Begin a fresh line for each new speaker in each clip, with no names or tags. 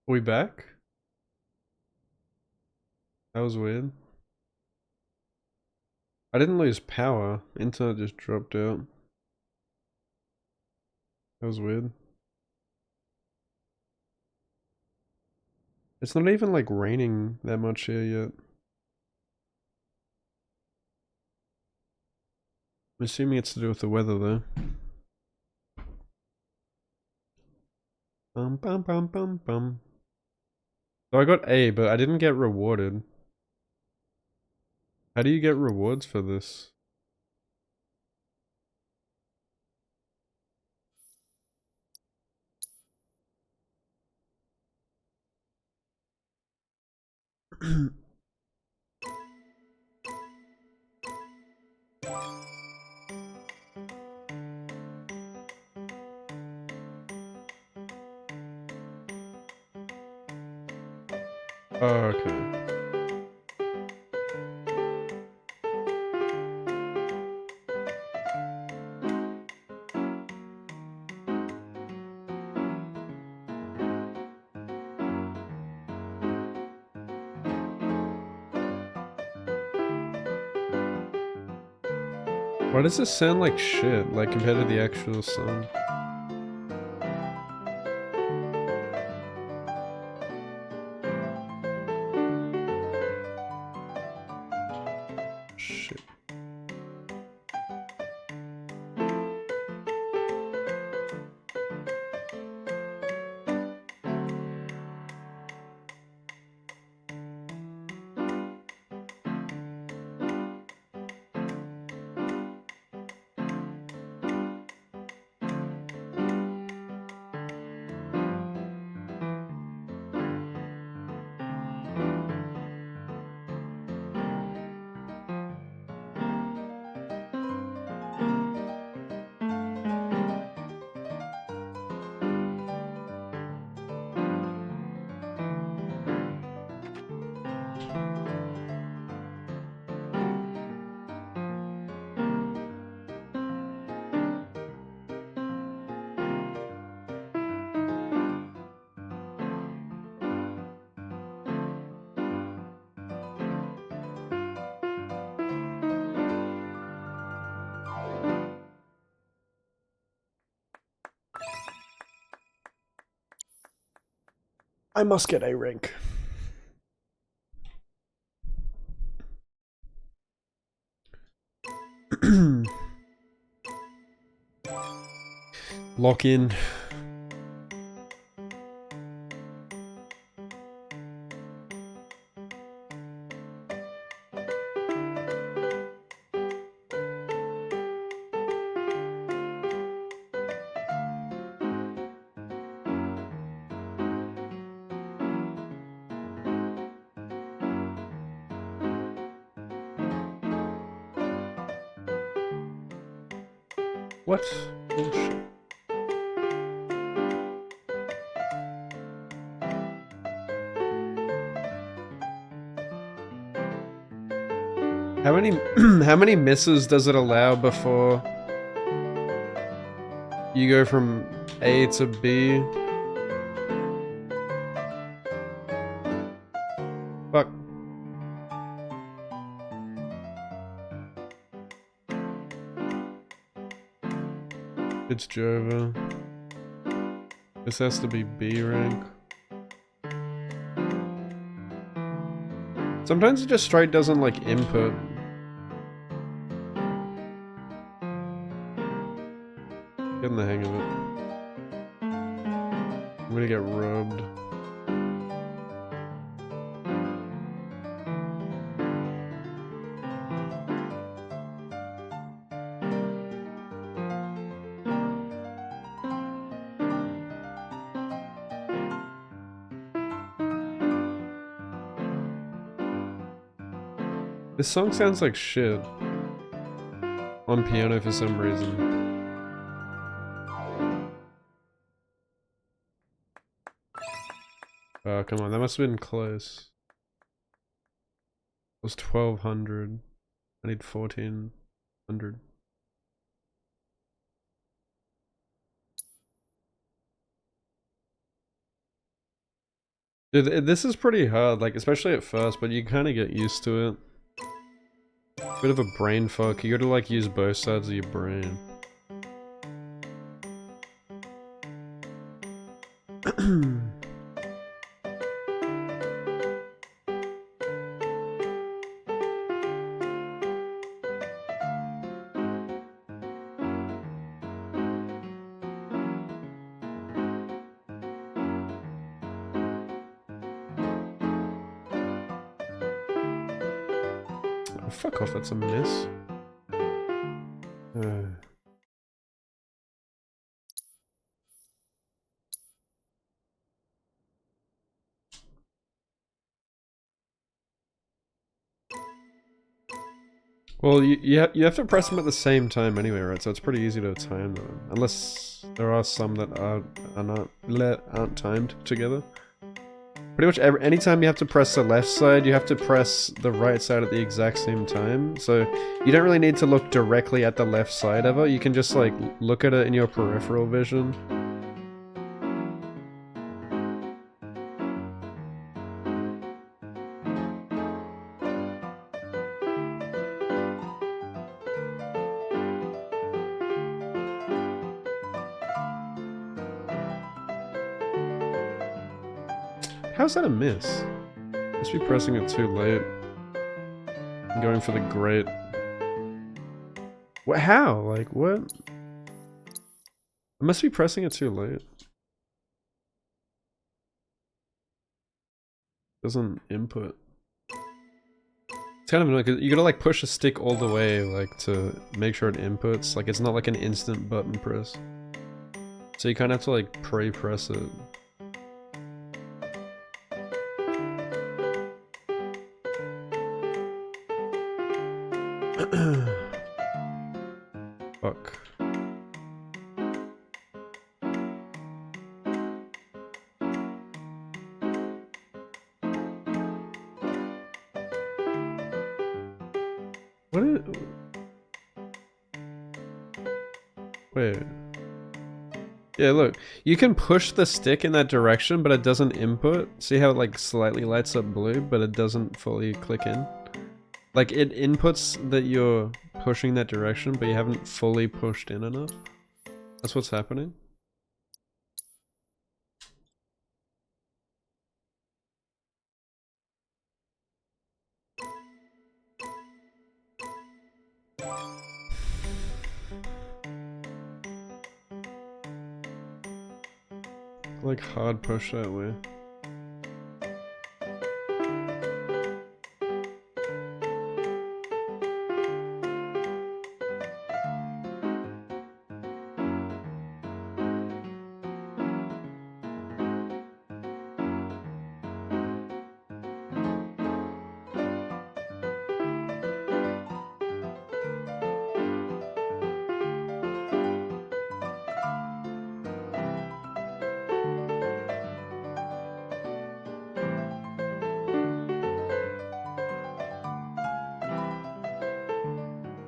Are we back? That was weird. I didn't lose power. Internet just dropped out. That was weird. It's not even like raining that much here yet. I'm assuming it's to do with the weather though. Bum bum bum bum bum. So I got A, but I didn't get rewarded. How do you get rewards for this? Oh, okay. Why does this sound like shit, like compared to the actual song? Shit. I must get A rank. Lock in. What? Bullshit. How many how many misses does it allow before you go from A to B? Fuck. It's Jova. This has to be B rank. Sometimes it just straight doesn't like input. Getting the hang of it. I'm gonna get rubbed. This song sounds like shit on piano for some reason. Oh, come on, that must have been close. It was 1200. I need 1400. Dude, this is pretty hard, like, especially at first, but you kind of get used to it. Bit of a brain fuck. You gotta, like, use both sides of your brain. Oh, fuck off, that's a miss. Well, you have to press them at the same time anyway, right? So it's pretty easy to time them, unless there are some that aren't timed together. Pretty much anytime you have to press the left side, you have to press the right side at the exact same time. So you don't really need to look directly at the left side ever. You can just like look at it in your peripheral vision. How's that a miss? Must be pressing it too late. I'm going for the great. What? How? Like, what? I must be pressing it too late. Doesn't input. It's kind of annoying, 'cause you gotta like push a stick all the way, like, to make sure it inputs. Like, it's not like an instant button press. So you kind of have to like pre-press it. Fuck. What is... Wait. Yeah, look. You can push the stick in that direction, but it doesn't input. See how it like slightly lights up blue, but it doesn't fully click in? Like, it inputs that you're pushing that direction, but you haven't fully pushed in enough. That's what's happening. Like, hard push that way.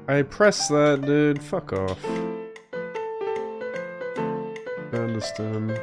I pressed that, dude. Fuck off. I understand.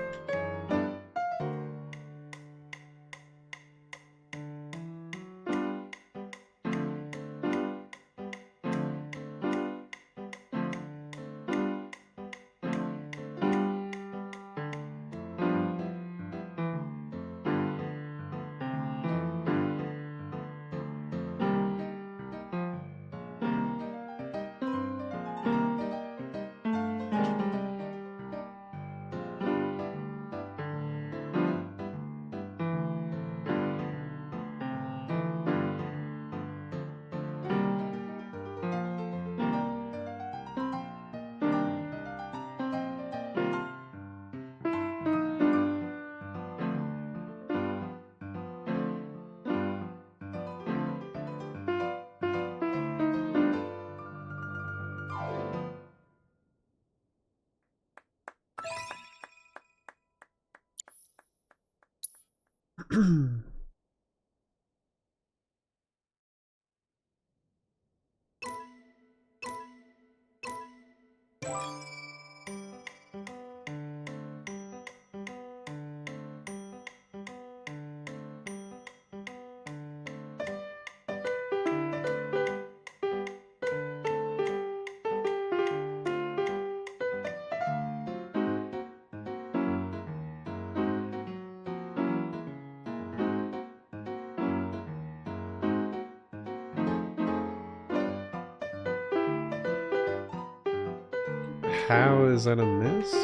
how is that a miss?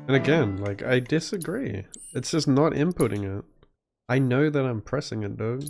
And again, like, I disagree. It's just not inputting it. I know that I'm pressing it, dog.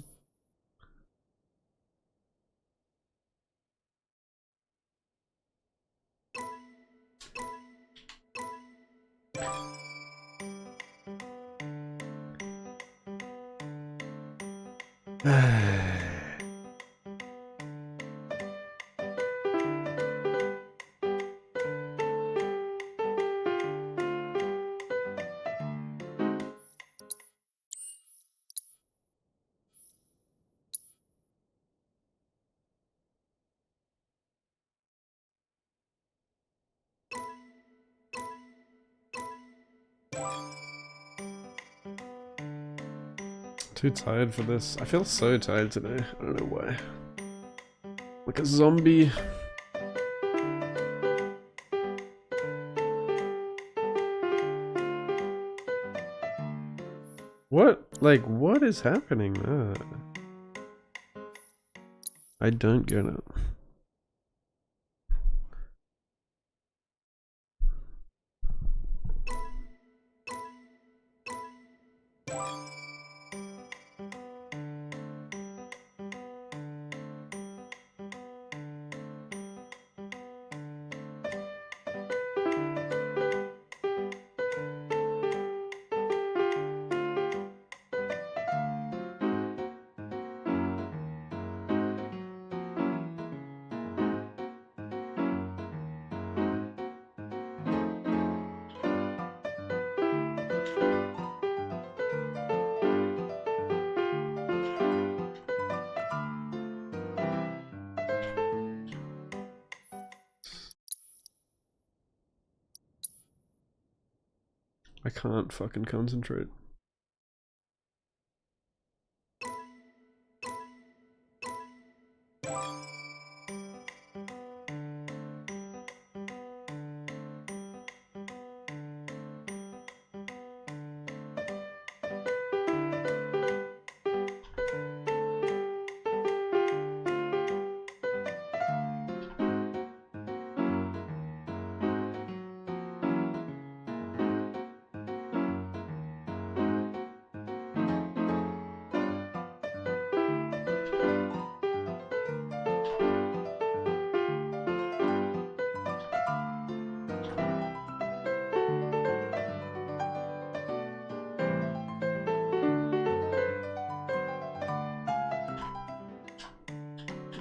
Too tired for this. I feel so tired today. I don't know why. Like a zombie. What? Like, what is happening there? I don't get it. I can't fucking concentrate.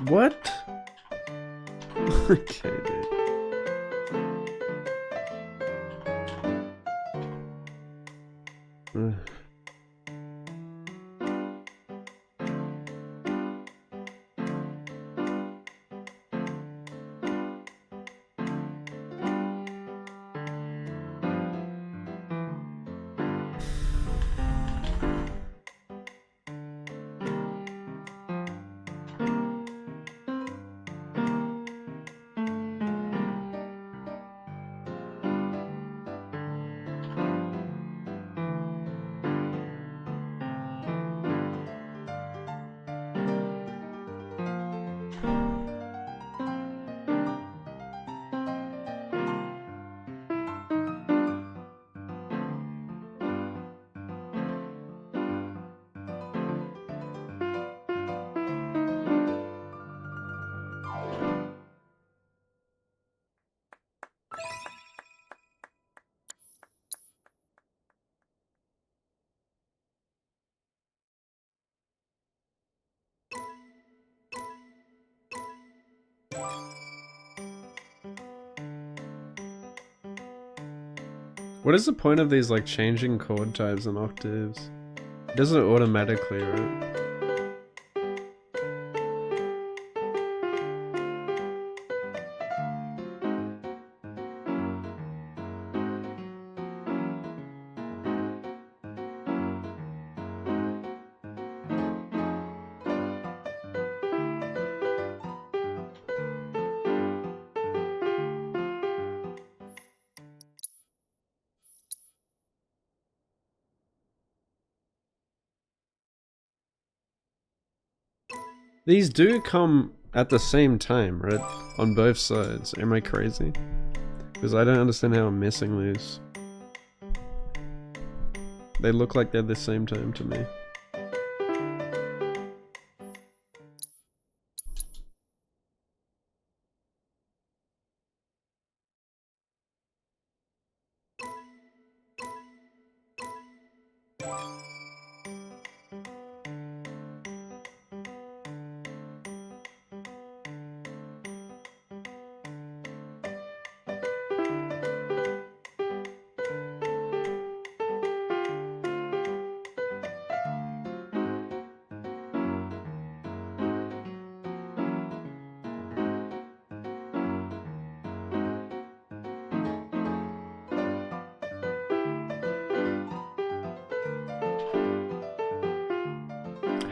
What? Okay, dude. Ugh. What is the point of these, like, changing chord types and octaves? It does it automatically, right? These do come at the same time, right? On both sides. Am I crazy? Because I don't understand how I'm missing these. They look like they're the same time to me.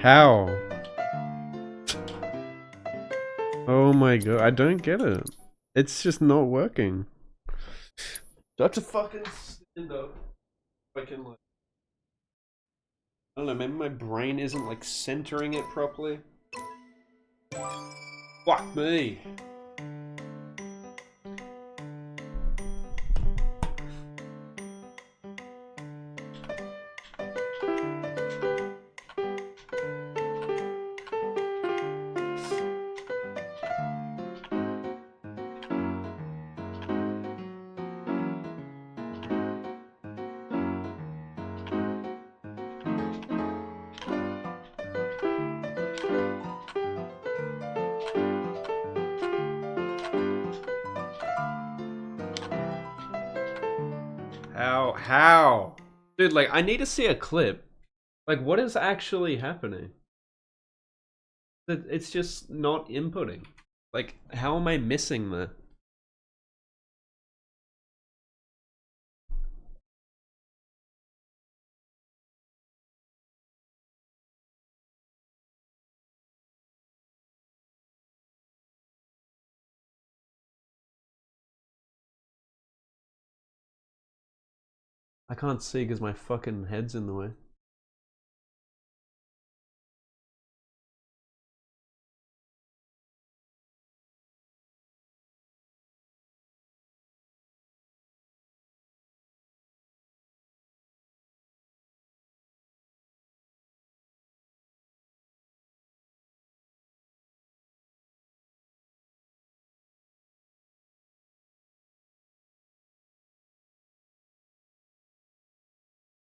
How? Oh my god, I don't get it. It's just not working. Do I have to fucking stand up? I can like... I don't know, maybe my brain isn't like centering it properly. Fuck me. How? Dude, like, I need to see a clip. Like, what is actually happening? It's just not inputting. Like, how am I missing that? I can't see because my fucking head's in the way.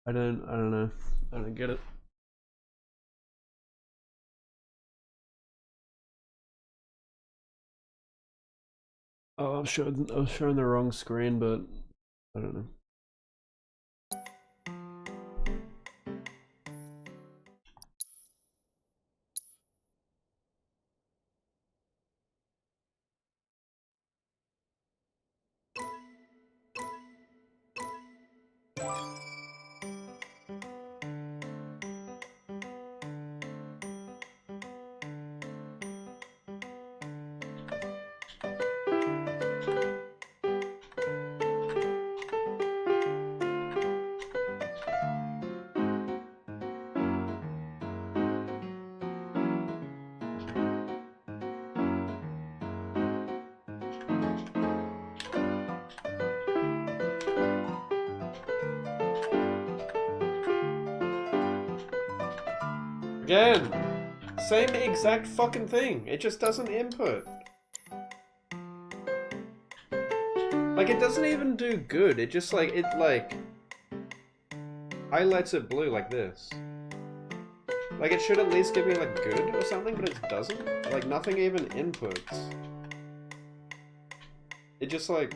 I don't know. I don't get it. Oh, I was showing the wrong screen, but I don't know. Again, same exact fucking thing. It just doesn't input. Like, it doesn't even do good. It just like, highlights it blue like this. Like, it should at least give me like good or something, but it doesn't. Like, nothing even inputs. It just like...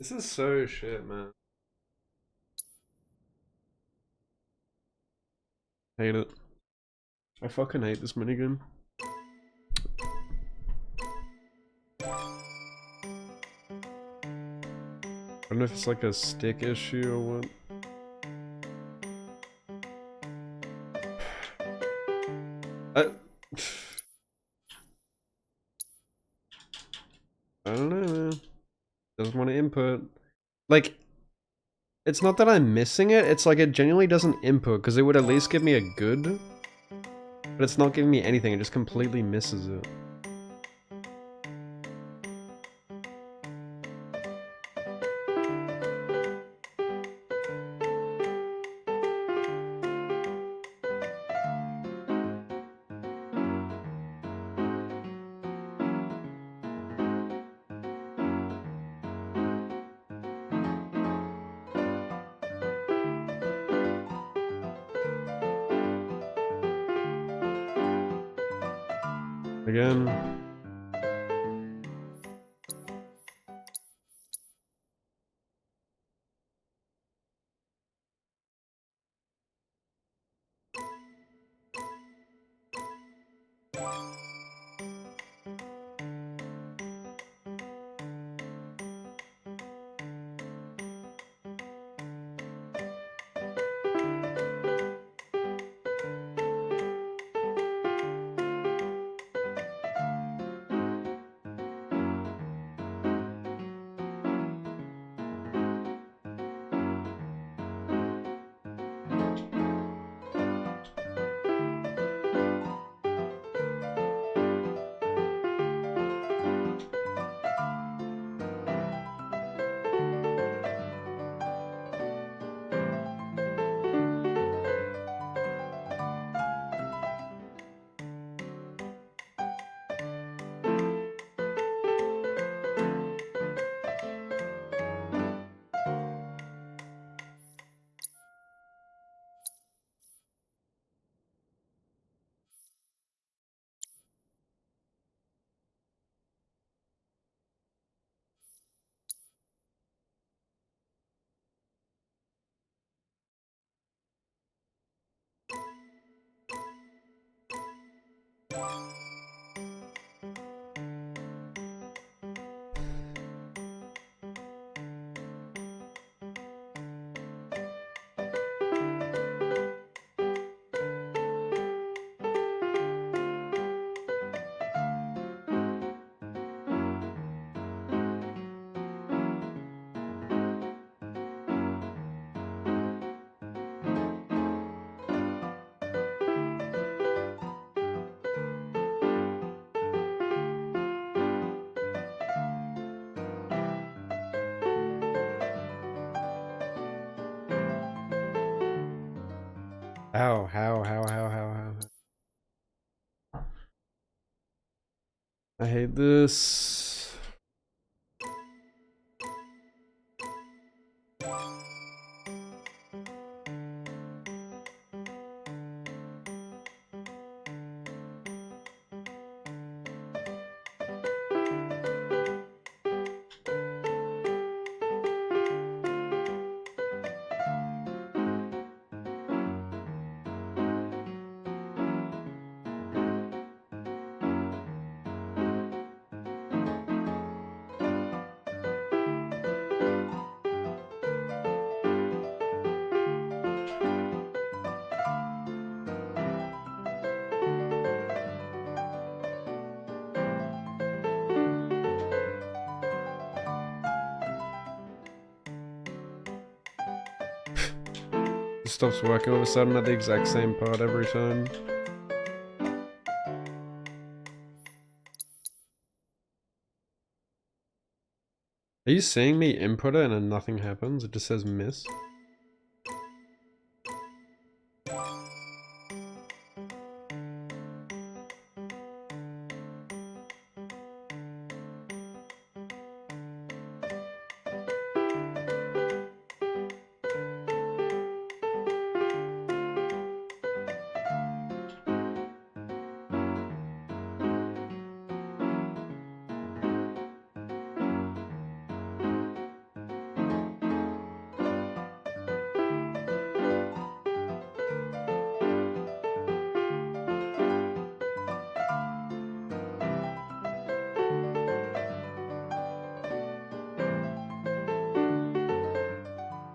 This is so shit, man. Hate it. I fucking hate this minigame. I don't know if it's like a stick issue or what. I don't know, man. Doesn't want to input. Like, it's not that I'm missing it, it's like it genuinely doesn't input, because it would at least give me a good. But it's not giving me anything, it just completely misses it. Again. How? I hate this. It stops working all of a sudden at the exact same part every time. Are you seeing me input it and then nothing happens? It just says miss?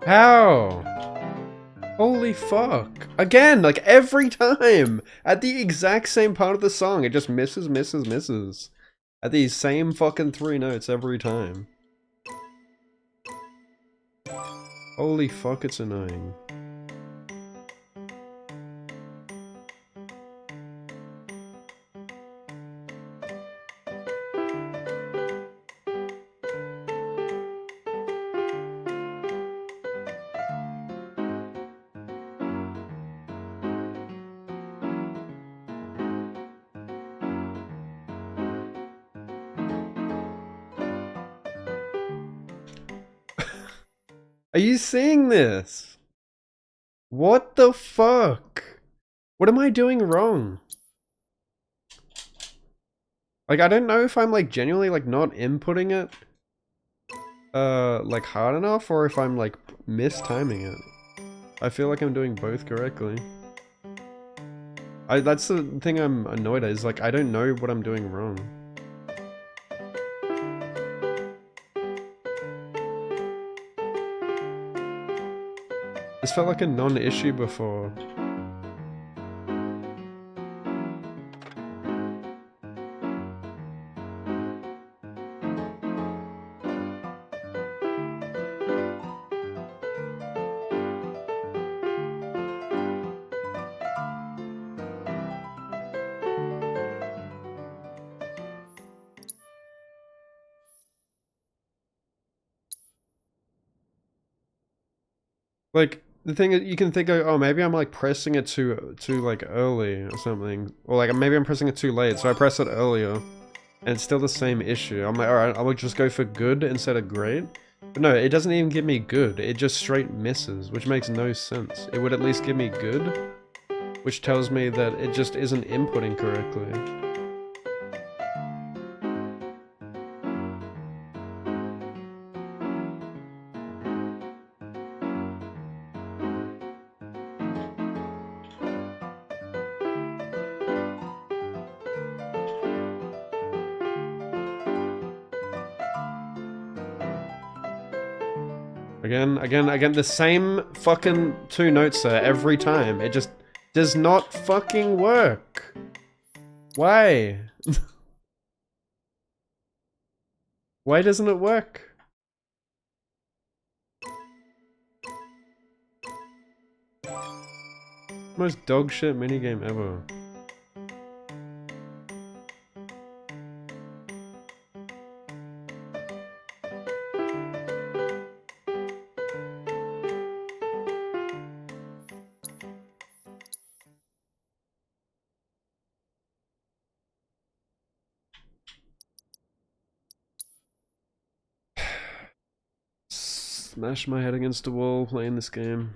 How? Holy fuck. Again, like every time! At the exact same part of the song, it just misses, misses, misses. At these same fucking 3 notes every time. Holy fuck, it's annoying. Are you seeing this? What the fuck? What am I doing wrong? Like, I don't know if I'm like genuinely like not inputting it like hard enough, or if I'm like mistiming it. I feel like I'm doing both correctly. That's the thing I'm annoyed at, is like I don't know what I'm doing wrong. This felt like a non-issue before. Like, the thing is, you can think, oh, maybe I'm like pressing it too like early or something, or like maybe I'm pressing it too late, so I press it earlier, and it's still the same issue. I'm like, alright, I will just go for good instead of great. But no, it doesn't even give me good, it just straight misses, which makes no sense. It would at least give me good, which tells me that it just isn't inputting correctly. Again, the same fucking 2 notes there every time. It just does not fucking work. Why? Why doesn't it work? Most dog shit minigame ever. Smash my head against the wall playing this game.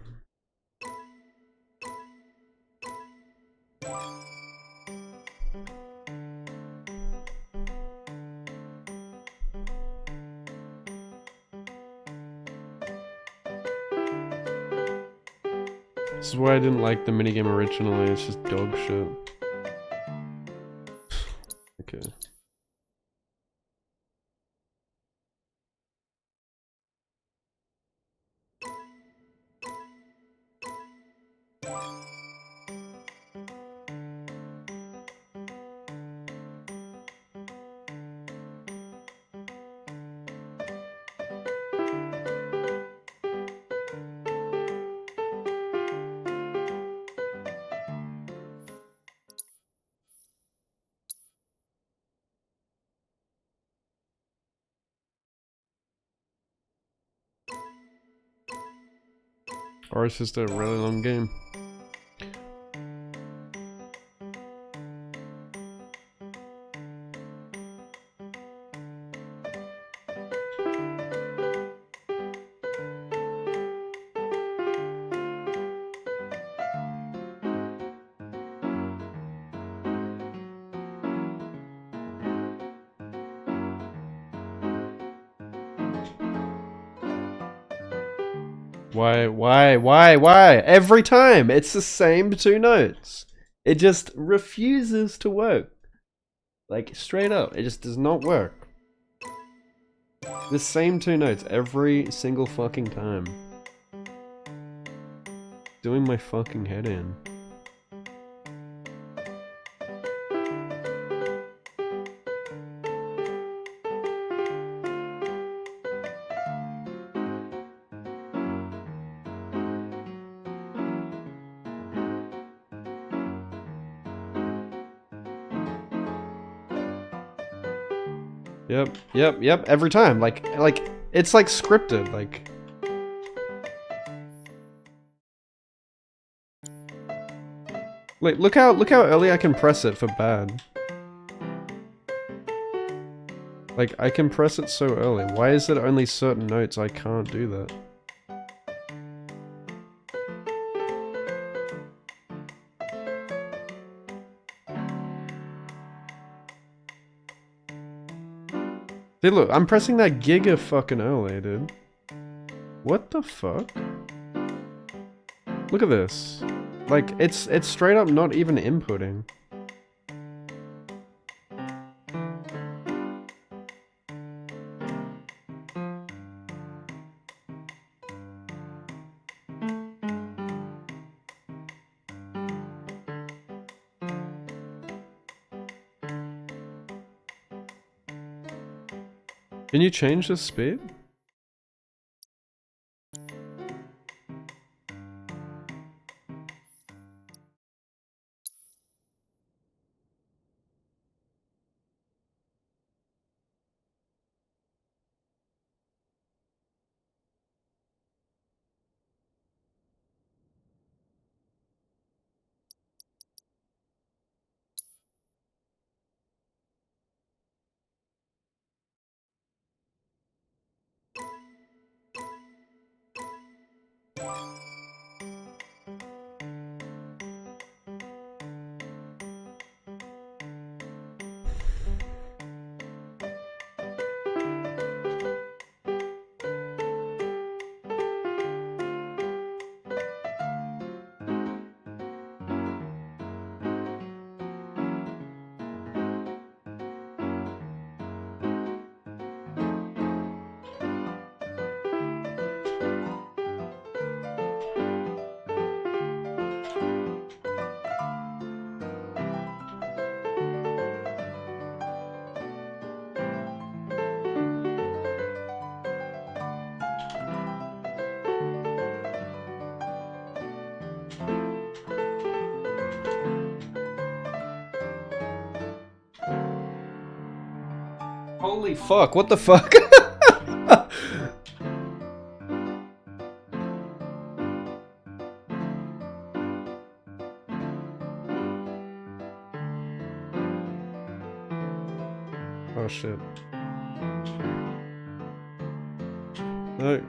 This is why I didn't like the minigame originally, it's just dog shit. Okay. Or it's just a really long game. Why? Every time! It's the same 2 notes. It just refuses to work. Like, straight up, it just does not work. The same 2 notes every single fucking time. doing my fucking head in? Yep, every time. Like, it's like scripted, like. Like, look how early I can press it for bad. Like, I can press it so early. Why is it only certain notes I can't do that? Dude, look, I'm pressing that giga fucking early, dude. What the fuck? Look at this. Like, it's straight up not even inputting. Can you change the speed? Holy fuck, what the fuck? Oh shit. No.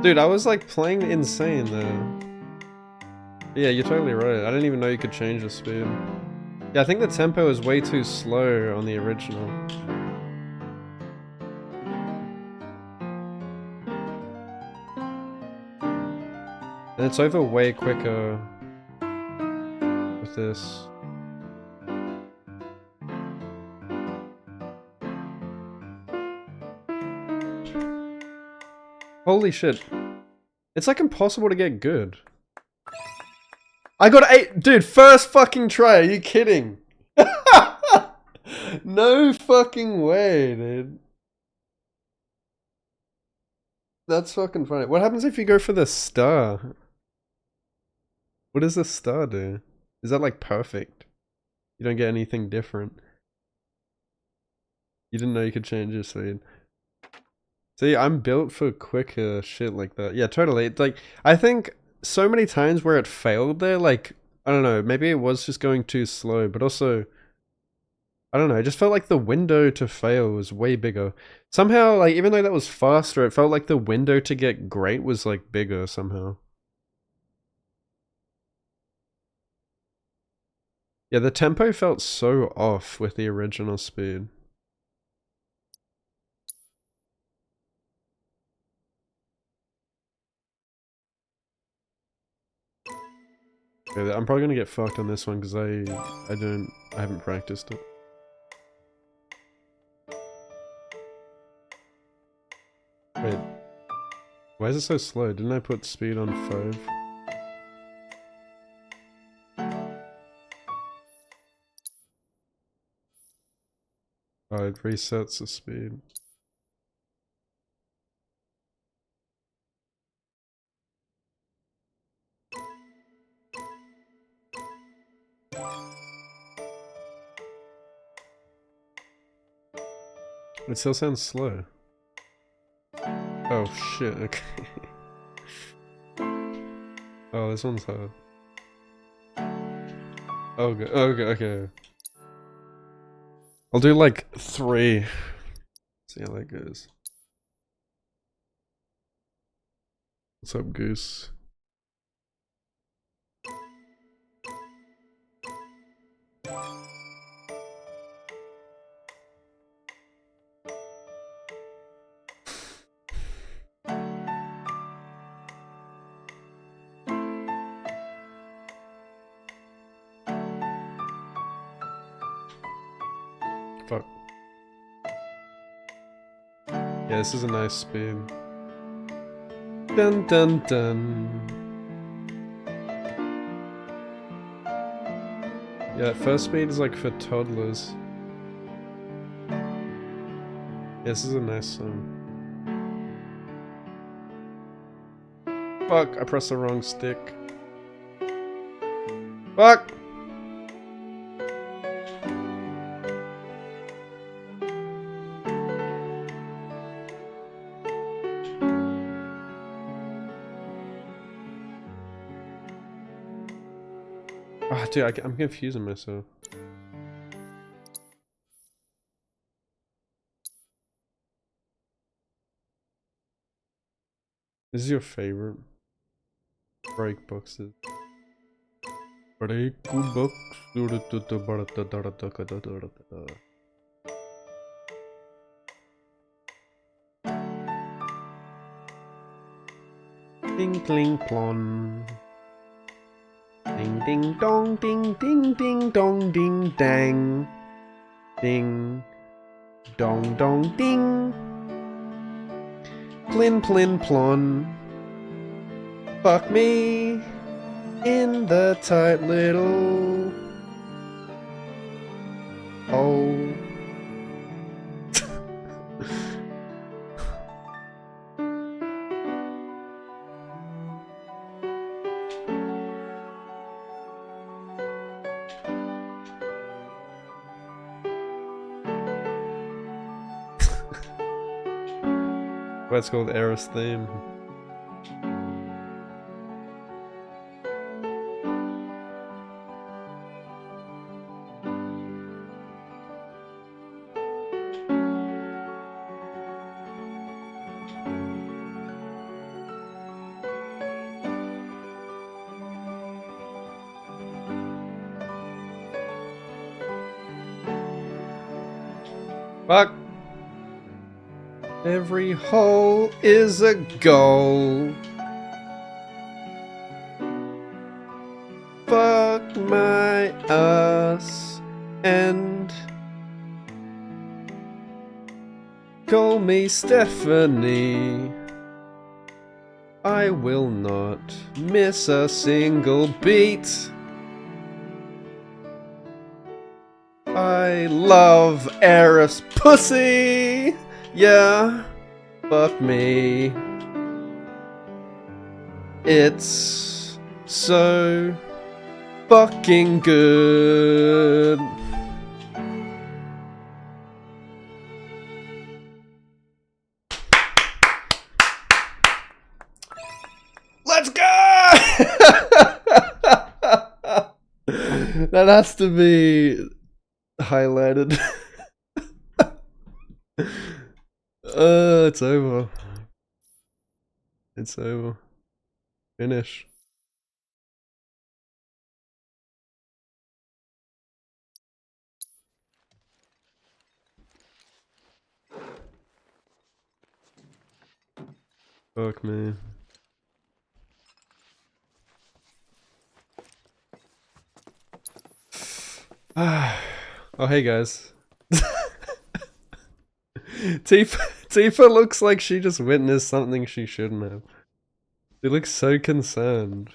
Dude, I was like playing insane there. Yeah, you're totally right. I didn't even know you could change the speed. Yeah, I think the tempo is way too slow on the original. And it's over way quicker with this. Holy shit. It's like impossible to get good. I got 8! Dude, first fucking try, are you kidding? No fucking way, dude. That's fucking funny. What happens if you go for the star? What does the star do? Is that like perfect? You don't get anything different. You didn't know you could change your speed. See, I'm built for quicker shit like that. Yeah, totally. It's like, I think so many times where it failed there, like, I don't know, maybe it was just going too slow, but also, I don't know, it just felt like the window to fail was way bigger. Somehow, like, even though that was faster, it felt like the window to get great was, like, bigger somehow. Yeah, the tempo felt so off with the original speed. Okay, I'm probably gonna get fucked on this one because I haven't practiced it. Wait. Why is it so slow? Didn't I put speed on 5? Oh, it resets the speed. It still sounds slow. Oh shit, okay. Oh, this one's hard. Oh, okay. I'll do like 3. See how that goes. What's up, Goose? Fuck. Yeah, this is a nice speed. Dun dun dun. Yeah, first speed is like for toddlers. Yeah, this is a nice song. Fuck, I pressed the wrong stick. Fuck! Ah, oh, dude, I'm confusing myself. This is your favorite? Break boxes. Break box. Ding cling plon. Ding ding dong ding ding ding dong ding dang. Ding dong dong ding. Plin plin plon. Fuck me in the tight little hole. That's called Eris theme. Fuck! Every hole is a goal. Fuck my ass and call me Stephanie. I will not miss a single beat. I love Eris pussy. Yeah, fuck me. It's so fucking good. Let's go! That has to be highlighted. It's over. It's over. Finish. Fuck me. Oh, hey guys. T Tifa looks like she just witnessed something she shouldn't have. She looks so concerned.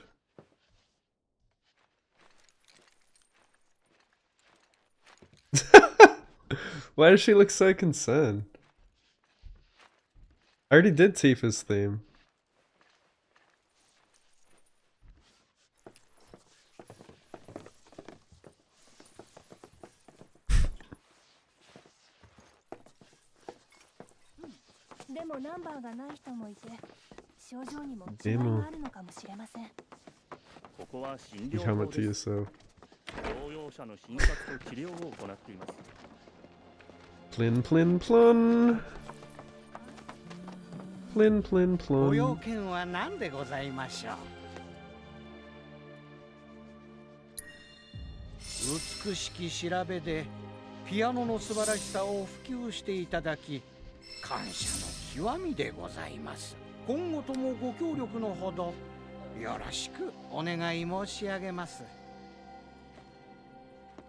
Why does she look so concerned? I already did Tifa's theme. You helmet to yourself. Plin plin plun. Plin plin plun.
美しき調べでピアノの素晴らしさを普及していただき感謝の極みでございます。今後ともご協力のほどよろしくお願い申し上げます。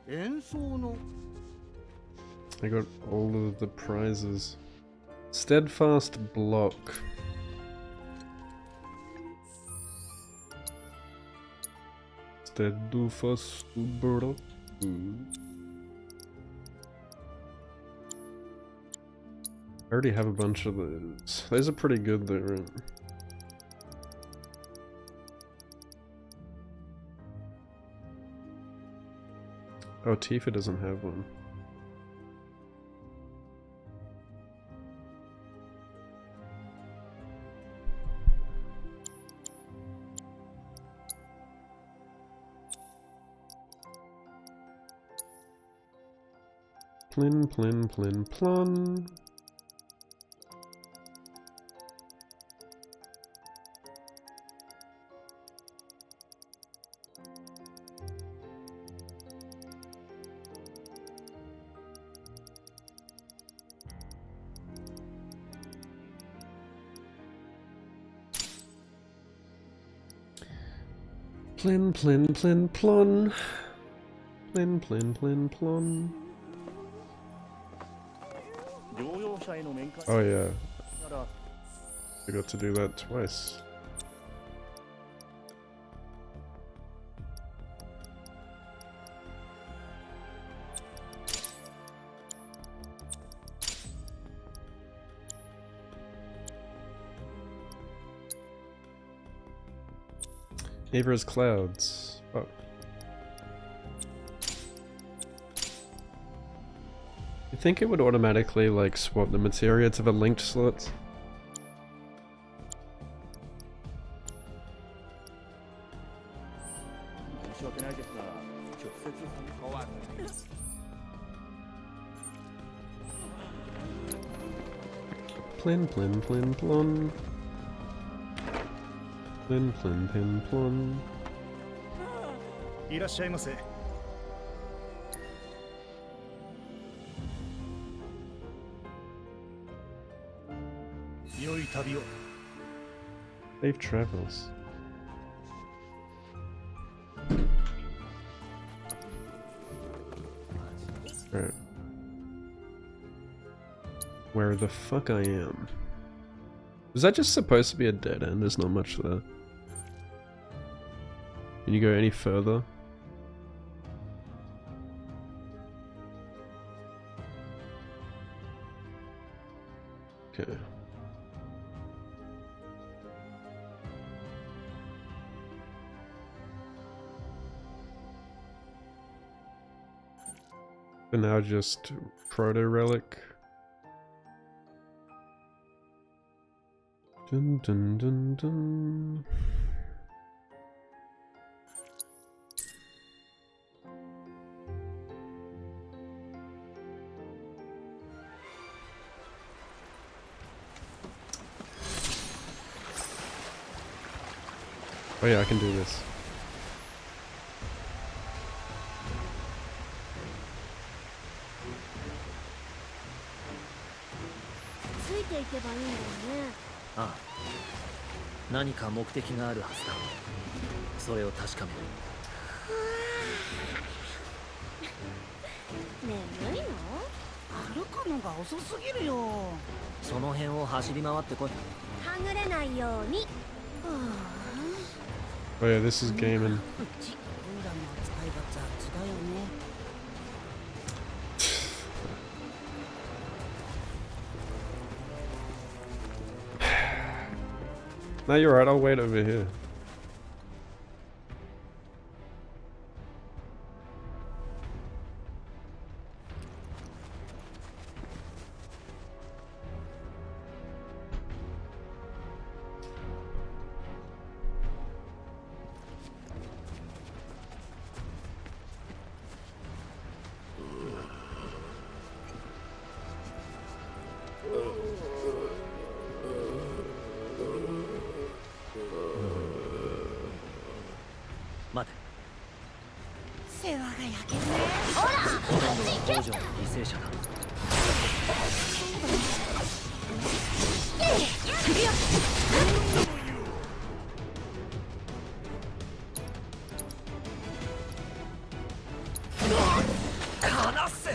演奏の
I got all of the prizes. Steadfast block. Steadfast block. I already have a bunch of those. Those are pretty good though, right? Oh, Tifa doesn't have one. Plin, plin, plin, plun. Plin, plin, plin, plun. Plin, plin, plin, plun. Oh yeah, I got to do that twice. Neighbor's clouds. Oh. You think it would automatically like swap the materia to the linked slots? Plin plin plin plon. Plin plin plin plon.
いらっしゃいませ。良い旅を。
Safe travels. Alright. Where the fuck I am? Was that just supposed to be a dead end? There's not much there. Can you go any further? Okay. And now just proto-relic. Dun dun dun dun. Oh yeah, I can do this.
Ah. 何か目的があるはずだ。それを確かめる。
眠いの？
歩くのが遅すぎるよ。
その辺を走り回ってこい。
はぐれないように。
Oh yeah, this is gaming.
うちオイラの扱いが雑だよね。
No, you're right. I'll wait over here.
待て。
世話が焼けるね。
ほとんどは北条の犠牲者だ。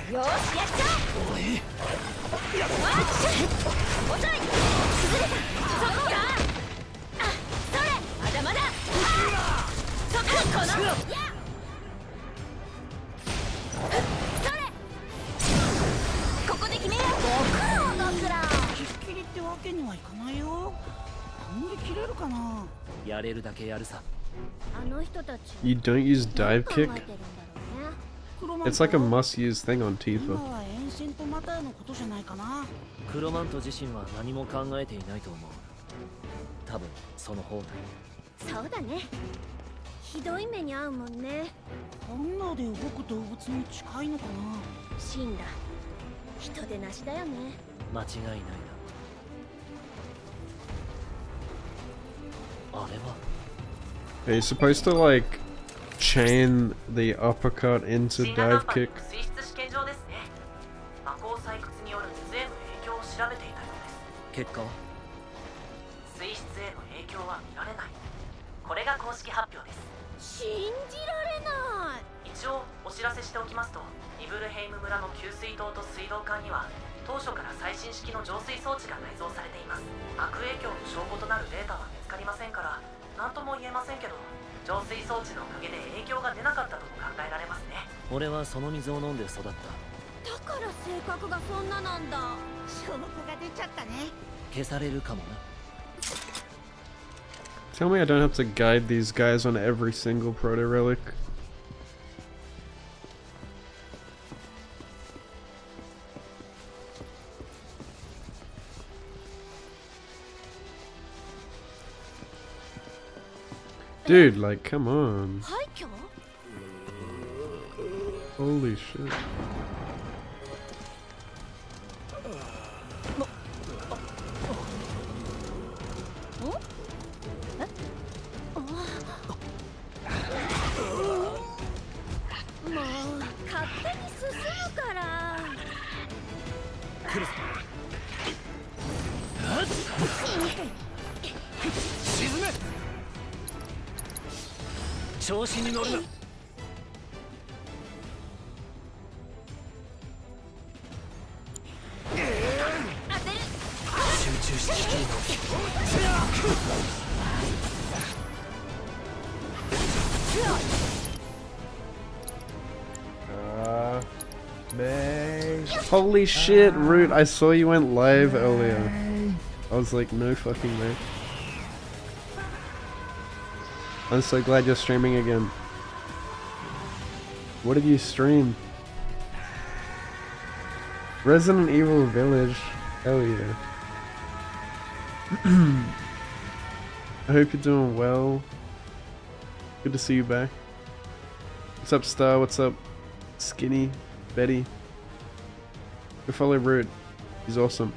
よし、やっちゃえ。遅い。崩れた。そこか。あ、それ。まだまだ。そこ、この。や。それ。ここで決めよう。ご苦労ご苦労。
きっきりってわけにはいかないよ。なんで切れるかな。
やれるだけやるさ。
あの人たち。
You don't use dive
考え
kick?
てるんだろうね。
It's like a must-use thing on Tifa.
今は沿線とマターのことじゃないかな。
クロマント自身は何も考えていないと思う。多分その方だ。
そうだね。ひどい目に遭うもんね。
本能で動く動物に近いのかな。
死んだ。人でなしだよね。
間違いないな。あれは
Are you supposed to like chain the uppercut into dive kick?
水質試験場ですね。魔法採掘による水への影響を調べていたようです。
結果は
水質への影響は見られない。これが公式発表です。
信じられない。
一応お知らせしておきますと、イブルヘイム村の給水塔と水道管には当初から最新式の浄水装置が内蔵されています。悪影響の証拠となるデータは見つかりませんから何とも言えませんけど、浄水装置のおかげで影響が出なかったとも考えられますね。
俺はその水を飲んで育った。
だから性格がそんななんだ。
証拠が出ちゃったね。
消されるかもな。
Tell me I don't have to guide these guys on every single proto relic. Dude, like, come on.
廃墟？
Holy shit. Holy shit, Root, I saw you went live earlier. I was like, no fucking way. I'm so glad you're streaming again. What did you stream? Resident Evil Village. Hell yeah. I hope you're doing well. Good to see you back. What's up, Star? What's up, Skinny? Betty? Go follow Root. He's awesome.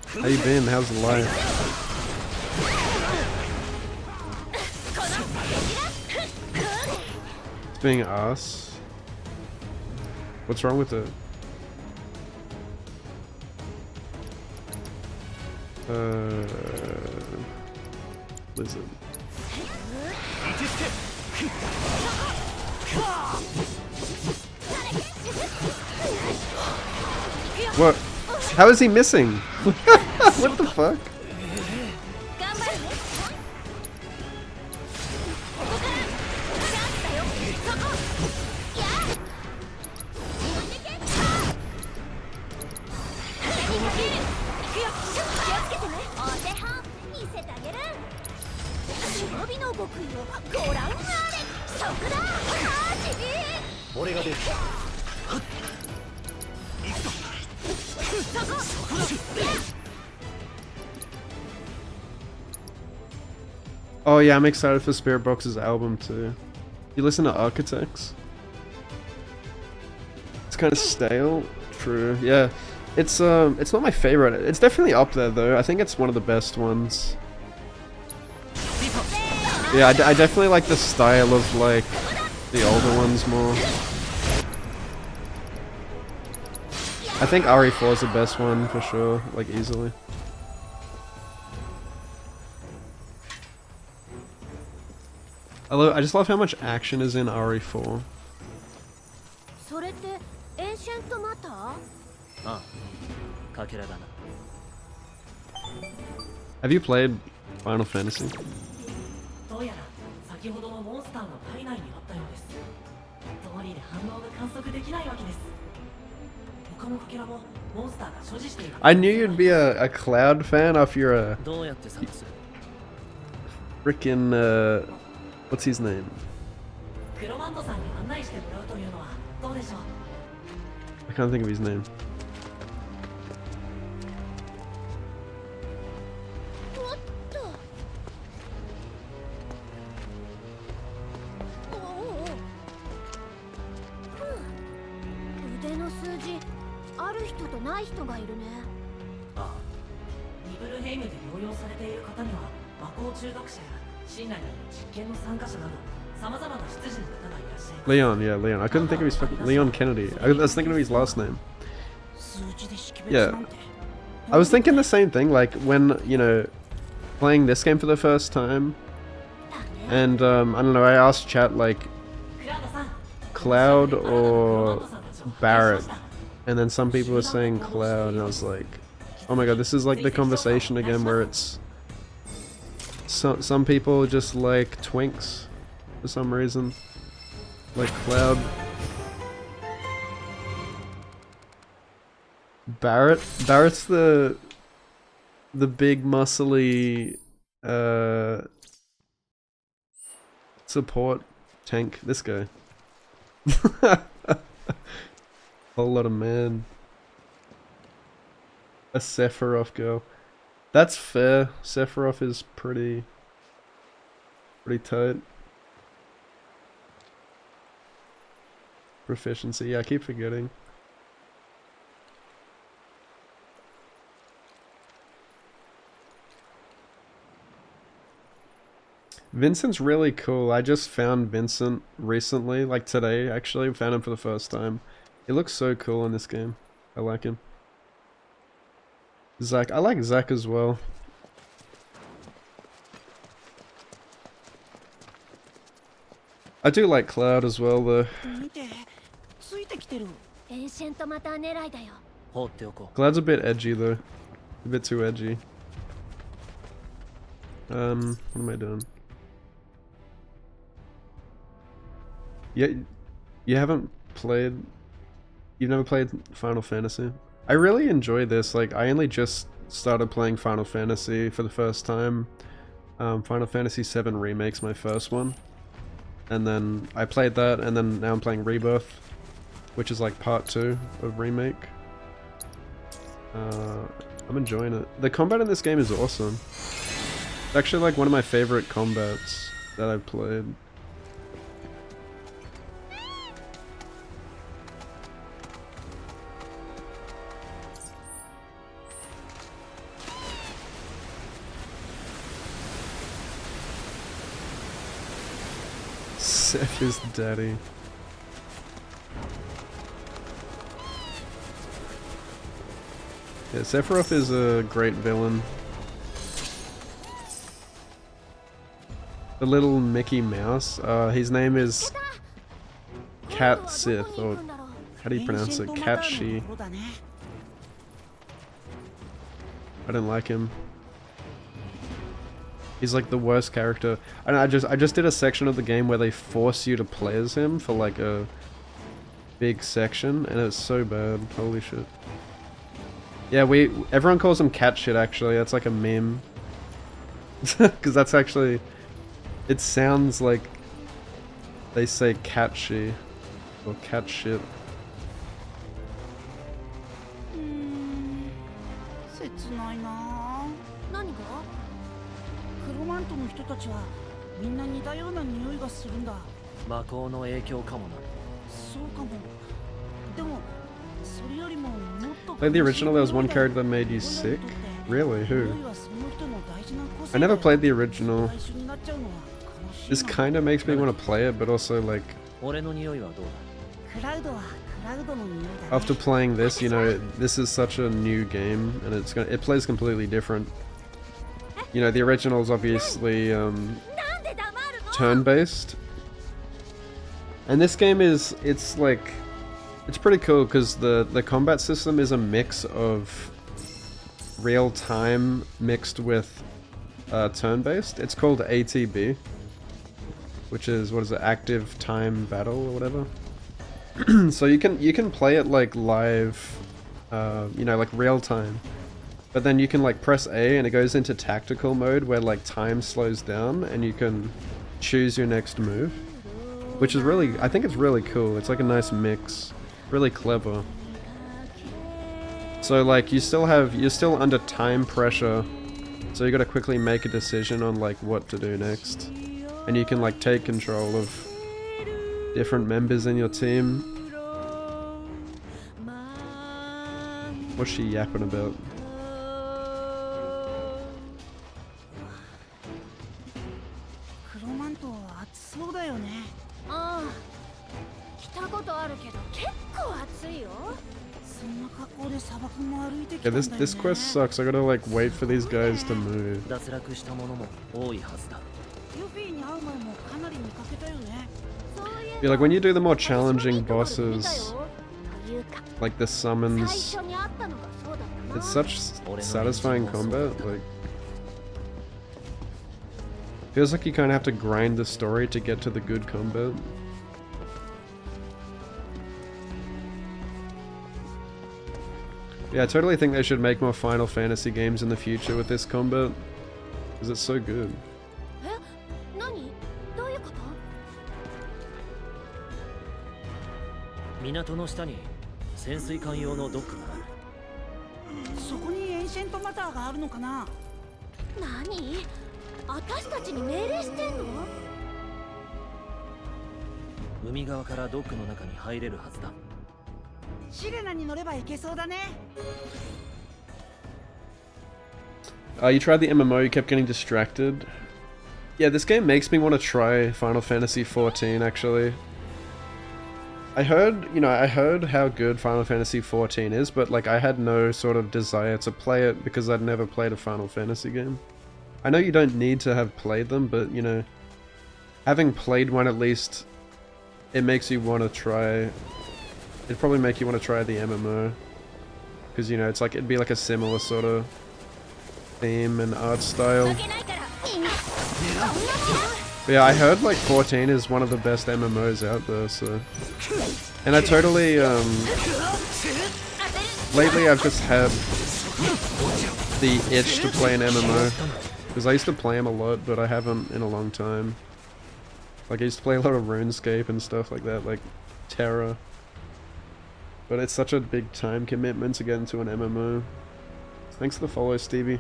How you been? How's life? It's being ass. What's wrong with it? Lizard. What? How is he missing? What the fuck?
頑張るねここからチャンスだよそこやあ置いてけ風にかける行くよ気をつけてねお手本見せてあげる忍びの極意をご覧あれそこだマジ
俺が出る。
Oh yeah, I'm excited for Spirit Box's album too. You listen to Architects? It's kind of stale. True. Yeah, it's not my favorite. It's definitely up there though. I think it's one of the best ones. Yeah, I definitely like the style of like the older ones more. I think RE4 is the best one for sure, like easily. I just love how much action is in RE4.
それってエンシェントマター
ああ、かけらだな。
Have you played Final Fantasy?
どうやら先ほどのモンスターの体内にあったようです。通りで反応が観測できないわけです。他のかけらもモンスターが所持している。
I knew you'd be a Cloud fan after you're a
どうやって探す？
freaking what's his name?
クロマンドさんに案内してもらうというのはどうでしょう。
I can't think of his name.
おっとおお腕の数字ある人とない人がいるね
あ
ニブルヘイムで療養されている方には魔法中毒者や市内の実験の参加者など様々な出自の方がいらっしゃいます。
Leon, yeah, Leon. I couldn't think of his fucking Leon Kennedy. I was thinking of his last name.
数字で識別
Yeah.
なんて
I was thinking the same thing, like when, you know, playing this game for the first time,
だね
and I don't know, I asked chat like
クラウドさん、
Cloud or Barrett, and then some people were saying Cloud, and I was like, oh my god, this is like the conversation again where it's some people just like twinks for some reason, like Cloud. Barrett's the big muscly support tank. This guy. Whole lot of man. A Sephiroth girl. That's fair. Sephiroth is pretty tight. Proficiency. Yeah, I keep forgetting. Vincent's really cool. I just found Vincent recently, like today actually. Found him for the first time. He looks so cool in this game. I like him. Zack. I like Zack as well. I do like Cloud as well though.
見てついてきてる
エンシェントマター狙いだよ
放っておこう。
Cloud's a bit edgy though. A bit too edgy. What am I doing? Yeah, you haven't played... You've never played Final Fantasy? I really enjoy this. Like, I only just started playing Final Fantasy for the first time. Final Fantasy VII Remake's my first one. And then I played that, and then now I'm playing Rebirth, which is like part 2 of Remake. I'm enjoying it. The combat in this game is awesome. It's actually like one of my favorite combats that I've played. Seth is daddy. Yeah, Sephiroth is a great villain. The little Mickey Mouse, his name is Cat Sith, or how do you pronounce it? Cat She. I didn't like him. He's like the worst character. And I just did a section of the game where they force you to play as him for like a big section, and it's so bad. Holy shit. Yeah, everyone calls him cat shit actually. That's like a meme. Because that's actually, it sounds like they say cat she or cat shit.
切ないな。
何が？
クロマントの人たちはみんな似たような匂いがするんだ。
魔法の影響かもな。
そうかも。でもそれよりももっと。
Like the original, there was one character that made you sick. Really? Who? I never played the original. This kind of makes me want to play it, but also like
俺の匂いはどうだ。
クラウドはクラウドの匂いだね。
after playing this, you know, this is such a new game, and it plays completely different. You know, the original is obviously turn-based, and this game is it's pretty cool because the combat system is a mix of real time mixed with turn-based. It's called ATB, which is, what is it, active time battle or whatever. So you can play it like live, you know, like real time, but then you can like press A and it goes into tactical mode where like time slows down and you can choose your next move, which is really, I think it's really cool. It's like a nice mix, really clever. So like you're still under time pressure, so you gotta quickly make a decision on like what to do next, and you can like take control of different members in your team. What's she yapping about?
クロマント暑そうだよね。
ああ、来たことあるけど結構暑いよ。
そんな格好で砂漠も歩いてきた
Yeah,
んだよね。
this quest sucks. I gotta like wait for these guys to move.
脱落したものも多いはずだ。
ユフィに会う前もかなり見かけたよね。
Yeah, like when you do the more challenging bosses, like the summons,
最初に会ったのがそうだったな。
it's such satisfying combat. Like, feels like you kind of have to grind the story to get to the good combat. Yeah, I totally think they should make more Final Fantasy games in the future with this combat, because it's so good.
え、何？どういうこと？
港の下に潜水艦用のドックがある。
そこにエンシェントマターがあるのかな。
何？私たちに命令してんの？
海側からドックの中に入れるはずだ。
シレナに乗れば行けそうだね。
You tried the MMO, you kept getting distracted. Yeah, this game makes me want to try Final Fantasy XIV, actually. I heard how good Final Fantasy XIV is, but like I had no sort of desire to play it because I'd never played a Final Fantasy game. I know you don't need to have played them, but you know, having played one at least, it makes you want to try. It'd probably make you want to try the MMO, because you know it's like it'd be like a similar sort of theme and art style. But yeah, I heard like 14 is one of the best MMOs out there, so... And I totally, lately I've just had the itch to play an MMO, because I used to play them a lot, but I haven't in a long time. Like I used to play a lot of RuneScape and stuff like that, like Terra. But it's such a big time commitment to get into an MMO. Thanks for the follow, Stevie.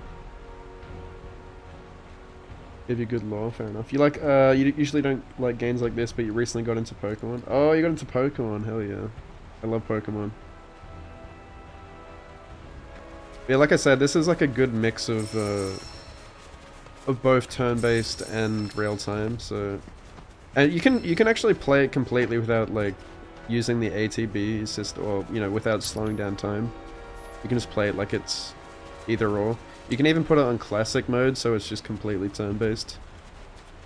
Give you good lore, fair enough. You like, you usually don't like games like this, but you recently got into Pokemon. Oh, you got into Pokemon, hell yeah. I love Pokemon. Yeah, like I said, this is like a good mix of both turn-based and real-time, so... And you can actually play it completely without, like, using the ATB system, or, you know, without slowing down time. You can just play it like it's either or. You can even put it on classic mode, so it's just completely turn-based.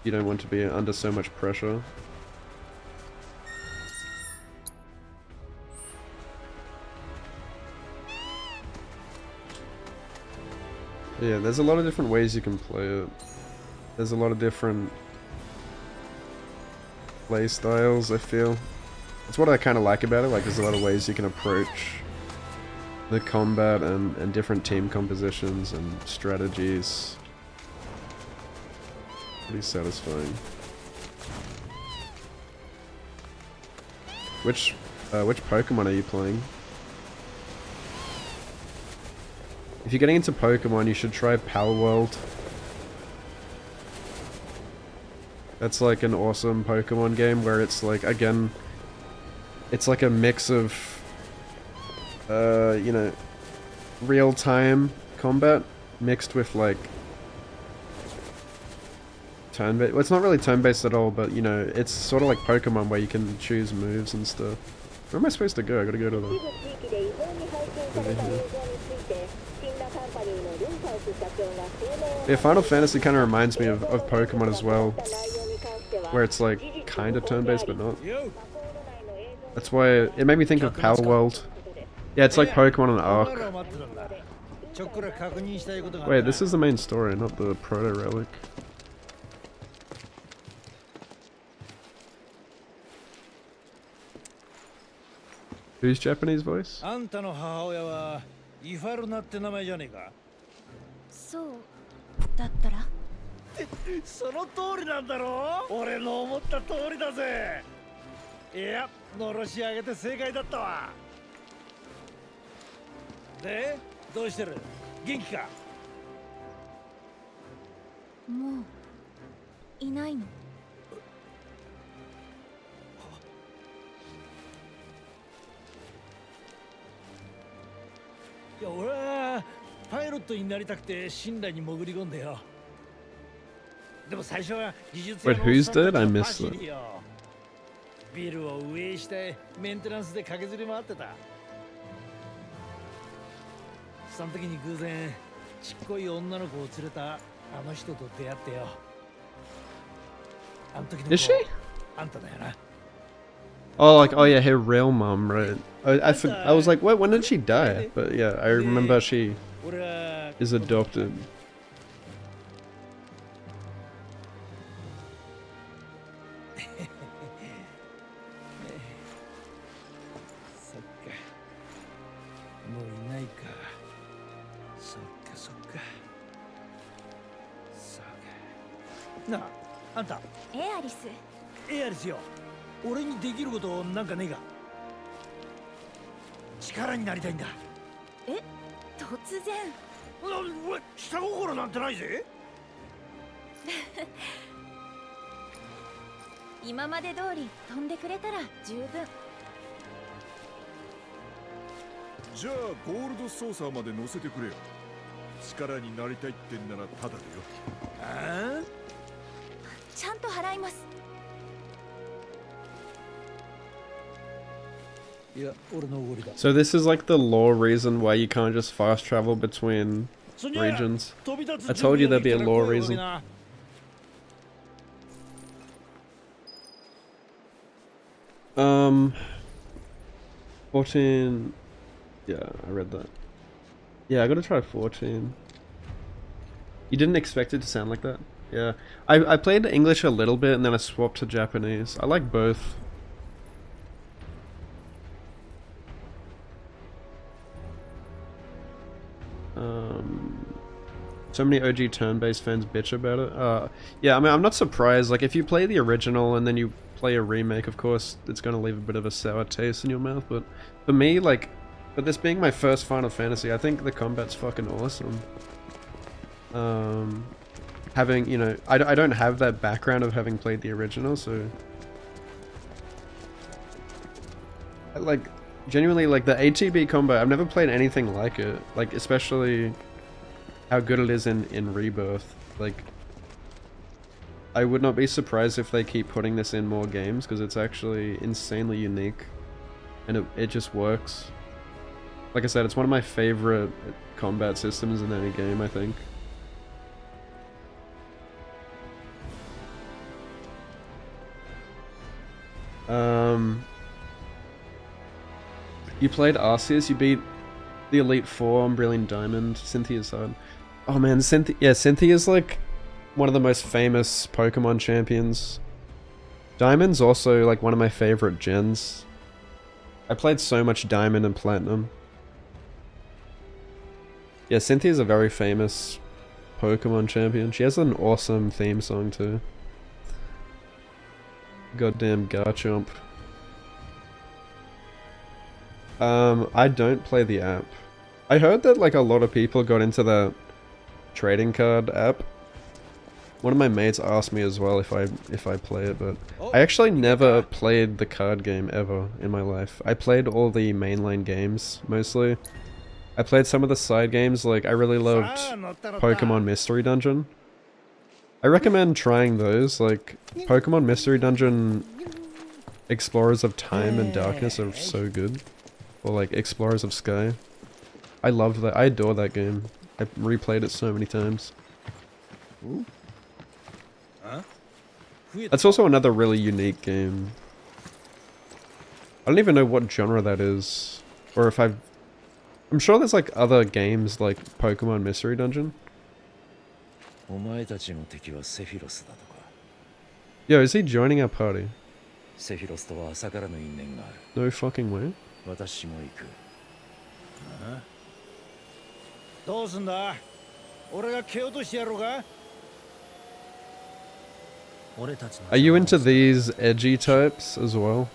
You don't want to be under so much pressure. Yeah, there's a lot of different ways you can play it. There's a lot of different play styles, I feel. That's what I kind of like about it, like there's a lot of ways you can approach the combat and different team compositions and strategies. Pretty satisfying. Which Pokemon are you playing? If you're getting into Pokemon, you should try Power World. That's like an awesome Pokemon game where it's like, again, it's like a mix of, you know, real-time combat mixed with like turn-based. Well, it's not really turn-based at all, but you know, it's sort of like Pokemon where you can choose moves and stuff. Where am I supposed to go? I gotta go to the... over here. Yeah, Final Fantasy kind of reminds me of Pokemon as well, where it's like kind of turn-based but not. That's why it made me think of Power World. Yeah, it's like Pokemon and Arc. Wait, this is the main story, not the proto-relic. Who's Japanese voice?
あんたの母親はイファルナって名前じゃねえか。
そうだったら
その通りなんだろう。俺の思った通りだぜ。いや、のろし上げて正解だったわ。で、どうしてる？元気か？
もういないの。
いや、俺はパイロットになりたくて信頼に潜り込んでよ。でも最初は技術屋のおっさんたちのパシリよ。ビルを上へしてメンテナンスで駆けずり回ってた。その時に偶然ちっこい女の子を連れたあの人と出会ってよ。あの時の
Is she?
あんただよな。
Oh, like, oh yeah, her real mom, right? I was like, what? When did she die? But yeah, I remember she is adopted.
Na, あんた。
エアリス。
エアリスよ。俺にできることなんかねえか。力になりたいんだ。
え、突然。
俺下心なんてないぜ。
今まで通り飛んでくれたら十分。
じゃあゴールドソーサーまで乗せてくれよ。力になりたいってんならタダでよ。
ああ？
ちゃんと払います。
So this is like the lore reason why you can't just fast travel between regions. I told you there'd be a lore reason. Um, 14. Yeah, I read that. Yeah, I gotta try 14. You didn't expect it to sound like that? Yeah. I played English a little bit and then I swapped to Japanese. I like both. So many OG turn-based fans bitch about it. Yeah, I mean, I'm not surprised. Like, if you play the original and then you play a remake, of course, it's going to leave a bit of a sour taste in your mouth. But for me, like, for this being my first Final Fantasy, I think the combat's fucking awesome. Having, you know, I don't have that background of having played the original, so... Like, genuinely, like, the ATB combat, I've never played anything like it. Like, especially how good it is in Rebirth. Like, I would not be surprised if they keep putting this in more games, because it's actually insanely unique. And it just works. Like I said, it's one of my favorite combat systems in any game, I think. You played Arceus, you beat the Elite Four on Brilliant Diamond, Cynthia's son. Oh man, Cynthia's like one of the most famous Pokemon champions. Diamond's also like one of my favorite gens. I played so much Diamond and Platinum. Yeah, Cynthia's a very famous Pokemon champion. She has an awesome theme song too. Goddamn Garchomp. I don't play the app. I heard that like a lot of people got into the trading card app. One of my mates asked me as well if I play it, but I actually never played the card game ever in my life. I played all the mainline games mostly. I played some of the side games, like I really loved Pokemon Mystery Dungeon. I recommend trying those, like Pokemon Mystery Dungeon Explorers of Time and Darkness are so good. Or like Explorers of Sky. I love that. I adore that game. I replayed it so many times. That's also another really unique game. I don't even know what genre that is. Or if I'm sure there's like other games like Pokemon Mystery Dungeon. Yo, is he joining our party? No fucking way.
どうすんだ俺が蹴落としてやろうか
Are you into these edgy types as well?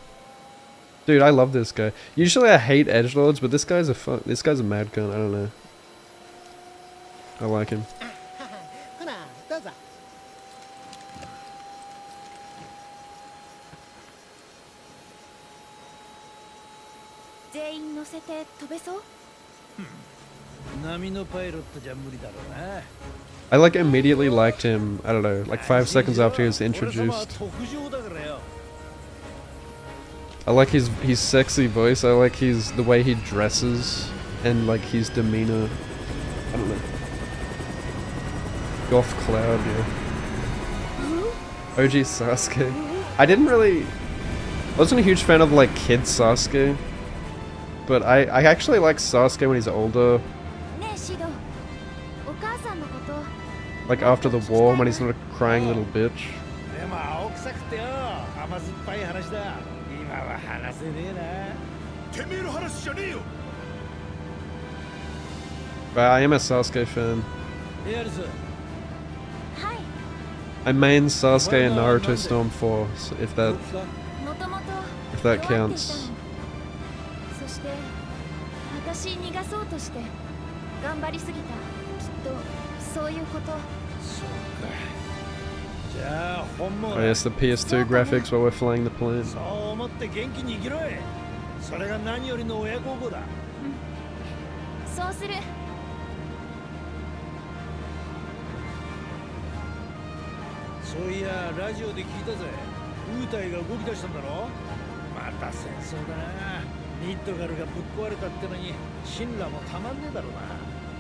Dude, I love this guy. Usually I hate edgelords, but this guy's a mad cunt. I don't know. I like him.
ほなどうぞ
全員乗せて飛べそう
波のパイロットじゃ無理だろうな
I like immediately liked him, I don't know, like 5 seconds after he was introduced. I like his sexy voice, I like the way he dresses, and like his demeanor. I don't know. Goth Cloud, yeah. OG Sasuke. I wasn't a huge fan of like kid Sasuke, but I actually like Sasuke when he's older. Like after the war, when he's not a crying little bitch. But I am a Sasuke fan. I main Sasuke in Naruto Storm 4, so if that counts.
そういうこと。
Oh yes, the PS2 graphics while we're flying the plane.
そう思って元気に生きろいそれが何よりの親孝行だ
そうする。
そういやラジオで聞いたぜウータイが動き出したんだろまた戦争だなニットガルがぶっ壊れたってのに神羅もたまんねえだろうな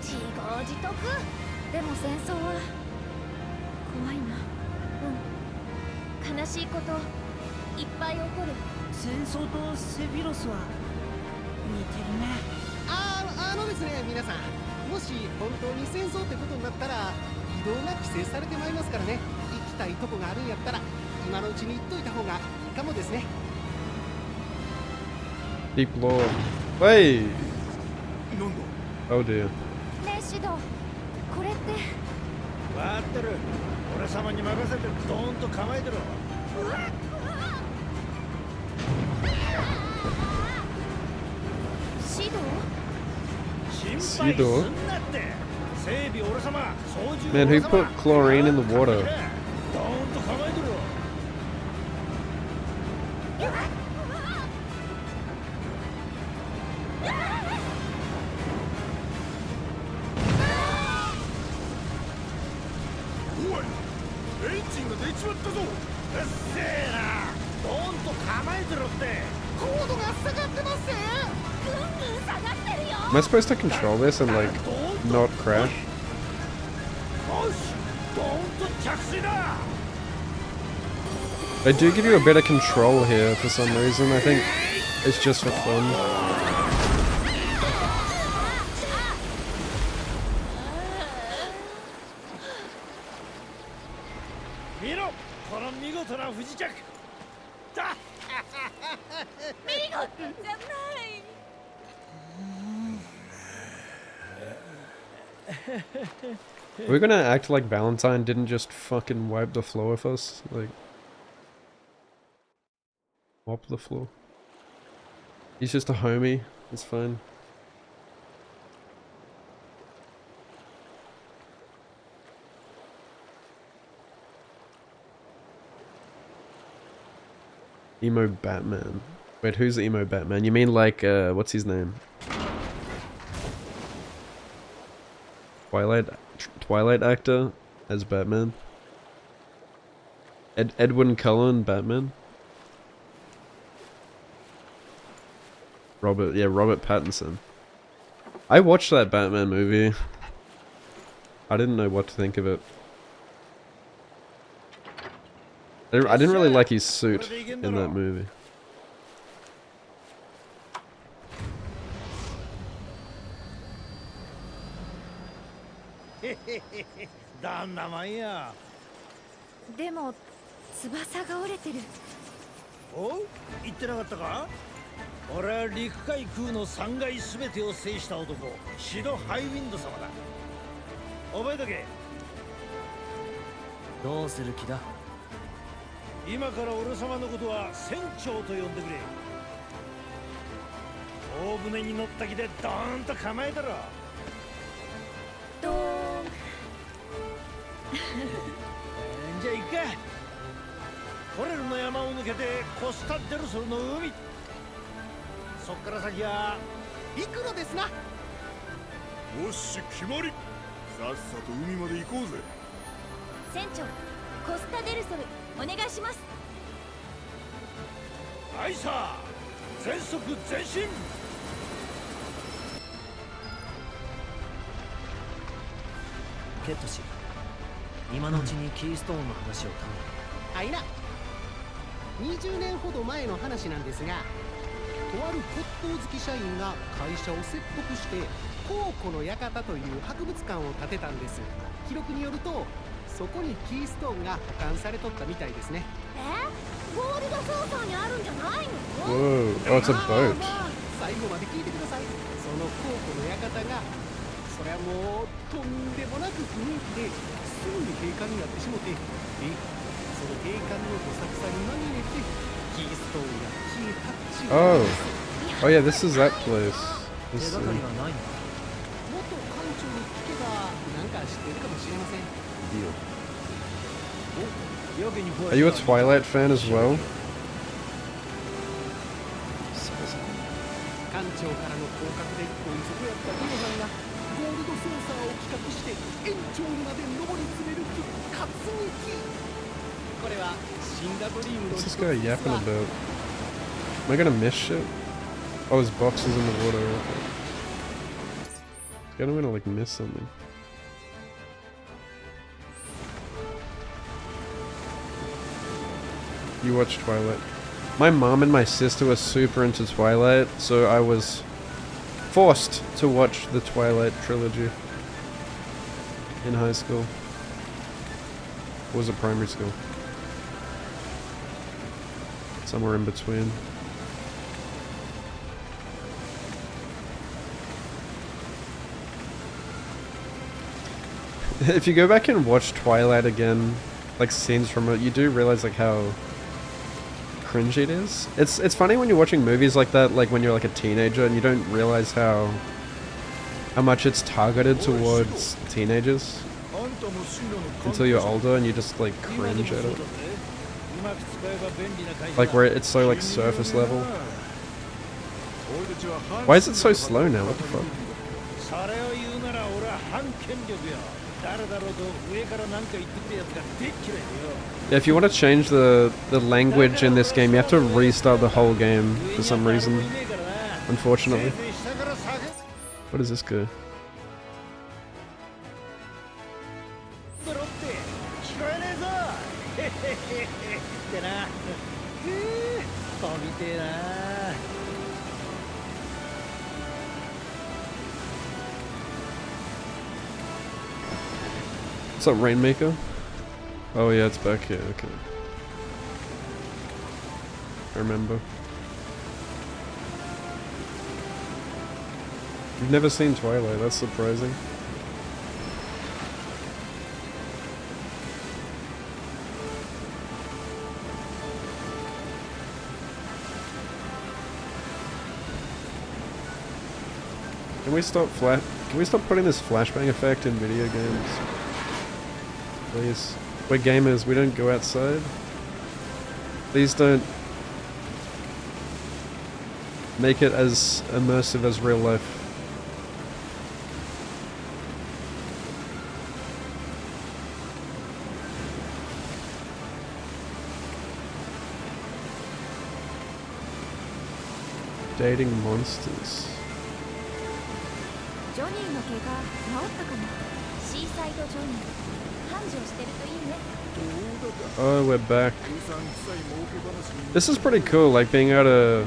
自業自得でも戦争は怖いな悲しいこといっぱい起こる
戦争とセフィロスは似てるね
あのですね皆さんもし本当に戦争ってことになったら移動が規制されてまいりますからね行きたいとこがあるんやったら今のうちに行っといた方がいいかもですね
Deep Lord. Wait! Oh dear.
ねえシドこれって
分かってる俺様に任せてドーンと構えてろ
シド
Sidor? Man, who put chlorine in the water? Am I supposed to control this and like not crash? They do give you a bit of control here for some reason. I think it's just for fun.
見事な不時着だ。
メリゴじゃない。
We're gonna act like Valentine didn't just fucking wipe the floor with us, like mop the floor. He's just a homie. It's fine. Emo Batman. Wait, who's the emo Batman? You mean like, what's his name? Twilight actor as Batman? Edwin Cullen Batman? Robert Pattinson. I watched that Batman movie. I didn't know what to think of it. I didn't really like his suit in that movie.
どんなもんや。
でも翼が折れてる。
おう、言ってなかったか。俺は陸海空の3階すべてを制した男、シド・ハイウィンド様だ。覚えとけ。
どうする気だ。
今から俺様のことは船長と呼んでくれ。大船に乗った気でドーンと構えたろ。
ドーン。
じゃあ行くか。コレルの山を抜けてコスタ・デルソルの海。そっから先は陸路ですな。
よし、決まり。さっさと海まで行こうぜ。
船長、コスタデルソルお願いします。
はいさ、全速前進。
ケット氏、今のうちにキーストーンの話を頼む。
はいな。20年ほど前の話なんですが、とある骨董好き社員が会社を説得して考古の館という博物館を建てたんです。記録によるとそこにキーストーンが保管されとったみたいですね。
ゴールドソーサーにあるんじゃないの？
Whoa, oh, it's a boat.
最後まで聞いてください。その考古の館がそれはもうとんでもなく雰囲気ですぐに閉館になってしもて、でその閉館のどさくさに紛れてキーストーンが消えたっちゅう。
Oh yeah, this is that place.
手
This,
がかりはないのか。
元館長に聞けばなんか知ってるかもしれません。
Are you a Twilight fan as well?
館長からの降格でどん底やったデノさんがゴールドソーサーを企画して園長にまで上り詰める活劇。これはシンガドリームの
What's this guy yapping about? Am I gonna miss shit? Oh, his box is in the water. Okay. I'm gonna like miss something. You watch Twilight. My mom and my sister were super into Twilight, so I was forced to watch the Twilight trilogy in high school. Or was it primary school? Somewhere in between. If you go back and watch Twilight again, like scenes from it, you do realize like how cringy it is. It's funny when you're watching movies like that, like when you're like a teenager and you don't realize how much it's targeted towards teenagers until you're older and you just like cringe at it. Like where it's so like surface level. Why is it so slow now? What the fuck? Yeah, if you want to change the language in this game, you have to restart the whole game for some reason. Unfortunately. What is this guy? What's up, Rainmaker? Oh yeah, it's back here, okay. I remember. You've never seen Twilight, that's surprising. Can we stop putting this flashbang effect in video games? Please. We're gamers, we don't go outside. Please don't make it as immersive as real life. Dating monsters.
ジョニーの怪我治ったかな。シーサイドジョニー繁盛してるといいね。
Oh, we're back. This is pretty cool, like being able to...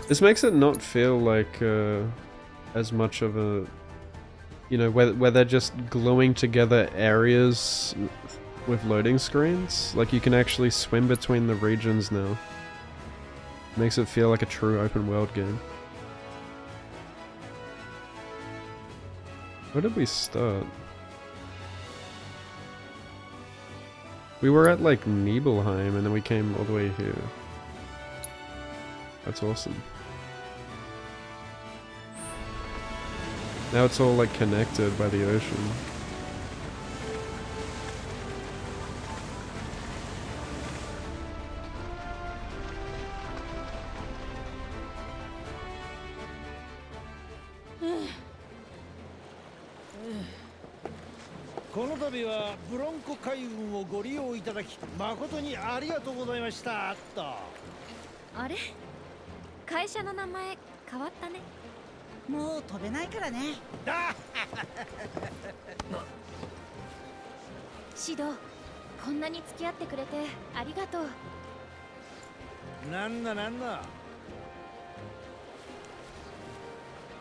This makes it not feel like as much of a... You know, where they're just gluing together areas with loading screens. Like you can actually swim between the regions now. Makes it feel like a true open world game. Where did we start? We were at like Nibelheim and then we came all the way here. That's awesome. Now it's all like connected by the ocean.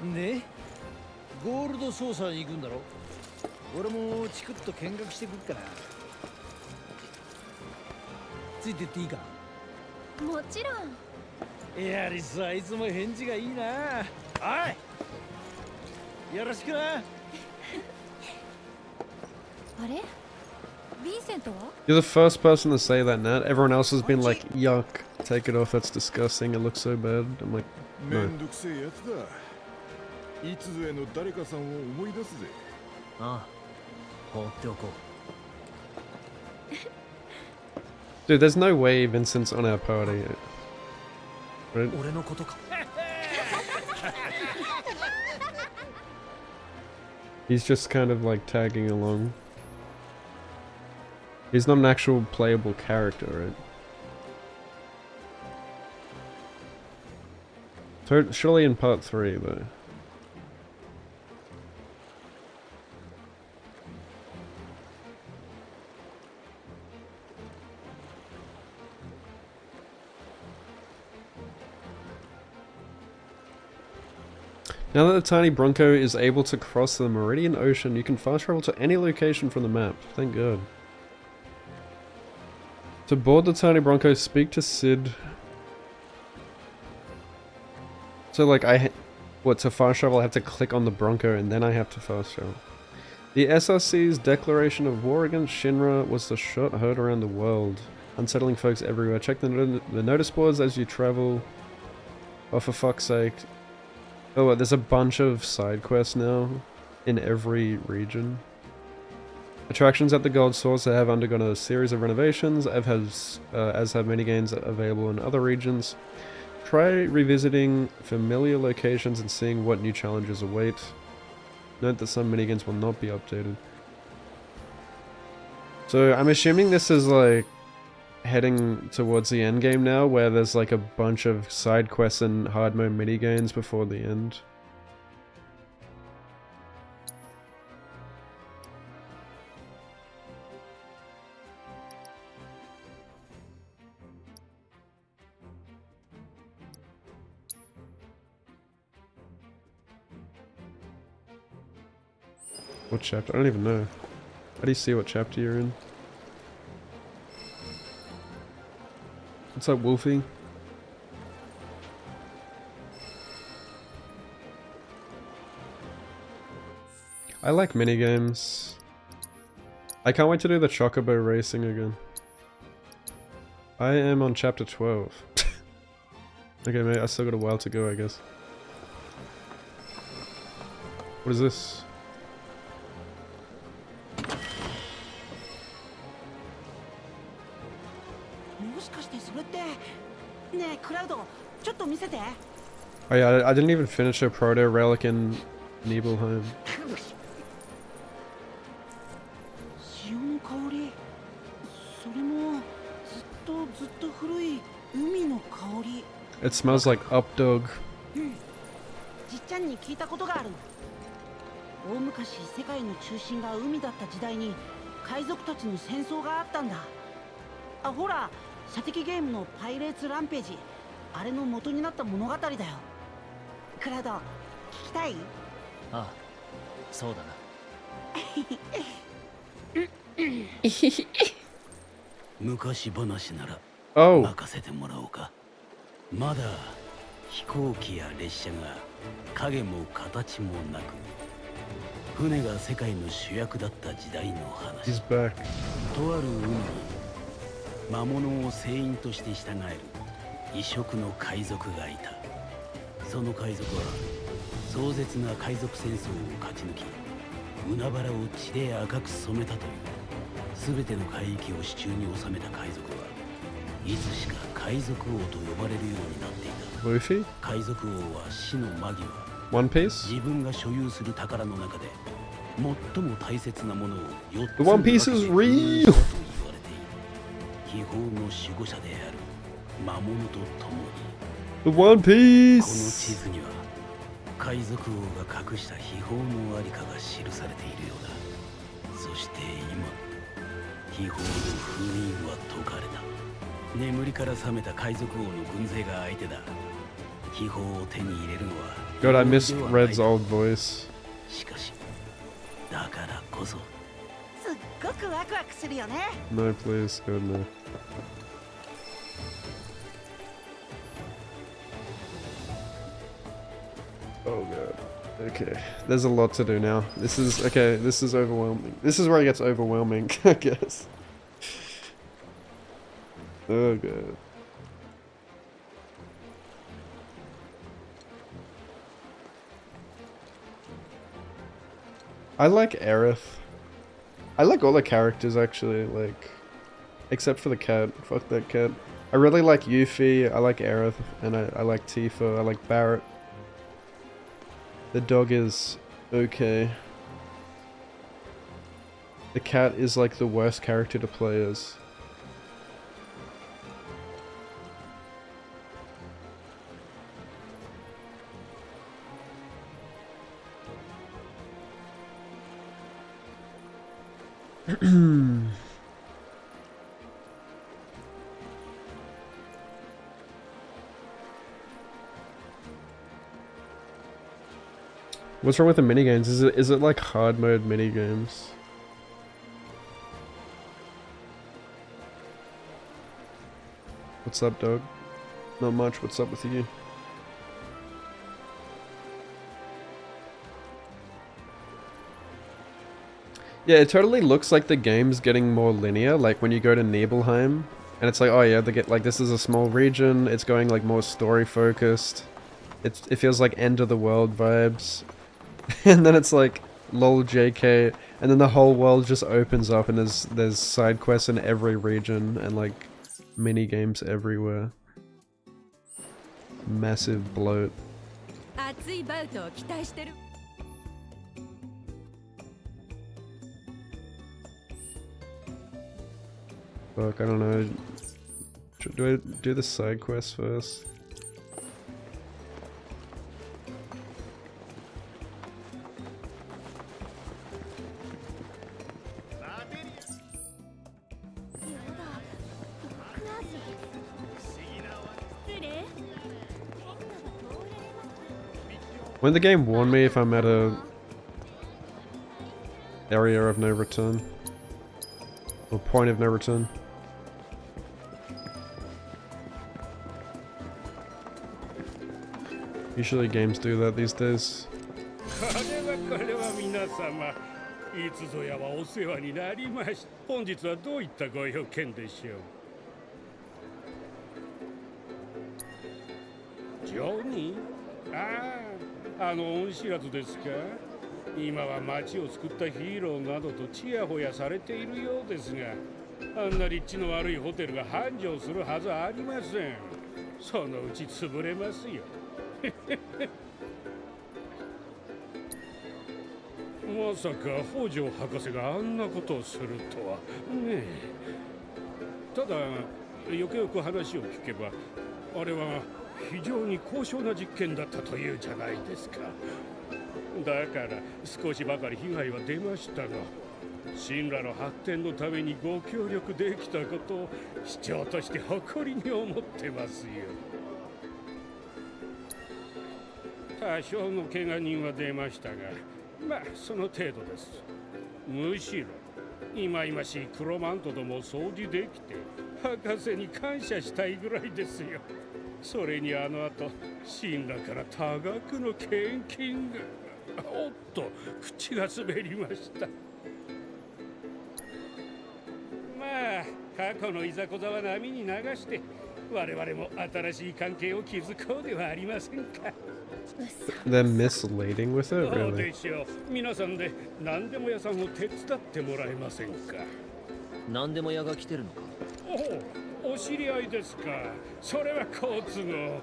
ね、ゴールド捜査に行くんだろ。俺もチクッと見学してくっから。ついてっていいか。
もちろん。
いやリスはいつも返事がいいな。おい、よろしくな。あれ？
You're the first person to say that, Nat. Everyone else has been like, yuck, take it off, that's disgusting, it looks so bad. I'm like, no. Dude, there's no way Vincent's on our party. Right? He's just kind of like tagging along. He's not an actual playable character, right? Surely in part 3, though. Now that the tiny Bronco is able to cross the Meridian Ocean, you can fast travel to any location from the map. Thank God. To board the tiny Bronco, speak to Sid. So like to fast travel I have to click on the Bronco and then I have to fast travel. The SRC's declaration of war against Shinra was the shot heard around the world, unsettling folks everywhere. Check the notice boards as you travel. Oh, for fuck's sake. Oh, there's a bunch of side quests now in every region. Attractions at the Gold Source have undergone a series of renovations, as have minigames available in other regions. Try revisiting familiar locations and seeing what new challenges await. Note that some minigames will not be updated. So I'm assuming this is like heading towards the end game now, where there's like a bunch of side quests and hard mode minigames before the end. What chapter? I don't even know. How do you see what chapter you're in? What's up, Wolfie? I like minigames. I can't wait to do the Chocobo racing again. I am on chapter 12. Okay, mate, I still got a while to go, I guess. What is this?
もしかしてそれってねえクラウドちょっと見せて
Oh yeah, I didn't even finish a proto relic in Nibelheim.
潮の香りそれもずっと古い海の香り
It smells like updog.
じっちゃんに聞いたことがあるの大昔世界の中心が海だった時代に海賊たちの戦争があったんだあほら射的ゲームのパイレーツランページあれの元になった物語だよクラウド聞きたい
ああ、そうだな。
昔話なら
Oh,
任せてもらおうか。まだ飛行機や列車が影も形もなく船が世界の主役だった時代の話。
he's back.
とある海に魔物を聖員として従える異色の海賊がいた。その海賊は壮絶な海賊戦争を勝ち抜き海原を血で赤く染めたという。全ての海域を手中に収めた海賊はいつしか海賊王と呼ばれるようになっていた。
Luffy?
海賊王は死の間際
One Piece?
自分が所有する宝の中で最も大切なものを4つ
The One Piece is
に分けて
real!
と言われている。秘宝の守護者である魔物と共に
The One
この地
Piece!
図には海賊王が隠した秘宝のありかが記されているようだ。そして今秘宝の封印は解かれた。眠りから覚めた海賊王の軍勢が相手だ。秘宝を手に入れるのは
God, I missed
容易ではない
Red's old voice.
しかしだからこそ
すっごくワクワクするよね
No, please, God, no. Oh god. Okay, there's a lot to do now. This is, okay, this is overwhelming. This is where it gets overwhelming, I guess. Oh god. I like Aerith. I like all the characters actually, like, except for the cat. Fuck that cat. I really like Yuffie, I like Aerith, and I like Tifa, I like Barrett. The dog is okay. The cat is like the worst character to play as. What's wrong with the minigames? Is it like hard mode minigames? What's up, dog? Not much. What's up with you? Yeah, it totally looks like the game's getting more linear, like when you go to Nibelheim, and it's like, oh yeah, they get like this is a small region, it's going like more story focused. It feels like end of the world vibes. And then it's like lol JK, and then the whole world just opens up and there's side quests in every region and like mini games everywhere. Massive bloat. Fuck, I don't know. Do I do the side quest first? Won't the game warn me if I'm at a area of no return? Or point of no return? Usually games do that these days.
これは皆様、いつぞやはお世話になりまし。本日はどういったご用件でしょう。ジョニー？あの恩知らずですか？今は町を救ったヒーローなどとちやほやされているようですが、あんな立地の悪いホテルが繁盛するはずありません。そのうち潰れますよ。まさか北条博士があんなことをするとはねえ。ただよくよく話を聞けば、あれは非常に高尚な実験だったというじゃないですか。だから少しばかり被害は出ましたが、神羅の発展のためにご協力できたことを市長として誇りに思ってますよ。多少の怪我人は出ましたが、まあその程度です。むしろ忌々しい黒マントどもを掃除できて博士に感謝したいぐらいですよ。それにあの後神羅から多額の献金が。おっと口が滑りました。まあ過去のいざこざは波に流して我々も新しい関係を築こうではありませんか。
They're misleading with it,
どう
really.
でしょう。皆さんで何でも屋さんを手伝ってもらえませんか。
何でも屋が来てるのか。
お知り合いですか。それは好都合。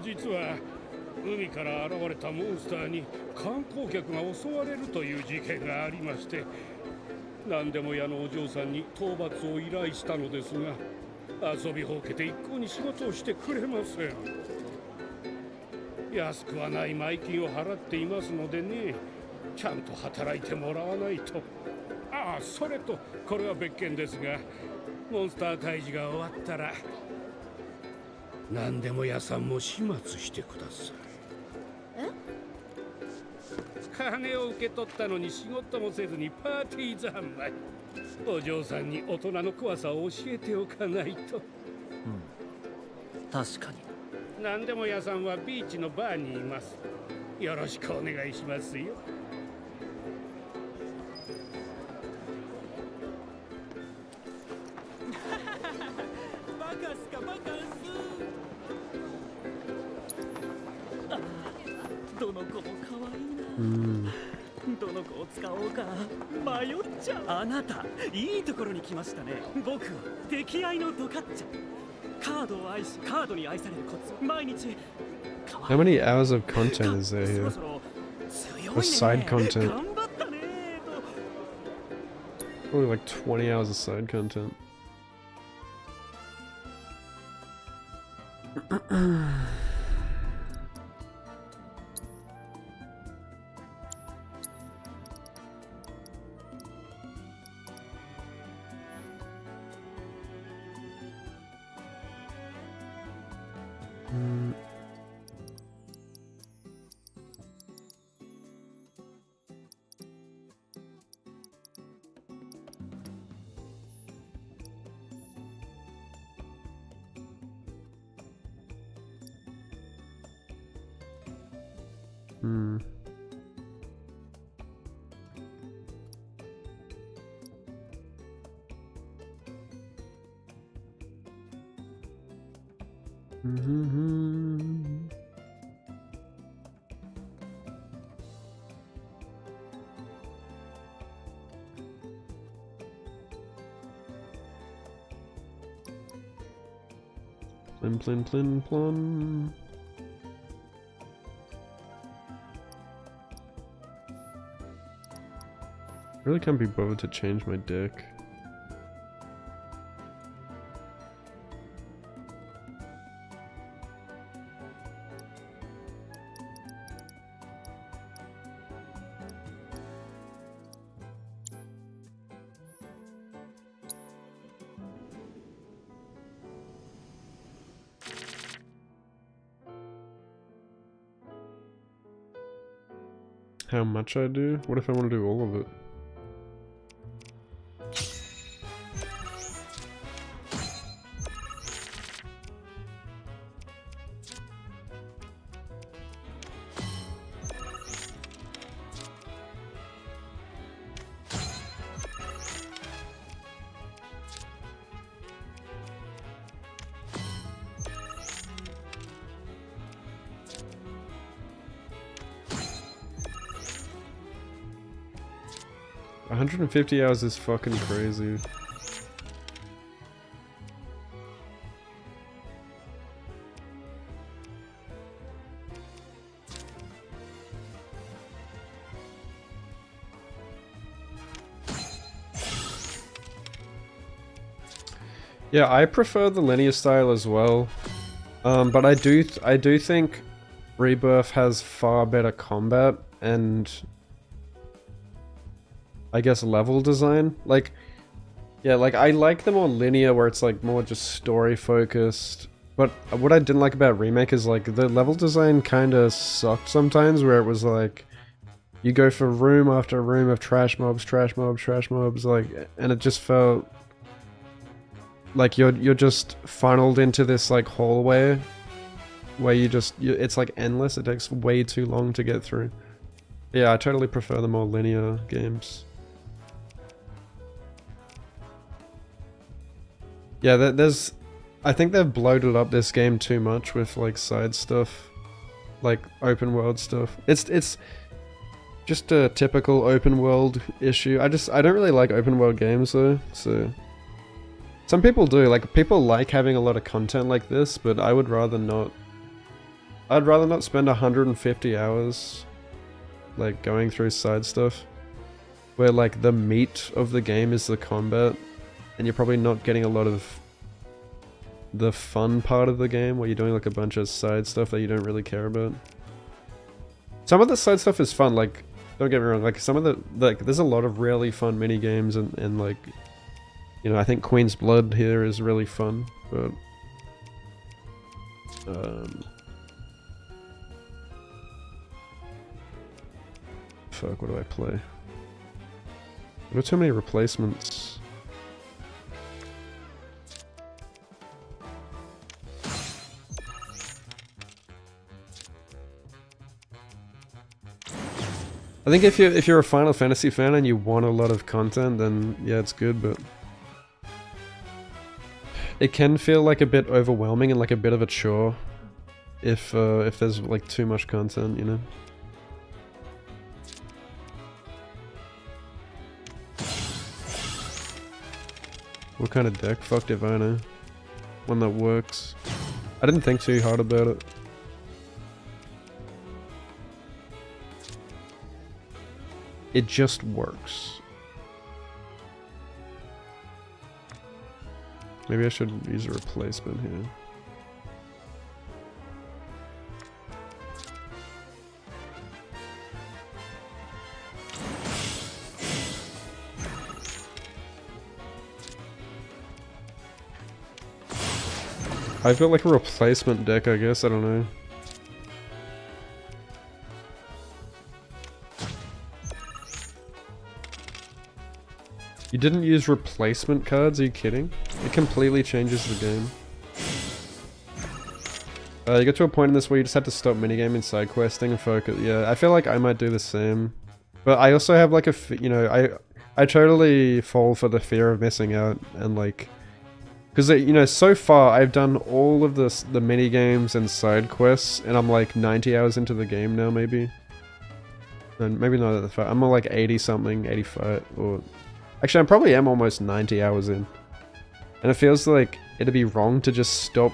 実は海から現れたモンスターに観光客が襲われるという事件がありまして、何でも屋のお嬢さんに討伐を依頼したのですが、遊びほうけて一向に仕事をしてくれません。安くはない前金を払っていますのでね、ちゃんと働いてもらわないと。ああ、それとこれは別件ですが、モンスター退治が終わったら何でも屋さんも始末してください。金を受け取ったのに仕事もせずにパーティー三昧。お嬢さんに大人の怖さを教えておかないと。
確かに。
何でも屋さんはビーチのバーにいます。よろしくお願いしますよ。
バカスかバカス。どの子も可愛いな。どの子を使おうか迷っちゃう。あなたいいところに来ましたね。僕は敵愛のドカッチャ。カードを愛しカードに愛されるコツ。毎日
How many hours of content is there here? Or side content? Probably like 20 hours of side content. Plin plin plin plon. Really can't be bothered to change my deck. How much I do? What if I want to do all of it? 150 hours is fucking crazy. Yeah, I prefer the linear style as well, but I do think Rebirth has far better combat and I guess level design. Like, yeah, like I like the more linear where it's like more just story focused. But what I didn't like about Remake is like the level design kind of sucked sometimes, where it was like you go for room after room of trash mobs, like, and it just felt like you're just funneled into this like hallway where it's like endless. It takes way too long to get through. Yeah, I totally prefer the more linear games. Yeah, I think they've bloated up this game too much with like side stuff, like open world stuff. It's just a typical open world issue. I don't really like open world games though, so some people do. Like, people like having a lot of content like this, but I would rather not. I'd rather not spend 150 hours like going through side stuff where like the meat of the game is the combat and you're probably not getting a lot of the fun part of the game where you're doing like a bunch of side stuff that you don't really care about. Some of the side stuff is fun, like, don't get me wrong, like some of the, like, there's a lot of really fun mini games and like, you know, I think Queen's Blood here is really fun, but fuck, what do I play? There are too many replacements. I think if you're a Final Fantasy fan and you want a lot of content, then yeah, it's good, but it can feel like a bit overwhelming and like a bit of a chore if there's like too much content, you know? What kind of deck? Fuck if I know. One that works. I didn't think too hard about it. It just works. Maybe I should use a replacement here. I've got like a replacement deck, I guess, I don't know. You didn't use replacement cards, are you kidding? It completely changes the game. You get to a point in this where you just have to stop minigaming side questing and focus. Yeah, I feel like I might do the same. But I also have like you know, I totally fall for the fear of missing out and like, because you know, so far I've done all of the mini games and side quests, and I'm like 90 hours into the game now, maybe. And maybe not that far. I'm more like 80 something, 85, or actually I probably am almost 90 hours in, and it feels like it'd be wrong to just stop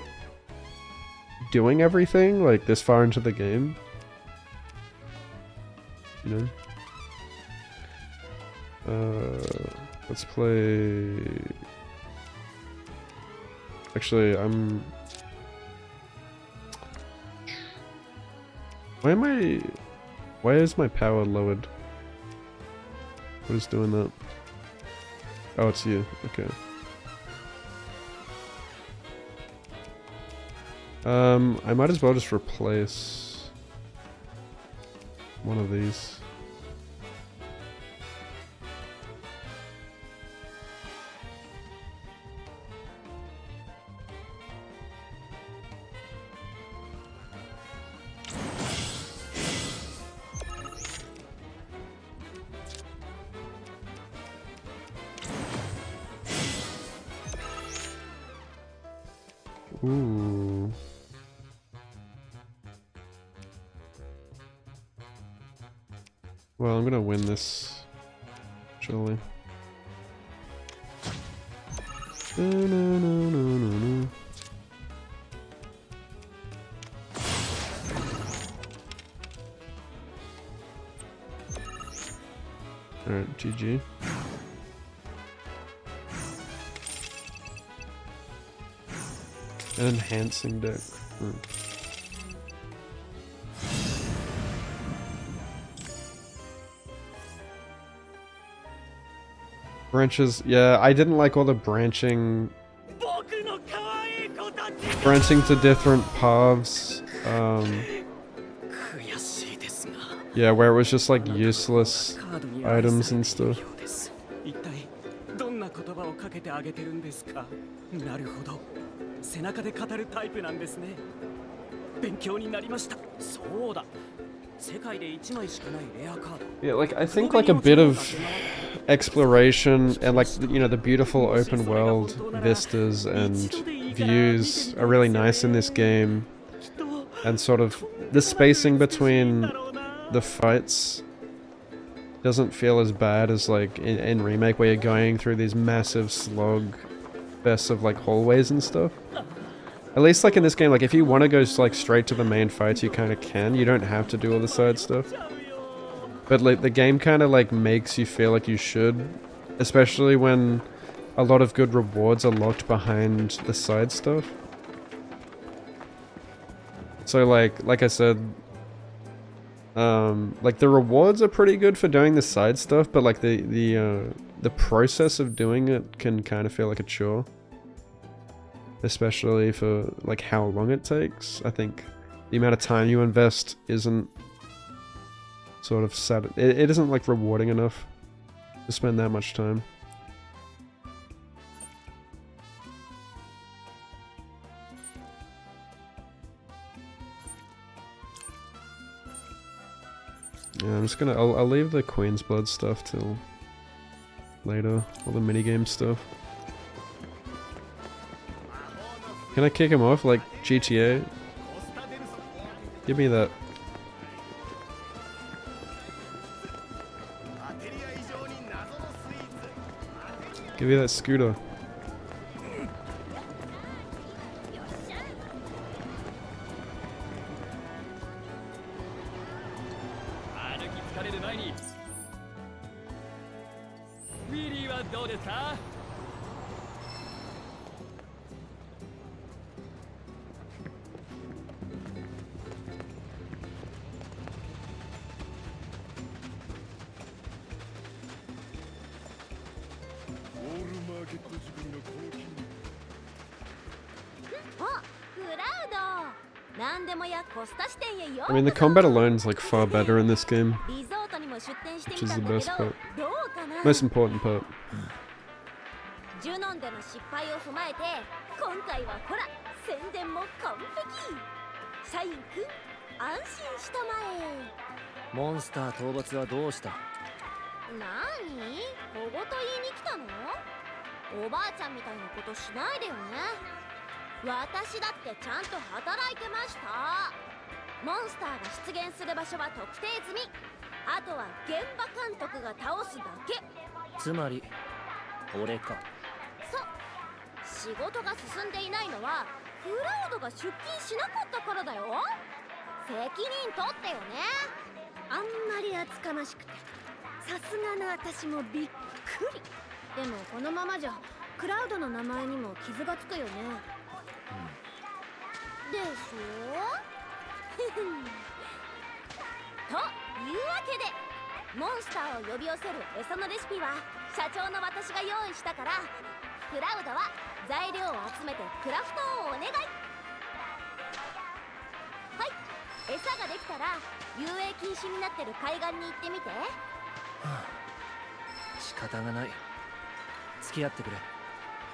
doing everything like this far into the game. You know. Let's play. Actually, why is my power lowered? What is doing that? Oh, it's you. Okay. I might as well just replace one of these. Ooh. Well, I'm gonna win this Surely. No. Alright, GG. An enhancing deck. Branches, yeah, I didn't like all the branching to different paths. Yeah, where it was just like useless items and stuff. Yeah, like I think like a bit of exploration and like the beautiful open world vistas and views are really nice in this game, and sort of the spacing between the fights doesn't feel as bad as like in Remake, where you're going through these massive slog fests of like hallways and stuff. At least like in this game, like if you want to go like straight to the main fights, you kind of can. You don't have to do all the side stuff. But like the game kind of like makes you feel like you should, especially when a lot of good rewards are locked behind the side stuff. So like I said, like the rewards are pretty good for doing the side stuff, but like the process of doing it can kind of feel like a chore. Especially for like how long it takes. I think the amount of time you invest isn't sort of it isn't like rewarding enough to spend that much time. Yeah, I'm just gonna I'll leave the Queen's Blood stuff till later, all the minigame stuff. Can I kick him off like GTA? Give me that. Give me that scooter. I mean, the combat alone is like far better in this game, which is the best part. Most important part.
ジュノンでの失敗を踏まえて今回はほら宣伝も完璧社員くん安心したまえ
モンスター討伐はどうした
なーに小言言いに来たのおばあちゃんみたいなことしないでよね私だってちゃんと働いてましたモンスターが出現する場所は特定済みあとは現場監督が倒すだけ
つまり俺か
仕事が進んでいないのはクラウドが出勤しなかったからだよ責任取ってよねあんまり厚かましくてさすがの私もびっくりでもこのままじゃクラウドの名前にも傷がつくよね、でしょというわけでモンスターを呼び寄せる餌のレシピは社長の私が用意したからクラウドは材料を集めてクラフトをお願いはい餌ができたら遊泳禁止になってる海岸に行ってみて、
仕方がない付き合ってくれ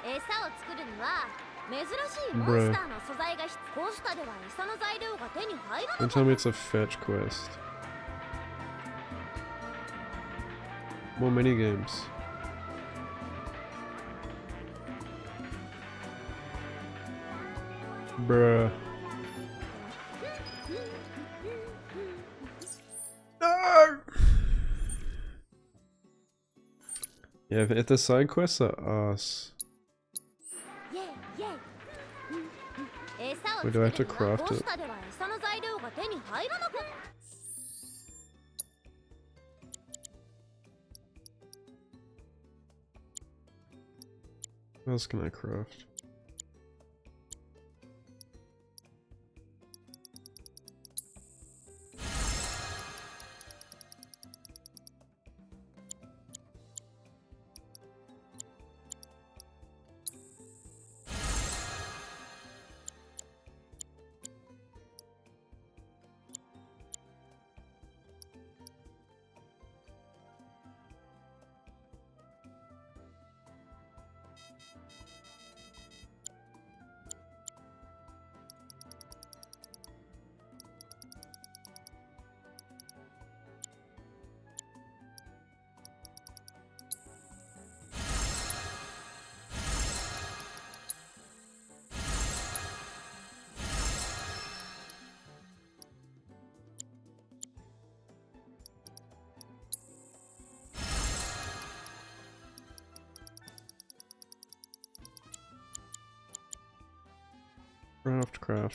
餌を作るには珍しいモンスターの素材がこうしたでは餌の材料が手に入らなかった
Don't tell me it's a fetch quest. More minigames. Bruh. No! Yeah, if the side quests are ass. Where do I have to craft it? What else can I craft?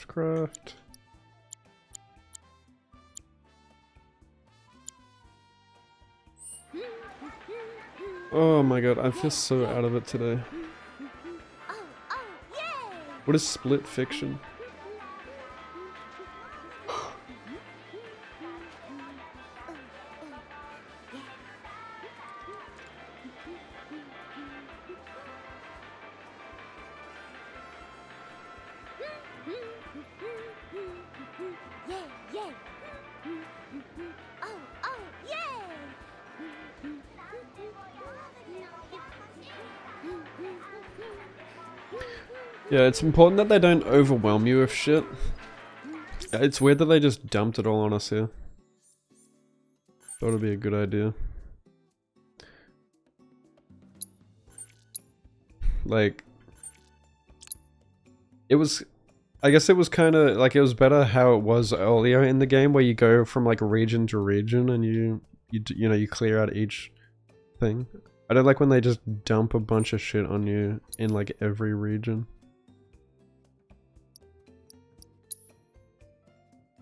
Craft. Oh my god, I feel so out of it today. What is split fiction? Yeah, it's important that they don't overwhelm you with shit. It's weird that they just dumped it all on us here. Thought it'd be a good idea. Like, it was, I guess it was kind of, like, it was better how it was earlier in the game where you go from, like, region to region and you know, you clear out each thing. I don't like when they just dump a bunch of shit on you in, like, every region.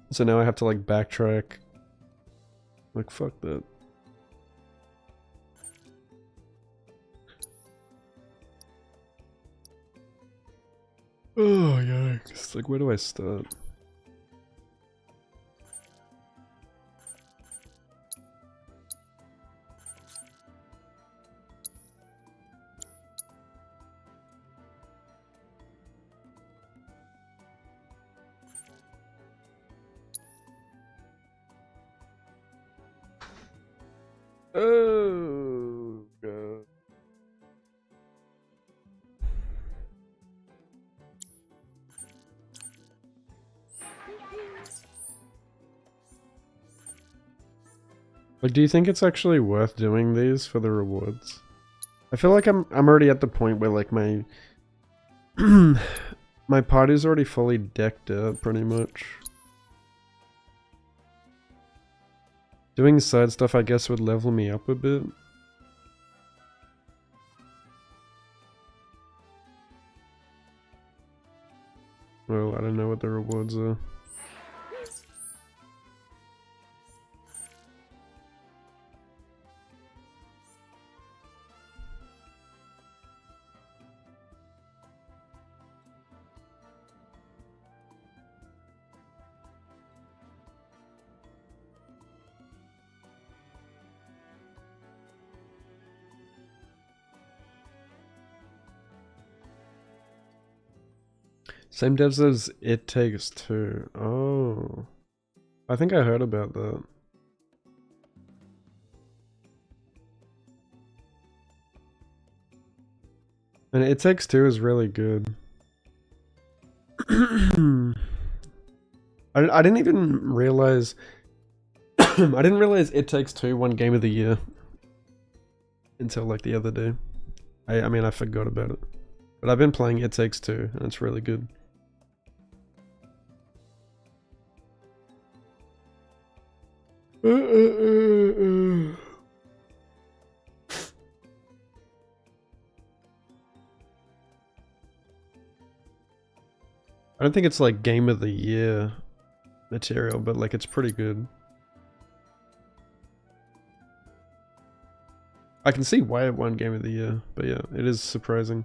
So now I have to, like, backtrack. Like, fuck that. Oh, yikes. Like, where do I start? Oh, God. Like, do you think it's actually worth doing these for the rewards? I feel like I'm already at the point where, like, my my party's already fully decked out, pretty much. Doing side stuff, I guess, would level me up a bit. Well, I don't know what the rewards are. Same devs as It Takes Two. Oh. I think I heard about that. And It Takes Two is really good. I didn't even realize... I didn't realize It Takes Two won Game of the Year. Until, like, the other day. I mean, I forgot about it. But I've been playing It Takes Two, and it's really good. don't think it's like Game of the Year material, but like it's pretty good. I can see why it won Game of the Year, but yeah, it is surprising.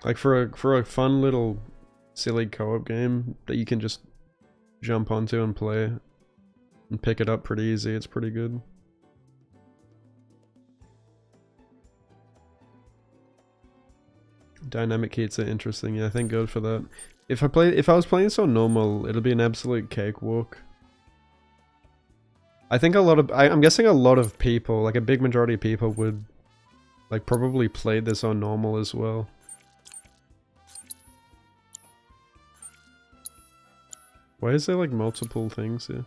Like for a fun little silly co-op game that you can just jump onto and play and pick it up pretty easy, it's pretty good. Dynamic hits are interesting, yeah, thank God for that. If I was playing this on normal, it'll be an absolute cakewalk. I think I'm guessing a lot of people, like a big majority of people would like probably play this on normal as well. Why is there like multiple things here?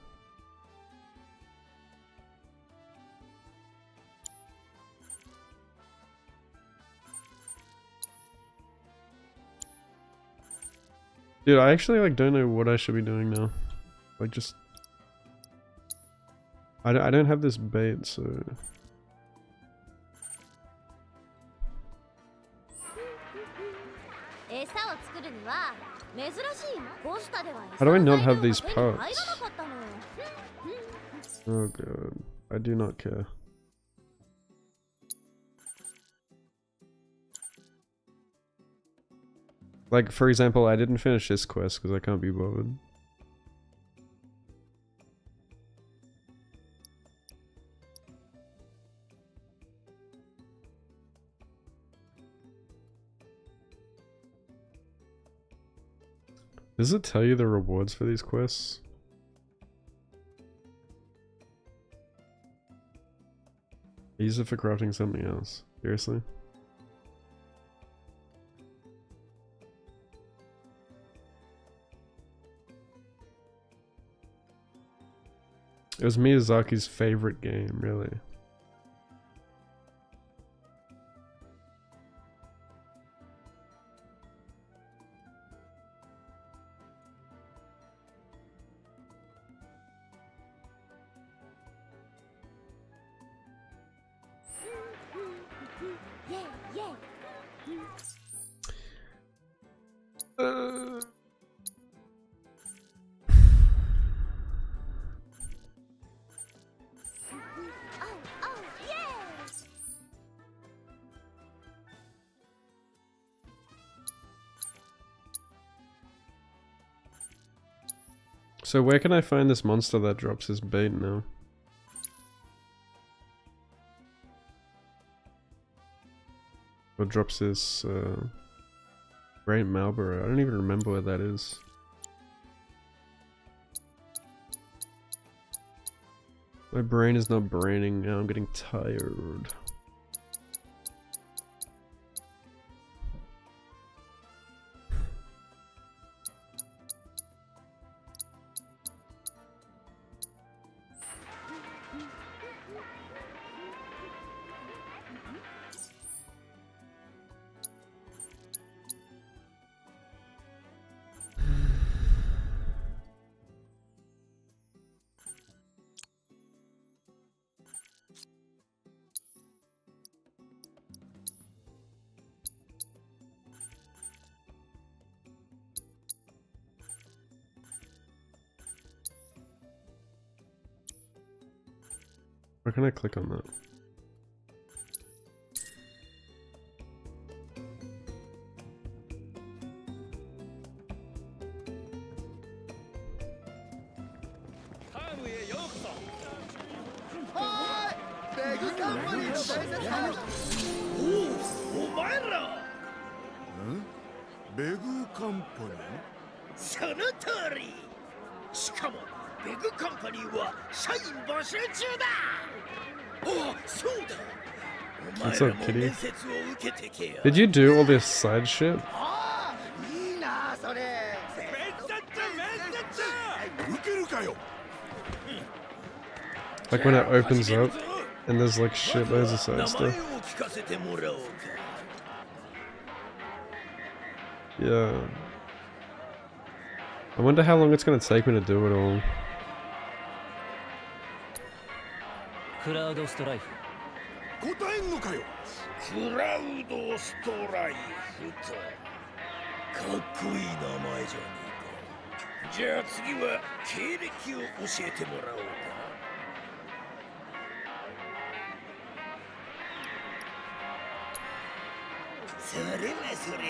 Dude, I actually like don't know what I should be doing now. Like just I don't have this bait, so how do I not have these parts? Oh god, I do not care. Like, for example, I didn't finish this quest because I can't be bothered. Does it tell you the rewards for these quests? Use it for crafting something else. Seriously? It was Miyazaki's favorite game, really. So where can I find this monster that drops his bait now? Or drops his Great Marlborough. I don't even remember where that is. My brain is not braining now, I'm getting tired. Where can I click on that? What's up, kitty? Did you do all this side shit? Like when it opens up and there's like shitloads of side stuff. Yeah. I wonder how long it's gonna take me to do it all.
答えんのかよ。
クラウドストライフと。かっこいい名前じゃねえか。じゃあ次は経歴を教えてもらおうか。それ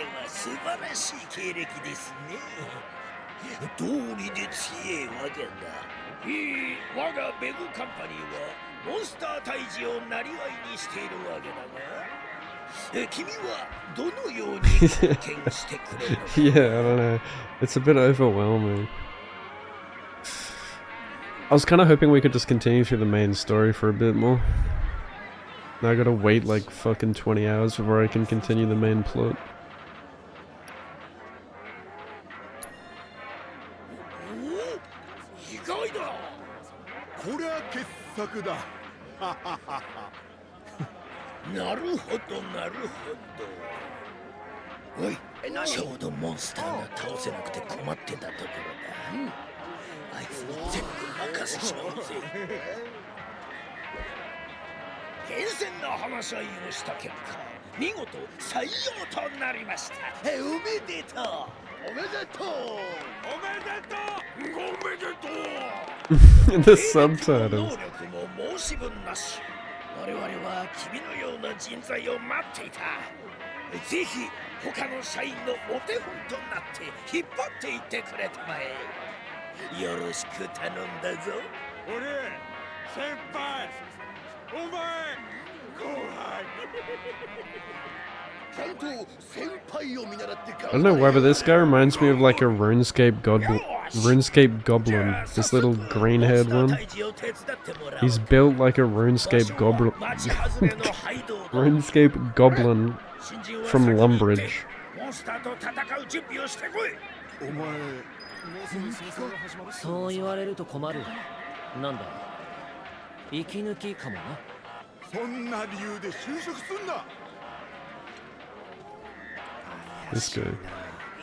は素晴らしい経歴ですね。道理で強えわけだ。我がベグカンパニーはモンスター退治をなりわいにしているわけだが、君はどのように貢献してくれるのか。
Yeah, I don't know. It's a bit overwhelming. I was kind of hoping we could just continue through the main story for a bit more. Now I gotta wait like fucking 20 hours before I can continue the main plot.
意外だ。
こりゃ傑作だ。
なるほどなるほど。おい、ちょうどモンスターが倒せなくて困ってたところだ。あいつに全部任せちまうぜ。厳選な話し合いをした結果、見事採用となりました。おめでとう。おめでとう。おめでとう。おめでとう。
The subtitles.
能力も申し分なし。我々は君のような人材を待っていた。ぜひ他の社員のお手本となって引っ張っていってくれたまえ。よろしく頼んだぞ。
俺、先輩、お前、後輩。ちゃんと先輩を見習って
I don't know why, but this guy reminds me of like a RuneScape goblin. This little green-haired one. He's built like a RuneScape goblin. RuneScape goblin from Lumbridge.
お前、もうすぐ
そう言われると困る。なんだ、息抜きかもな。
そんな理由で就職すんな。
This guy.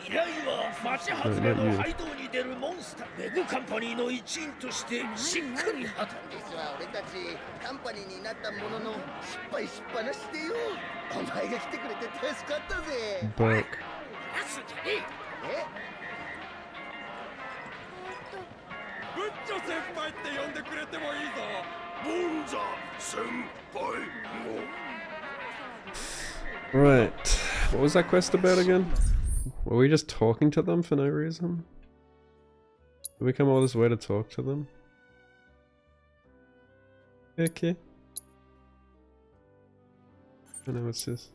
依頼は町外れの廃道に出るモンスター。ベグカンパニーの一員としてしっかり働く。
実は俺たちカンパニーになったものの失敗しっぱなしでよ。お前が来てくれて助かったぜ。
Buck.
ブッチョ先輩って呼んでくれてもいいぞ。ボンザ先輩も。
Right. What was that quest about again? Were we just talking to them for no reason? Did we come all this way to talk to them? Okay. I know what's this.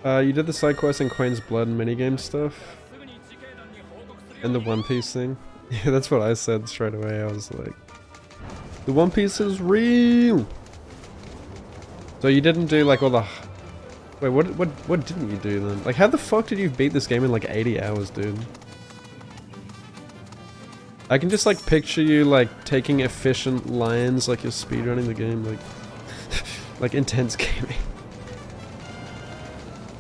You did the side quest and Queen's Blood and minigame stuff? And the One Piece thing? Yeah, that's what I said straight away. I was like, the One Piece is real! So you didn't do like all the... Wait, what didn't you do then? Like, how the fuck did you beat this game in like 80 hours, dude? I can just like picture you like taking efficient lines like you're speedrunning the game, like... like intense gaming.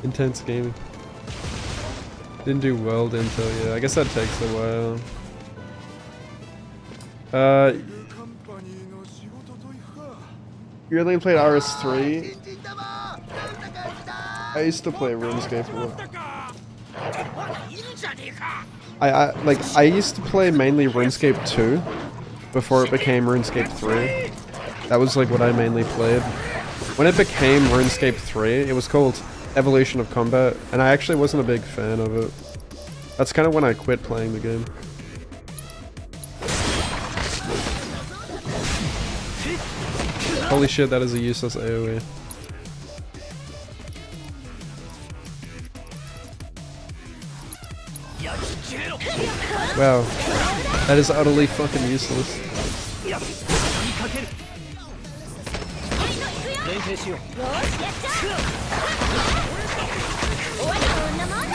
Intense gaming. Didn't do world intel, yeah. I guess that takes a while. You only played RS3? I used to play RuneScape a lot. I used to play mainly RuneScape 2 before it became RuneScape 3. That was like what I mainly played. When it became RuneScape 3, it was called Evolution of Combat, and I actually wasn't a big fan of it. That's kind of when I quit playing the game. Holy shit, that is a useless AoE. Wow, that is utterly fucking useless.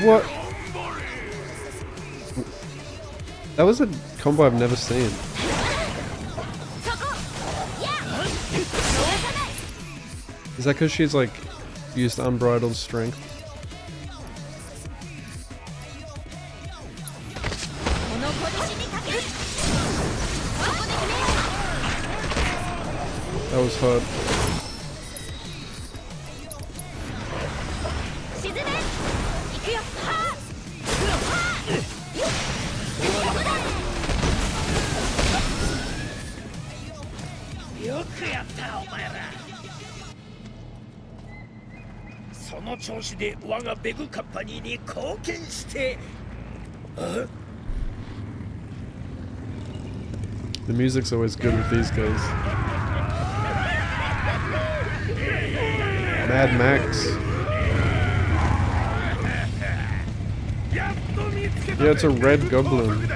What? That was a combo I've never seen. Is that because she's like used unbridled strength? That was hard. The music's always good with these guys. Mad Max. Yeah, it's a red goblin.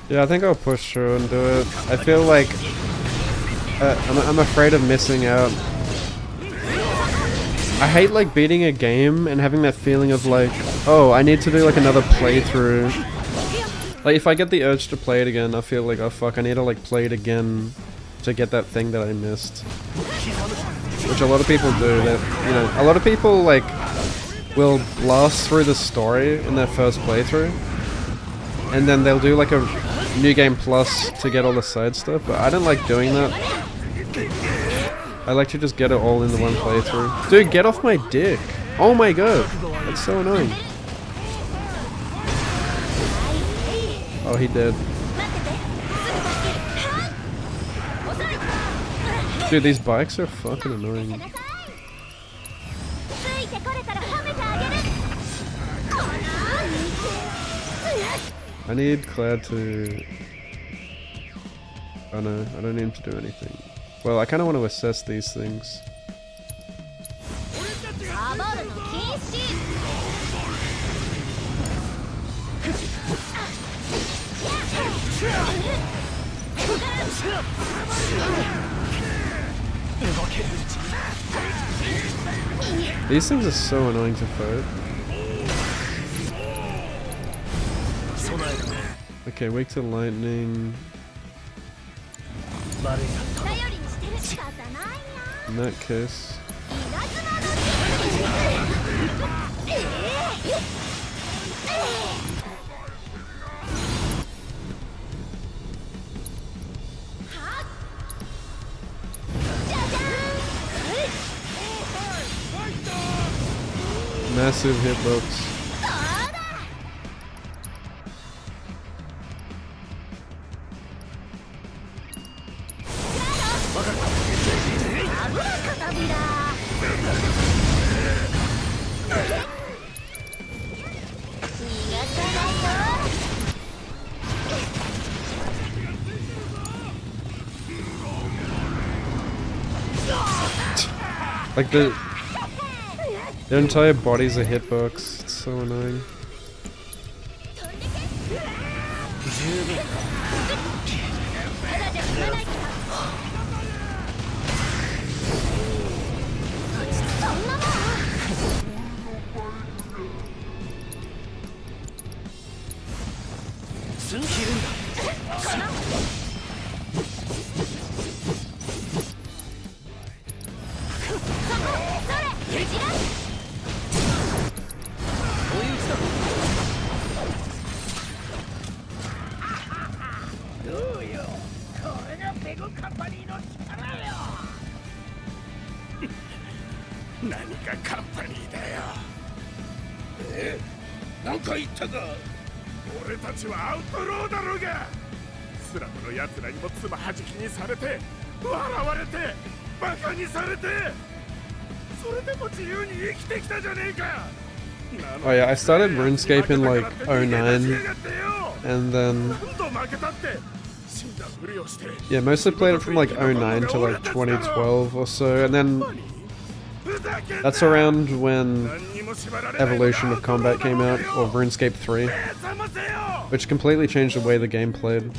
Yeah, I think I'll push through and do it. I feel like I'm afraid of missing out. I hate like beating a game and having that feeling of like, oh, I need to do like another playthrough. Like if I get the urge to play it again, I feel like, oh fuck, I need to like play it again to get that thing that I missed. Which a lot of people do. That, you know, a lot of people like will blast through the story in their first playthrough, and then they'll do like a New Game Plus to get all the side stuff, but I don't like doing that. I like to just get it all in the one playthrough. Dude, get off my dick! Oh my god! That's so annoying. Oh, he did. Dude, these bikes are fucking annoying. I need Cloud to... Oh no, I don't need him to do anything. Well, I kind of want to assess these things. These things are so annoying to fight. Okay, weak to lightning. In that case. Massive hitbox. Like their entire body's a hitbox. It's so annoying. Oh yeah, I started RuneScape in like 09, and then Yeah, mostly played it from like 09 to like 2012 or so, and then that's around when Evolution of Combat came out, or RuneScape 3, which completely changed the way the game played,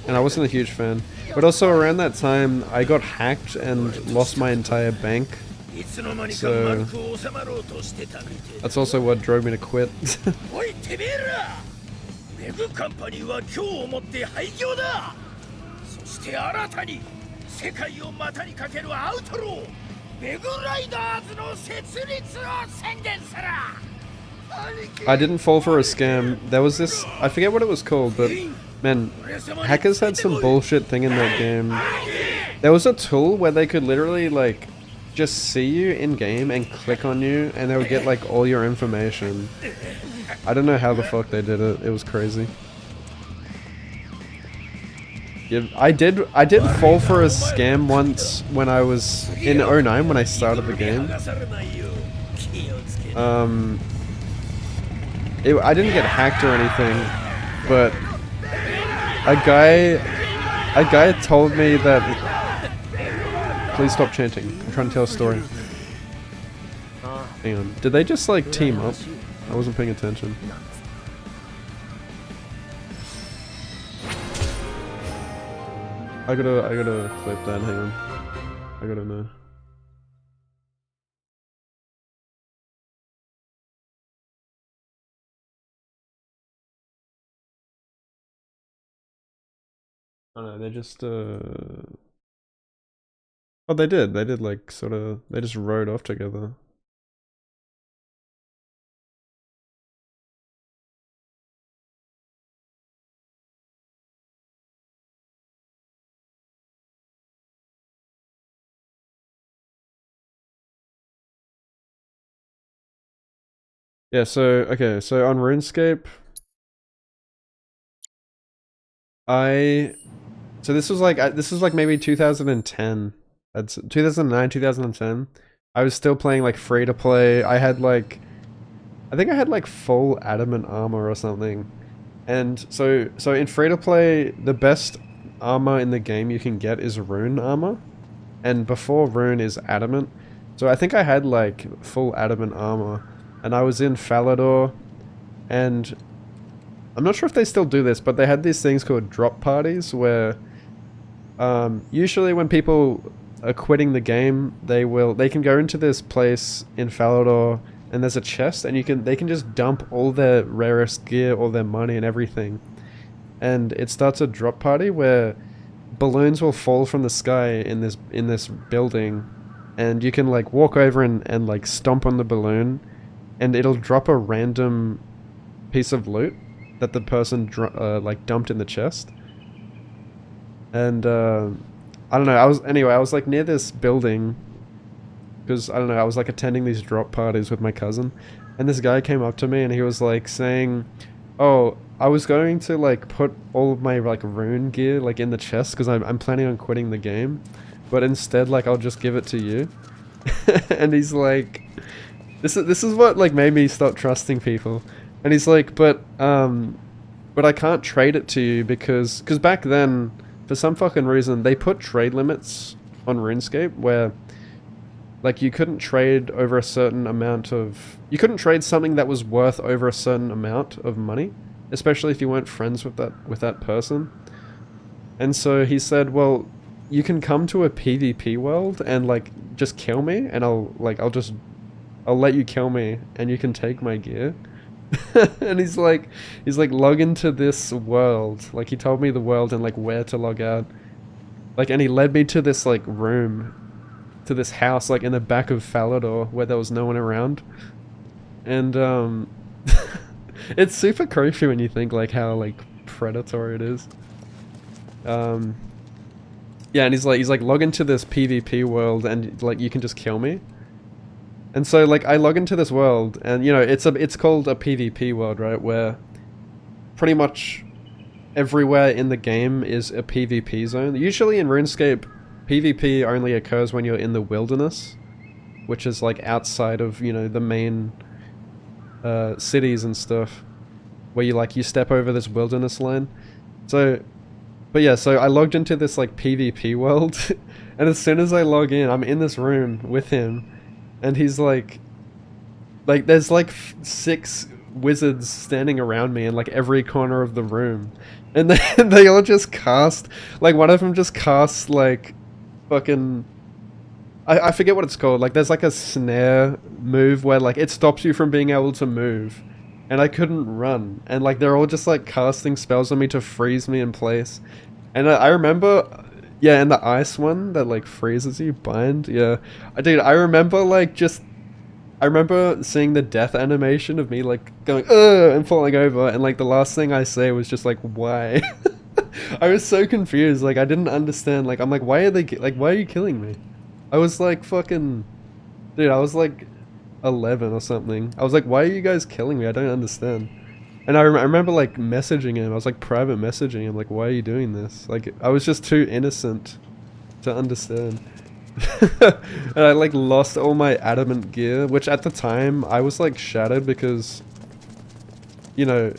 and I wasn't a huge fan. But also around that time, I got hacked and lost my entire bank, so that's also what drove me to quit. I didn't fall for a scam. There was this, I forget what it was called, but man, hackers had some bullshit thing in that game. There was a tool where they could literally like just see you in game and click on you, and they would get like all your information. I don't know how the fuck they did it. It was crazy. Yeah, I did fall for a scam once when I was in 09 when I started the game. I didn't get hacked or anything, but a guy told me that. Please stop chanting. I'm trying to tell a story. Hang on. Did they just like team up? I wasn't paying attention. I gotta clip that, hang on. I gotta know. Oh no, they just oh, they did like sorta, they just rode off together. Yeah, so, okay, so on RuneScape, so this was like maybe 2010. That's 2009, 2010. I was still playing like free to play. I had like, I think I had like full adamant armor or something. And so in free to play, the best armor in the game you can get is rune armor. And before rune is adamant. So I think I had like full adamant armor. And I was in Falador, and I'm not sure if they still do this, but they had these things called drop parties where usually when people are quitting the game, they can go into this place in Falador, and there's a chest, and they can just dump all their rarest gear, all their money and everything. And it starts a drop party where balloons will fall from the sky in this building, and you can like walk over and like stomp on the balloon, and it'll drop a random piece of loot that the person like dumped in the chest. And I don't know, I was like near this building because I don't know, I was like attending these drop parties with my cousin, and this guy came up to me and he was like saying, "Oh, I was going to like put all of my like rune gear like in the chest because I'm planning on quitting the game, but instead like I'll just give it to you." And he's like, This is what like made me stop trusting people. And he's like, but I can't trade it to you because back then, for some fucking reason, they put trade limits on RuneScape where like you couldn't trade over a certain amount of, you couldn't trade something that was worth over a certain amount of money, especially if you weren't friends with that person. And so he said, well, you can come to a PvP world and like just kill me, and I'll let you kill me and you can take my gear. And he's like log into this world. Like he told me the world and like where to log out. Like, and he led me to this like room, to this house like in the back of Falador where there was no one around. And it's super creepy when you think like how like predatory it is. Yeah, and he's like log into this PvP world and like you can just kill me. And so like I log into this world, and you know it's called a PvP world, right? Where pretty much everywhere in the game is a PvP zone. Usually in RuneScape, PvP only occurs when you're in the wilderness, which is like outside of, you know, the main cities and stuff, where you step over this wilderness line. So But yeah, so I logged into this like PvP world, and as soon as I log in, I'm in this room with him, and he's like there's like 6 wizards standing around me in like every corner of the room, and they all just cast, like one of them just casts like fucking, I forget what it's called, like there's like a snare move where like it stops you from being able to move, and I couldn't run, and like they're all just like casting spells on me to freeze me in place. And I remember, yeah, and the ice one that like freezes you, bind, yeah, dude, I remember like just, I remember seeing the death animation of me like going ugh and falling over, and like the last thing I say was just like, why? I was so confused, like I didn't understand, like I'm like, why are they like, why are you killing me? I was like fucking, dude, I was like 11 or something. I was like, why are you guys killing me? I don't understand. And I remember like messaging him. I was like private messaging him, like, why are you doing this? Like I was just too innocent to understand. And I like lost all my adamant gear, which at the time I was like shattered because, you know,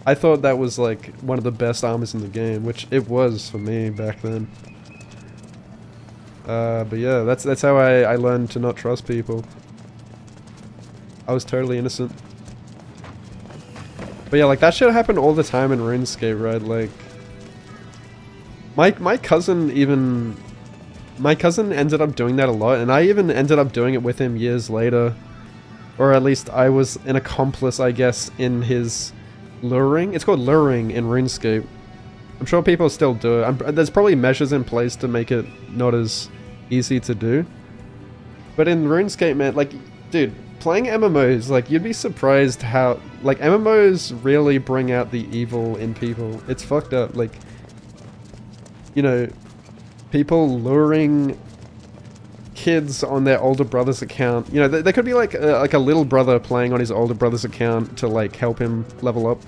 I thought that was like one of the best armors in the game, which it was for me back then. But yeah, that's how I learned to not trust people. I was totally innocent. But yeah, like that shit happened all the time in RuneScape, right? Like my cousin ended up doing that a lot, and I even ended up doing it with him years later. Or at least I was an accomplice, I guess, in his luring. It's called luring in RuneScape. I'm sure people still do it. There's probably measures in place to make it not as easy to do. But in RuneScape, man, like, dude, playing MMOs, like, you'd be surprised how, like, MMOs really bring out the evil in people. It's fucked up. Like, you know, people luring kids on their older brother's account. You know, there could be like a little brother playing on his older brother's account to like help him level up,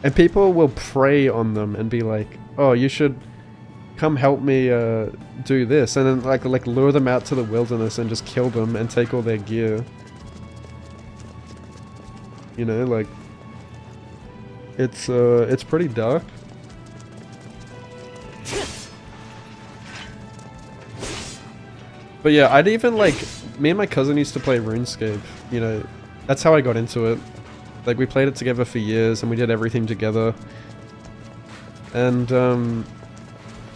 and people will prey on them and be like, "Oh, you should come help me do this," and then like lure them out to the wilderness and just kill them and take all their gear. You know, like it's pretty dark. But yeah, I'd even like, me and my cousin used to play RuneScape, you know, that's how I got into it. Like we played it together for years and we did everything together. And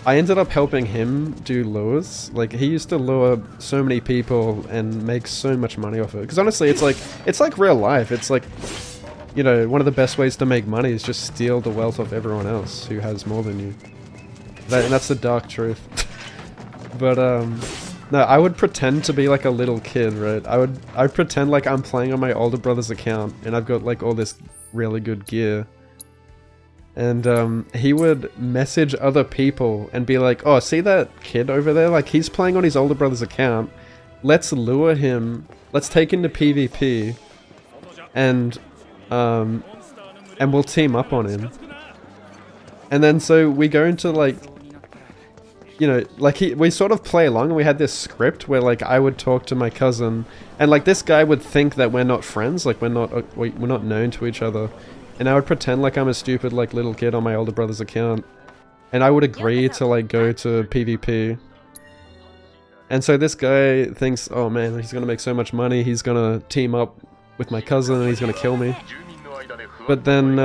I ended up helping him do lures. Like he used to lure so many people and make so much money off it. Because honestly, it's like real life. It's like, you know, one of the best ways to make money is just steal the wealth of everyone else who has more than you. And that's the dark truth. But no, I would pretend to be like a little kid, right? I'd pretend like I'm playing on my older brother's account and I've got like all this really good gear. And he would message other people and be like, "Oh, see that kid over there? Like he's playing on his older brother's account. Let's lure him. Let's take him to PvP and we'll team up on him." And then so we go into like, you know, like we sort of play along, and we had this script where like I would talk to my cousin, and like this guy would think that we're not friends, like we're not known to each other, and I would pretend like I'm a stupid like little kid on my older brother's account, and I would agree to like go to PvP. And so this guy thinks, oh man, he's gonna make so much money, he's gonna team up with my cousin and he's gonna kill me. But then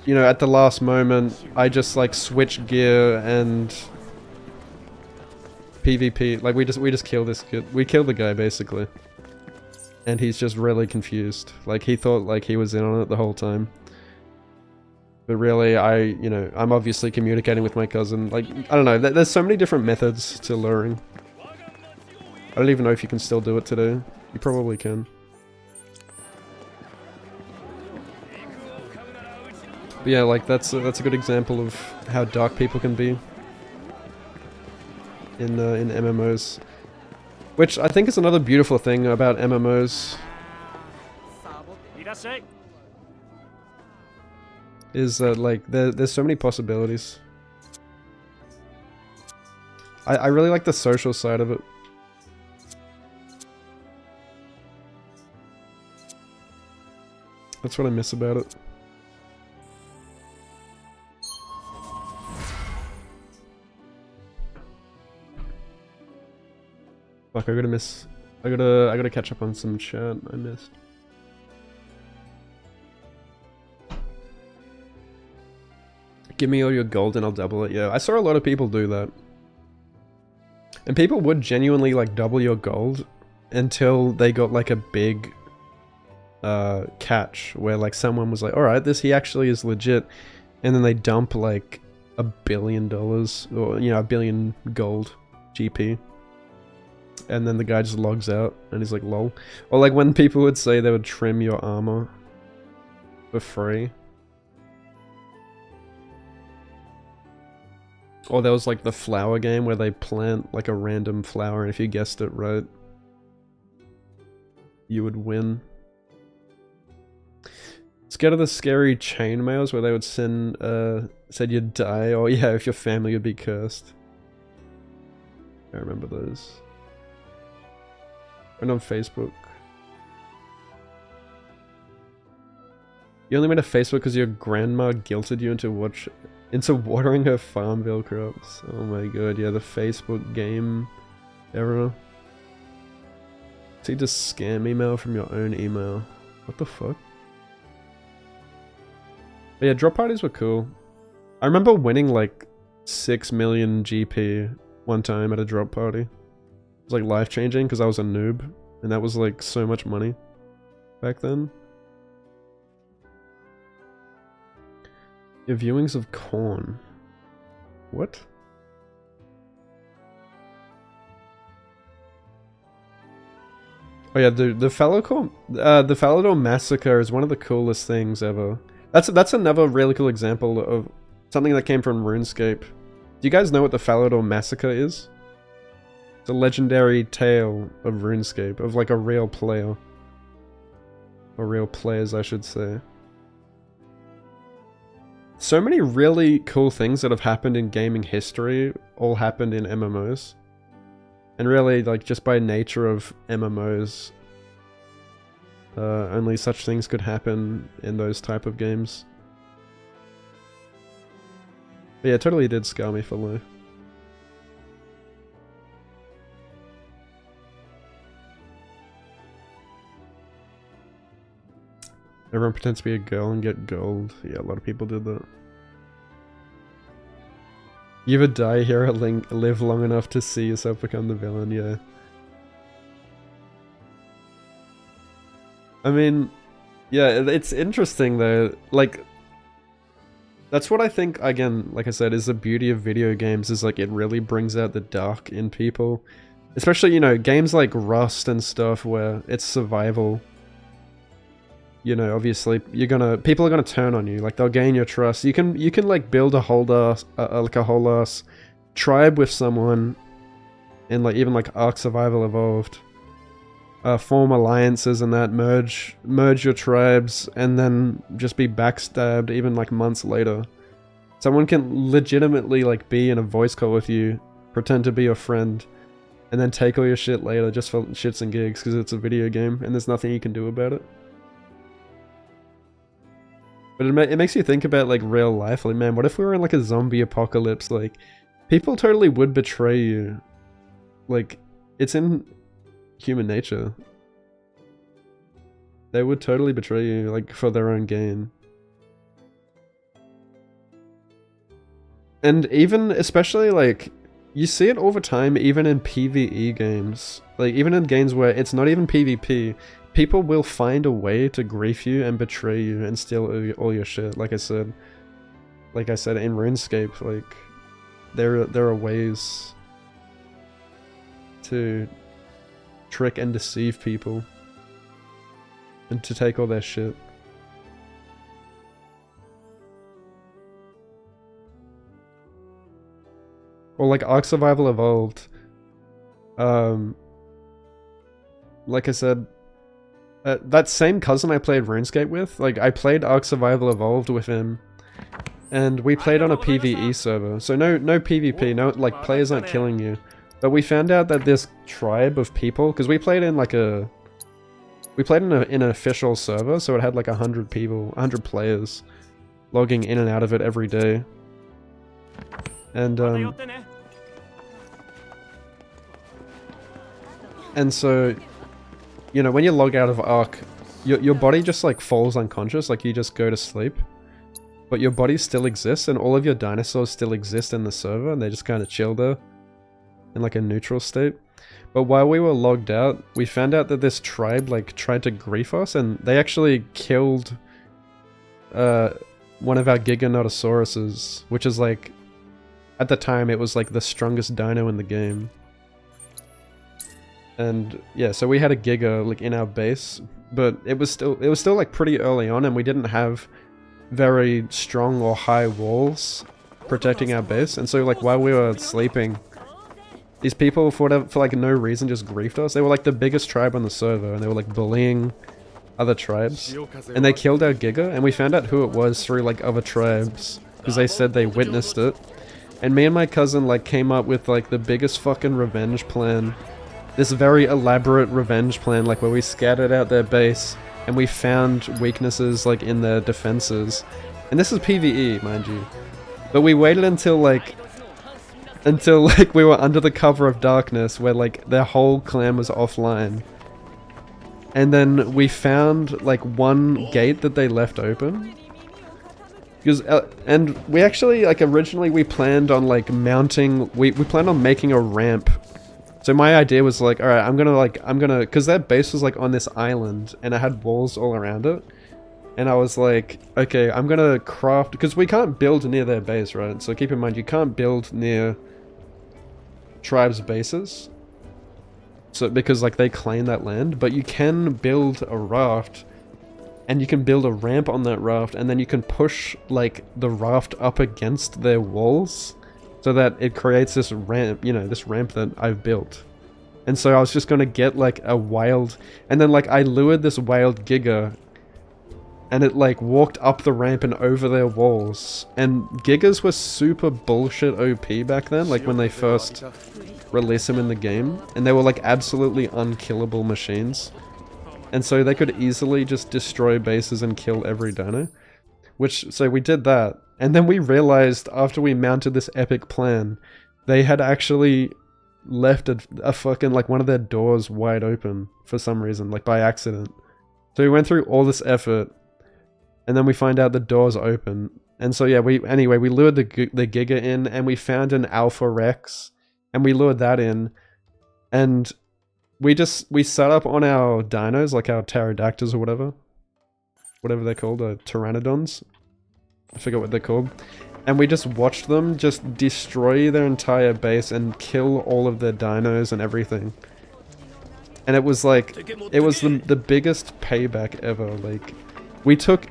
you know, at the last moment, I just like switched gear and PvP. Like we just killed this kid. We killed the guy basically, and he's just really confused. Like he thought like he was in on it the whole time, but really, I'm obviously communicating with my cousin. Like I don't know. There's so many different methods to luring. I don't even know if you can still do it today. You probably can. But yeah, like that's a good example of how dark people can be in MMOs, which I think is another beautiful thing about MMOs. Is that like there's so many possibilities. I really like the social side of it. That's what I miss about it. Fuck, I gotta catch up on some chat I missed. Give me all your gold and I'll double it. Yeah, I saw a lot of people do that. And people would genuinely like double your gold until they got like a big catch where like someone was like, alright, he actually is legit. And then they dump like $1 billion or, you know, 1 billion gold GP. And then the guy just logs out and he's like, lol. Or like when people would say they would trim your armor for free. Or there was like the flower game where they plant like a random flower and if you guessed it right, you would win. Scared of the scary chainmails where they would send, said you'd die, or yeah, if your family would be cursed. I remember those. And on Facebook. You only made a Facebook because your grandma guilted you into watering her Farmville crops. Oh my god, yeah, the Facebook game era. See, just scam email from your own email. What the fuck? But yeah, drop parties were cool. I remember winning like 6 million GP one time at a drop party. It was like life changing because I was a noob and that was like so much money back then. Your viewings of Corn. What? Oh yeah, the Falador Massacre is one of the coolest things ever. That's another really cool example of something that came from RuneScape. Do you guys know what the Falador Massacre is? It's a legendary tale of RuneScape, of like a real player. Or real players, I should say. So many really cool things that have happened in gaming history all happened in MMOs. And really, like, just by nature of MMOs, only such things could happen in those type of games. But yeah, totally did scar me for life. Everyone pretends to be a girl and get gold. Yeah, a lot of people did that. You ever die here or live long enough to see yourself become the villain? Yeah. I mean, yeah, it's interesting though. Like, that's what I think, again, like I said, is the beauty of video games, is like it really brings out the dark in people. Especially, you know, games like Rust and stuff where it's survival. You know, obviously, people are gonna turn on you. Like, they'll gain your trust. You can like build a whole ass tribe with someone, in like even like Ark Survival Evolved. Form alliances and that, merge your tribes, and then just be backstabbed even like months later. Someone can legitimately like be in a voice call with you, pretend to be your friend, and then take all your shit later just for shits and gigs because it's a video game and there's nothing you can do about it. But it makes you think about like real life. Like, man, what if we were in like a zombie apocalypse? Like, people totally would betray you. Like, it's in human nature. They would totally betray you, like, for their own gain. And even, especially like, you see it all the time, even in PvE games. Like, even in games where it's not even PvP. People will find a way to grief you and betray you and steal all your shit. Like I said in RuneScape, like there are ways to trick and deceive people and to take all their shit. Or like Ark Survival Evolved. Like I said, that same cousin I played RuneScape with, like, I played Ark Survival Evolved with him, and we played on a PvE server, so no PvP, no, like, players aren't killing you, but we found out that this tribe of people, because we played in, like, in an official server, so it had, like, 100 people, 100 players, logging in and out of it every day, and, And so, you know, when you log out of Ark, your body just like falls unconscious, like you just go to sleep. But your body still exists and all of your dinosaurs still exist in the server and they just kind of chill there in like a neutral state. But while we were logged out, we found out that this tribe like tried to grief us and they actually killed one of our Giganotosauruses, which is like, at the time it was like the strongest dino in the game. And yeah, so we had a Giga like in our base, but it was still like pretty early on and we didn't have very strong or high walls protecting our base. And so like while we were sleeping, these people for like no reason just griefed us. They were like the biggest tribe on the server and they were like bullying other tribes. And they killed our Giga and we found out who it was through like other tribes because they said they witnessed it. And me and my cousin like came up with like the biggest fucking revenge plan. This very elaborate revenge plan, like where we scattered out their base and we found weaknesses like in their defenses. And this is PvE, mind you. But we waited until we were under the cover of darkness where like their whole clan was offline. And then we found like one gate that they left open. Because, and we actually, like originally we planned on like mounting, we planned on making a ramp. So my idea was like, alright, I'm gonna, because their base was like on this island and it had walls all around it. And I was like, okay, I'm gonna craft, because we can't build near their base, right? So keep in mind, you can't build near tribes' bases. So, because like they claim that land, but you can build a raft and you can build a ramp on that raft and then you can push like the raft up against their walls. So that it creates this ramp, you know, this ramp that I've built. And so I was just gonna get like a wild, and then like I lured this wild Giga and it like walked up the ramp and over their walls. And Gigas were super bullshit OP back then, like when they first released them in the game. And they were like absolutely unkillable machines. And so they could easily just destroy bases and kill every dino. So we did that. And then we realized after we mounted this epic plan, they had actually left a fucking, like one of their doors wide open for some reason, like by accident. So we went through all this effort and then we find out the door's open. And so yeah, we lured the Giga in and we found an Alpha Rex and we lured that in. And we set up on our dinos, like our pterodactyls or whatever they're called, pteranodons. I forget what they're called. And we just watched them just destroy their entire base and kill all of their dinos and everything. And it was like, it was the biggest payback ever. Like, they took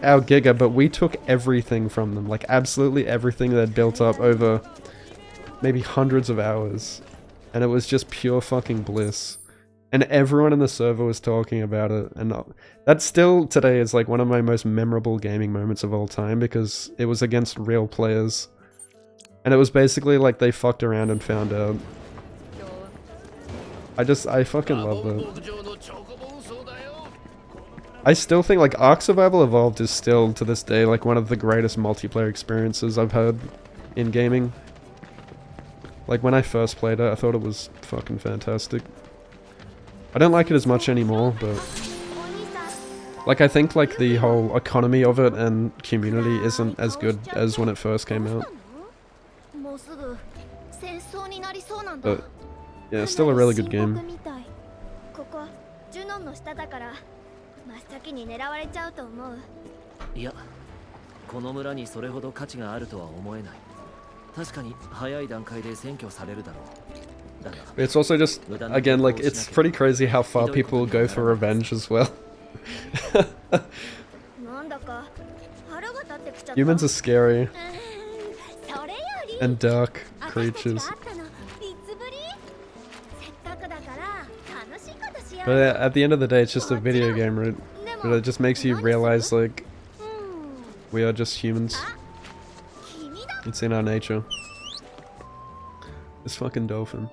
our Giga, but we took everything from them. Like, absolutely everything they'd built up over maybe hundreds of hours. And it was just pure fucking bliss. And everyone in the server was talking about it, and that still today is like one of my most memorable gaming moments of all time because it was against real players. And it was basically like they fucked around and found out. I fucking love that. I still think like Ark Survival Evolved is still to this day like one of the greatest multiplayer experiences I've had in gaming. Like when I first played it, I thought it was fucking fantastic. I don't like it as much anymore, but like I think like the whole economy of it and community isn't as good as when it first came out. But yeah, it's still a really good game.
いや、この村にそれほど価値があるとは思えない。確かに早い段階で占拠されるだろう。
It's also just, again, like, it's pretty crazy how far people will go for revenge as well. Humans are scary. And dark creatures. But at the end of the day, it's just a video game, right? But it just makes you realize, like, we are just humans. It's in our nature. This fucking dolphin.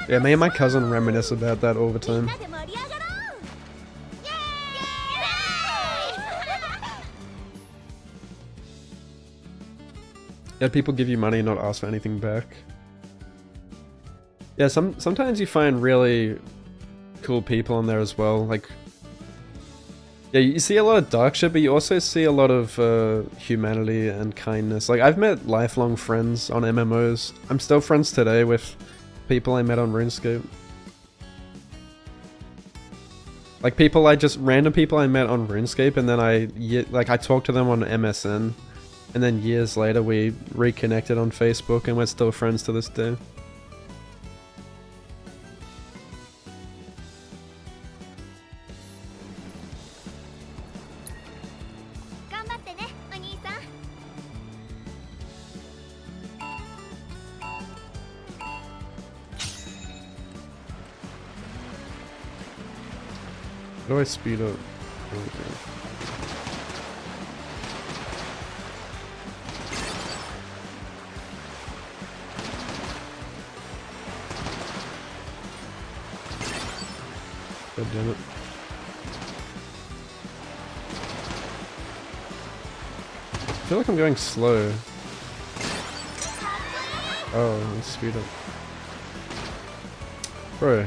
Yeah, me and my cousin reminisce about that all the time. Yeah, people give you money and not ask for anything back. Yeah, sometimes you find really cool people on there as well. Like, yeah, you see a lot of dark shit, but you also see a lot of humanity and kindness. Like, I've met lifelong friends on MMOs. I'm still friends today with people I met on RuneScape. Like random people I met on RuneScape, and then I talked to them on MSN, and then years later we reconnected on Facebook, and we're still friends to this day. How do I speed up? Okay. God damn it. I feel like I'm going slow. Oh, let's speed up. Bro.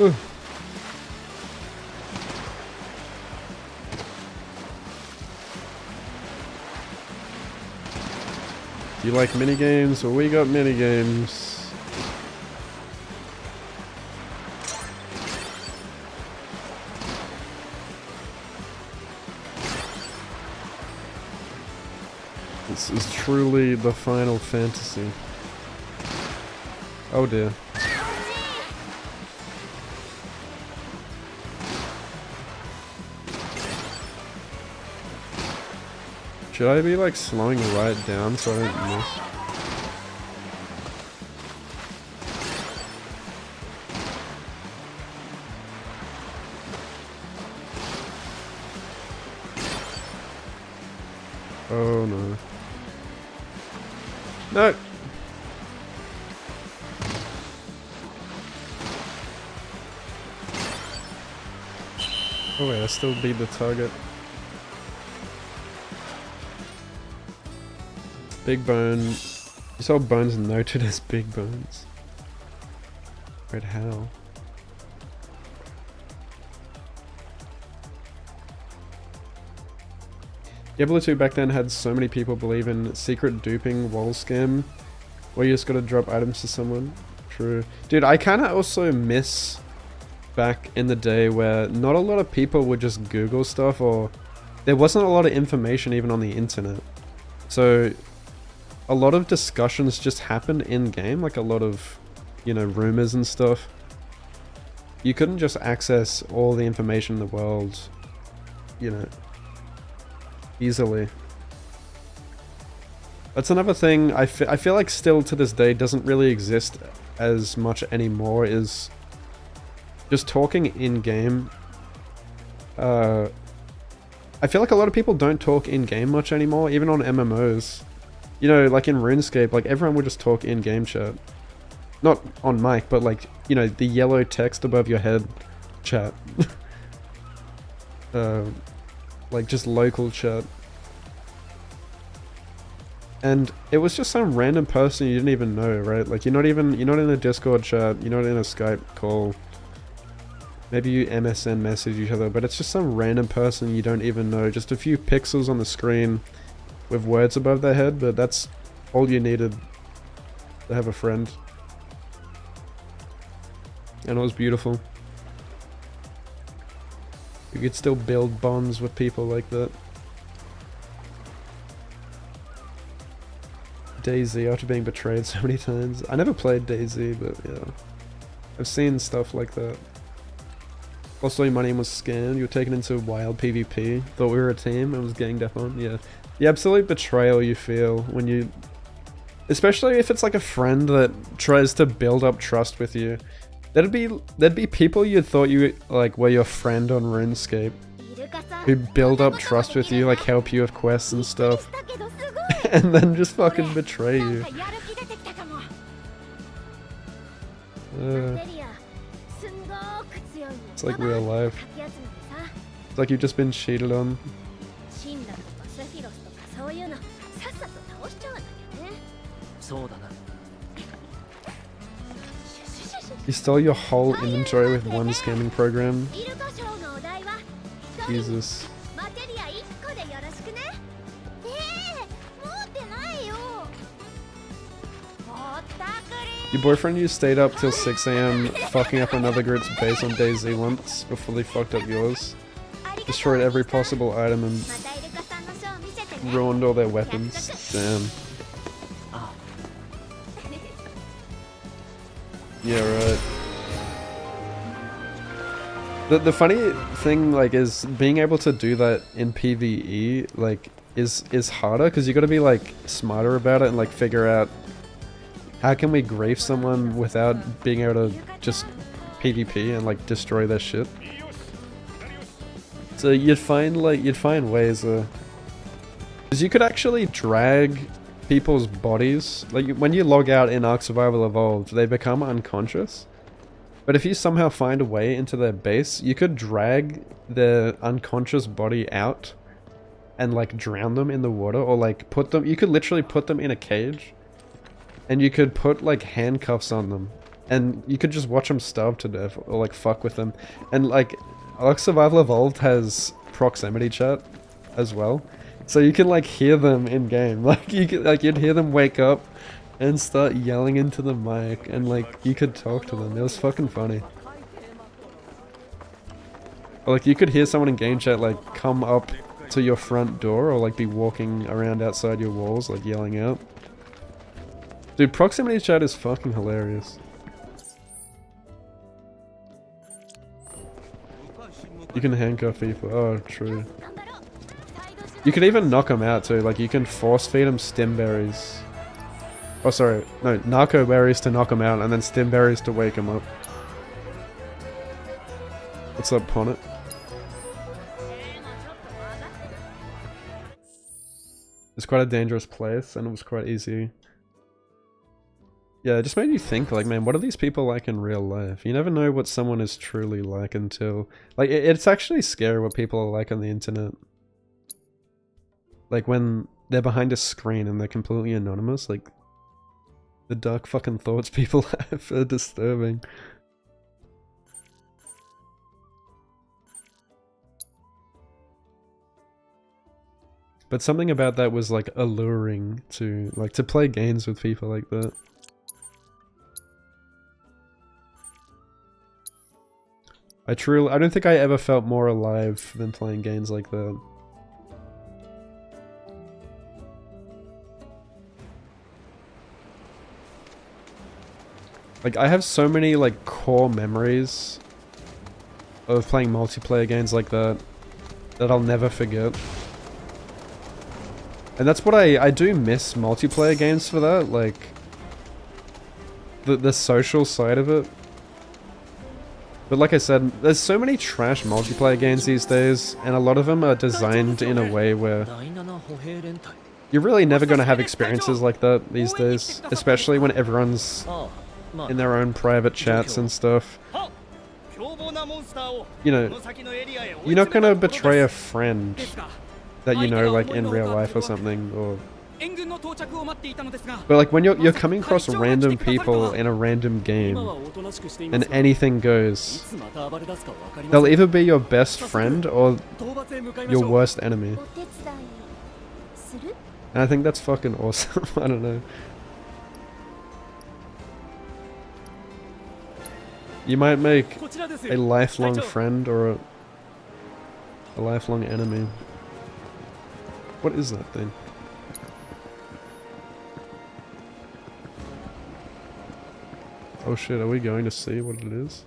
Ooh. You like minigames? Well, we got minigames. This is truly the Final Fantasy. Oh dear. Should I be like slowing right down so I don't miss? Oh no. No! Oh wait, I still beat the target. Big Bone. You saw Bones noted as Big Bones. Red how? Diablo 2 back then had so many people believe in secret duping wall scam where you just gotta drop items to someone. True. Dude, I kinda also miss back in the day where not a lot of people would just Google stuff, or there wasn't a lot of information even on the internet. So a lot of discussions just happened in game, like a lot of, you know, rumors and stuff. You couldn't just access all the information in the world, you know, easily. That's another thing I feel like still to this day doesn't really exist as much anymore, is just talking in game. I feel like a lot of people don't talk in game much anymore, even on MMOs. You know, like in RuneScape, like everyone would just talk in game chat. Not on mic, but like, you know, the yellow text above your head chat. Like just local chat. And it was just some random person you didn't even know, right? Like you're not in a Discord chat, you're not in a Skype call. Maybe you MSN message each other, but it's just some random person you don't even know. Just a few pixels on the screen with words above their head, but that's all you needed to have a friend. And it was beautiful. You could still build bonds with people like that. DayZ after being betrayed so many times. I never played DayZ, but yeah. I've seen stuff like that. Also, my name was scammed. You were taken into wild PvP. Thought we were a team and was ganged up on. Yeah. The absolute betrayal you feel when you... Especially if it's like a friend that tries to build up trust with you. There'd be people you thought you like were your friend on RuneScape who build up trust with you, like help you with quests and stuff. And then just fucking betray you. It's like real life. It's like you've just been cheated on. You stole your whole inventory with one scamming program. Jesus. Your boyfriend you stayed up till 6 AM fucking up another group's base on day Z once before they fucked up yours. Destroyed every possible item and ruined all their weapons. Damn. Yeah, right. The funny thing, like, is being able to do that in PvE, like, is harder because you got to be like smarter about it and like figure out how can we grief someone without being able to just PvP and like destroy their shit. So you'd find ways, because you could actually drag people's bodies. Like when you log out in Ark Survival Evolved, they become unconscious. But if you somehow find a way into their base, you could drag their unconscious body out and like drown them in the water, or like put them, you could literally put them in a cage and you could put like handcuffs on them and you could just watch them starve to death or like fuck with them. And like Ark Survival Evolved has proximity chat as well, so you can like hear them in game. Like you could, like you'd hear them wake up and start yelling into the mic and like you could talk to them. It was fucking funny. Or like you could hear someone in game chat like come up to your front door or like be walking around outside your walls like yelling out. Dude, proximity chat is fucking hilarious. You can handcuff people. Oh, true. You can even knock them out too. Like you can force feed them stim berries. Oh, sorry. No, narco berries to knock them out and then stim berries to wake them up. What's up, Ponnet? It's quite a dangerous place and it was quite easy. Yeah, it just made you think, like, man, what are these people like in real life? You never know what someone is truly like until... Like, it's actually scary what people are like on the internet. Like, when they're behind a screen and they're completely anonymous, like... The dark fucking thoughts people have are disturbing. But something about that was, like, alluring to... Like, to play games with people like that. I don't think I ever felt more alive than playing games like that. Like, I have so many, like, core memories of playing multiplayer games like that that I'll never forget. And that's what I do miss multiplayer games for that, like, the social side of it. But like I said, there's so many trash multiplayer games these days, and a lot of them are designed in a way where you're really never going to have experiences like that these days, especially when everyone's in their own private chats and stuff. You know, you're not going to betray a friend that you know, like, in real life or something, or... But like when you're coming across random people in a random game and anything goes, they'll either be your best friend or your worst enemy. And I think that's fucking awesome. I don't know. You might make a lifelong friend or a lifelong enemy. What is that thing? Oh shit, are we going to see what it is?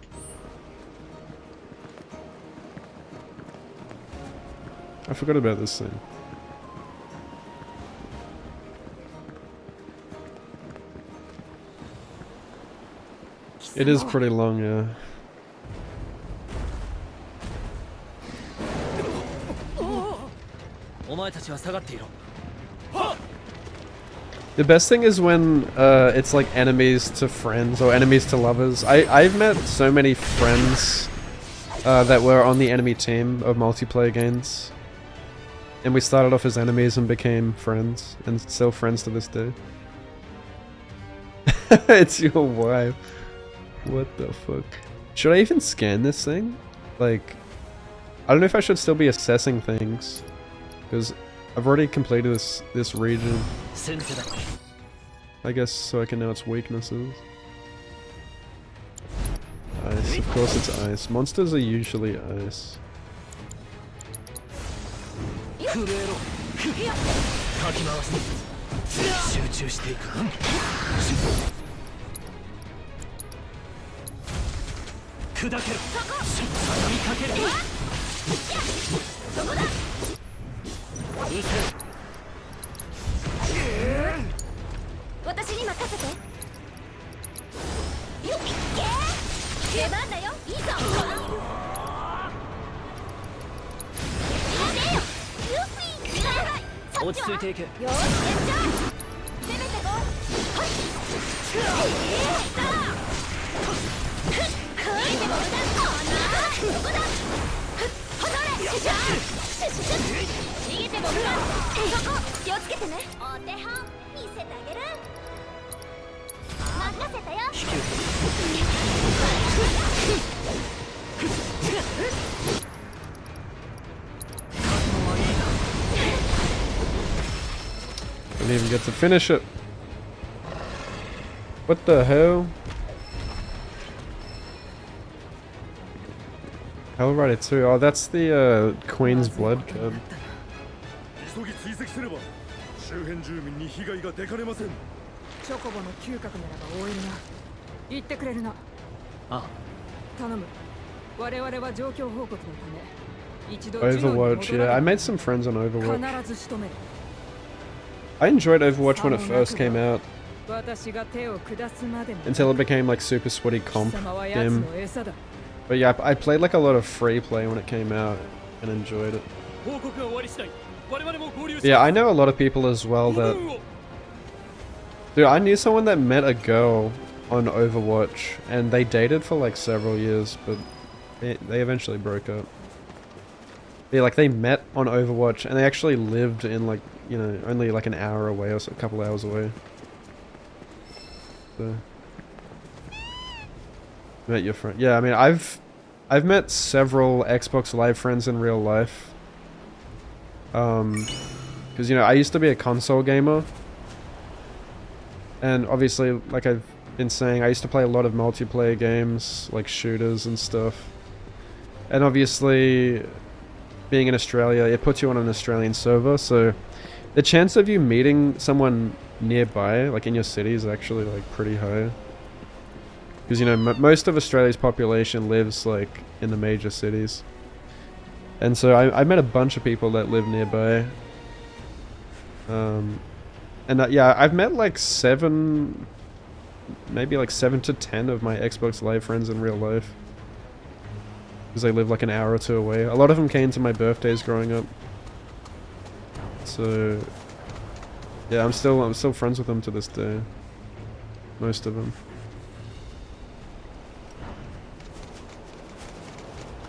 I forgot about this thing. It is pretty long, yeah. The best thing is when it's like enemies to friends or enemies to lovers. I've met so many friends that were on the enemy team of multiplayer games. And we started off as enemies and became friends, and still friends to this day. It's your wife. What the fuck? Should I even scan this thing? Like, I don't know if I should still be assessing things, because I've already completed this region. I guess so I can know its weaknesses. Ice, of course it's ice. Monsters are usually ice. Didn't even get to finish it. What the hell? Hellrider 2. Oh, that's the Queen's Blood card. Overwatch, yeah. I made some friends on Overwatch. I enjoyed Overwatch when it first came out. Until it became like super sweaty comp game. But yeah, I played like a lot of free play when it came out and enjoyed it. Yeah, I know a lot of people as well that... Dude, I knew someone that met a girl on Overwatch and they dated for like several years, but they eventually broke up. Yeah, like they met on Overwatch and they actually lived in like, you know, only like an hour away or so, a couple hours away. So... Met your friend. Yeah, I mean, I've met several Xbox Live friends in real life. Because, you know, I used to be a console gamer. And obviously, like I've been saying, I used to play a lot of multiplayer games, like shooters and stuff. And obviously, being in Australia, it puts you on an Australian server, so the chance of you meeting someone nearby, like in your city, is actually like pretty high. Because, you know, most of Australia's population lives, like, in the major cities. And so I met a bunch of people that live nearby. Yeah, I've met, like, maybe, like, 7 to 10 of my Xbox Live friends in real life. Because they live, like, an hour or two away. A lot of them came to my birthdays growing up. So... yeah, I'm still friends with them to this day. Most of them.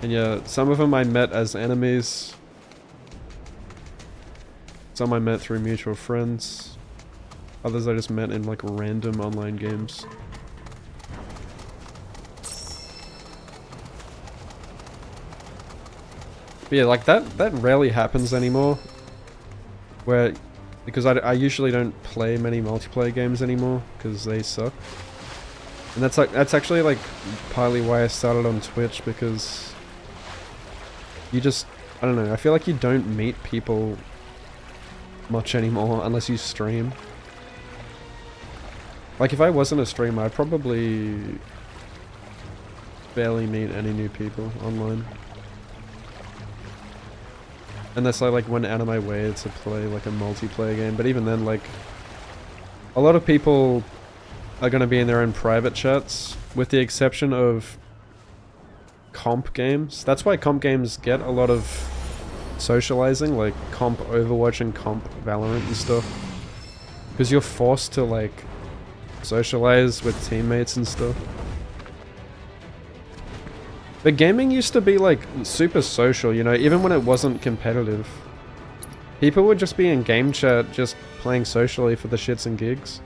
And yeah, some of them I met as enemies. Some I met through mutual friends. Others I just met in like random online games. But yeah, like that rarely happens anymore. Because I usually don't play many multiplayer games anymore, because they suck. And that's actually like partly why I started on Twitch, because you just, I don't know, I feel like you don't meet people much anymore unless you stream. Like if I wasn't a streamer, I'd probably barely meet any new people online. Unless I like went out of my way to play like a multiplayer game, but even then, like, a lot of people are going to be in their own private chats, with the exception of comp games. That's why comp games get a lot of socializing, like comp Overwatch and comp Valorant and stuff. Because you're forced to like socialize with teammates and stuff. But gaming used to be like super social, you know, even when it wasn't competitive. People would just be in game chat just playing socially for the shits and gigs.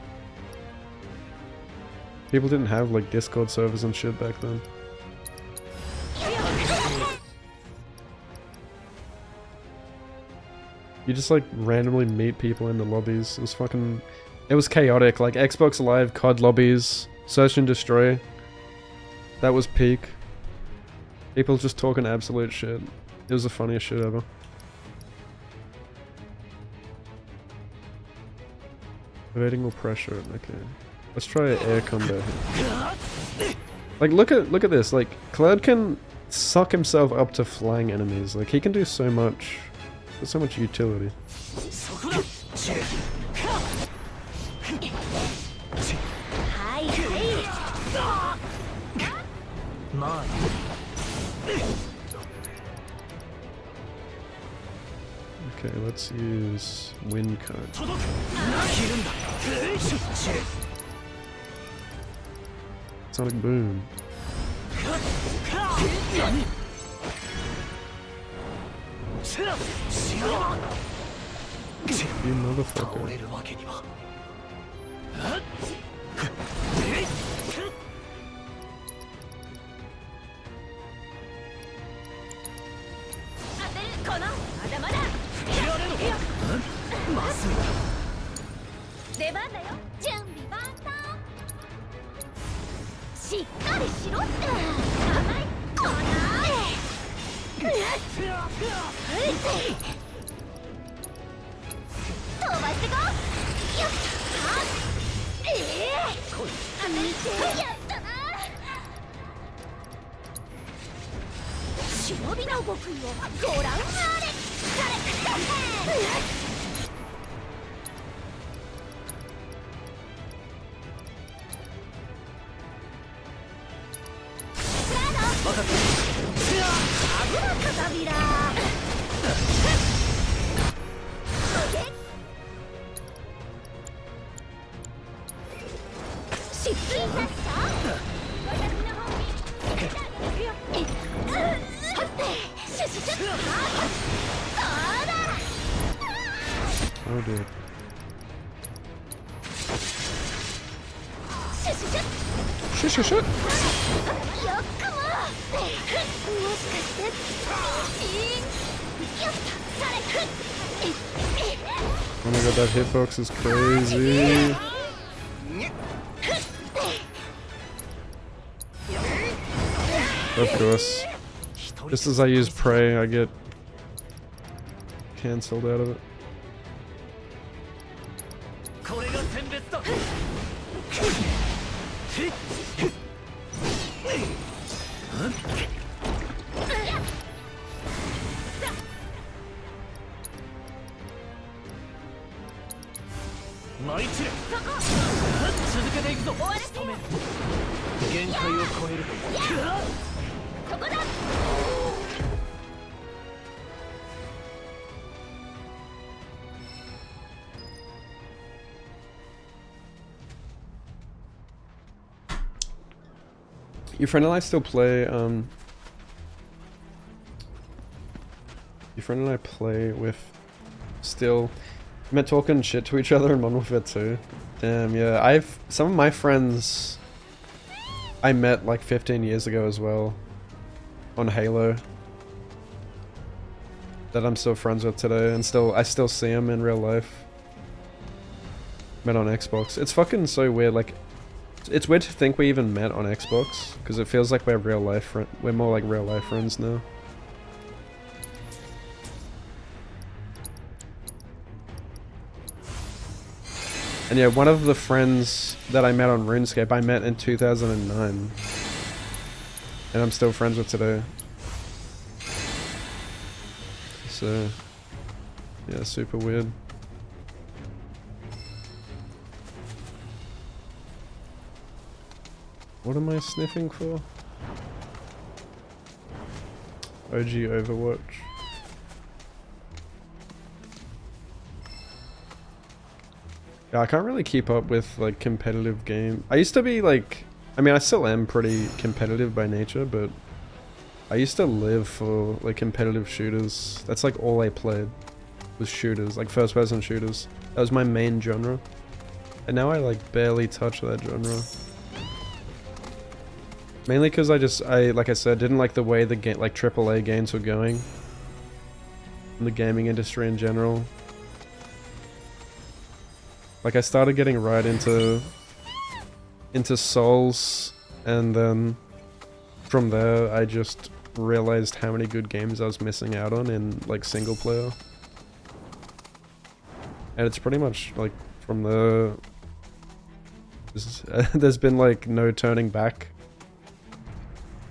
People didn't have like Discord servers and shit back then. You just like randomly meet people in the lobbies. It was fucking... It was chaotic. Like Xbox Live, COD lobbies, Search and Destroy. That was peak. People just talking absolute shit. It was the funniest shit ever. Evading all pressure. Okay. Let's try air combat here. Like look at this. Like Cloud can suck himself up to flying enemies. Like he can do so much. There's so much utility. Okay, let's use wind cone. Sonic boom. You motherfucker. Oh dear. Shit. Oh my god, that hitbox is crazy. Of course. Just as I use Prey, I get cancelled out of it. Your friend and I still play, your friend and I play with, still, we're talking shit to each other in Modern Warfare 2. Damn, yeah, some of my friends I met like 15 years ago as well, on Halo, that I'm still friends with today, and I still see them in real life. Met on Xbox. It's fucking so weird, like, it's weird to think we even met on Xbox, because it feels like we're we're more like real life friends now. And yeah, one of the friends that I met on RuneScape, I met in 2009. And I'm still friends with today. So, yeah, super weird. What am I sniffing for? OG Overwatch. Yeah, I can't really keep up with like competitive game. I used to be like, I mean, I still am pretty competitive by nature, but I used to live for like competitive shooters. That's like all I played was shooters, like first person shooters. That was my main genre. And now I like barely touch that genre. Mainly because like I said, didn't like the way the game, like AAA games were going. In the gaming industry in general. Like I started getting right into Souls, and then from there I just realized how many good games I was missing out on in like single player. And it's pretty much like from the there's been like no turning back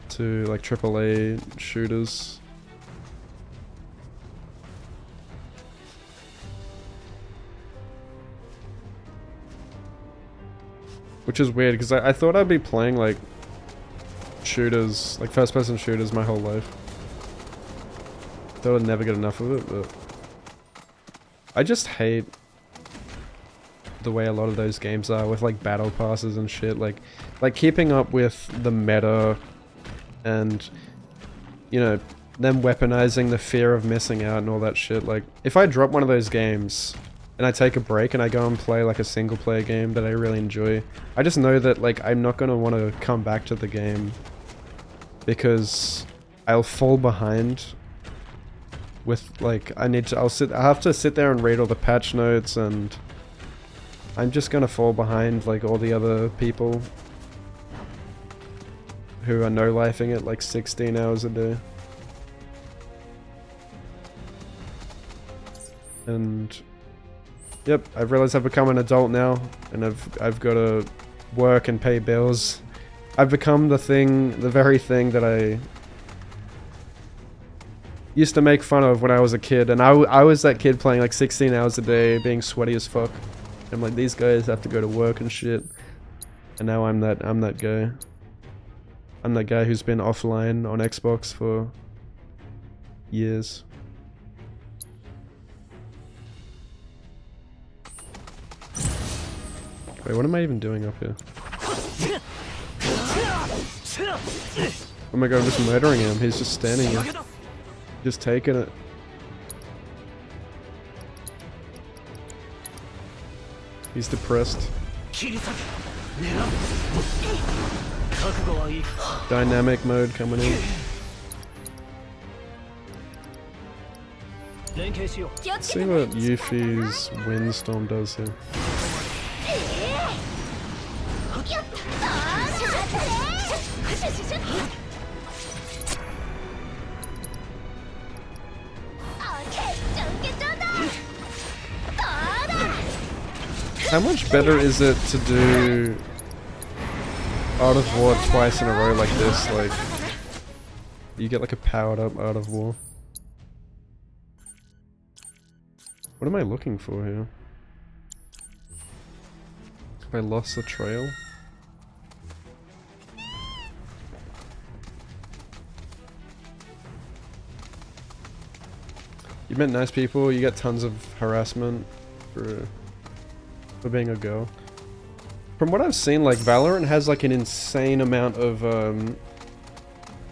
to like AAA shooters. Which is weird, because I thought I'd be playing, like, shooters, like first-person shooters my whole life. Thought I'd never get enough of it, but... I just hate the way a lot of those games are with, like, battle passes and shit. Like keeping up with the meta and, you know, them weaponizing the fear of missing out and all that shit. Like, if I drop one of those games... and I take a break and I go and play like a single player game that I really enjoy, I just know that like I'm not going to want to come back to the game because I'll fall behind with like I'll have to sit there and read all the patch notes, and I'm just going to fall behind like all the other people who are no-lifing it like 16 hours a day. And yep, I've realized I've become an adult now, and I've got to work and pay bills. I've become the very thing that I used to make fun of when I was a kid, and I was that kid playing like 16 hours a day, being sweaty as fuck. I'm like, these guys have to go to work and shit, and now I'm that guy. I'm that guy who's been offline on Xbox for years. Wait, what am I even doing up here? Oh my god, I'm just murdering him. He's just standing here. Just taking it. He's depressed. Dynamic mode coming in. Let's see what Yuffie's Windstorm does here. How much better is it to do Art of War twice in a row like this? Like, you get like a powered up Art of War. What am I looking for here? Have I lost the trail? You met nice people, you get tons of harassment for being a girl. From what I've seen, like, Valorant has like an insane amount of,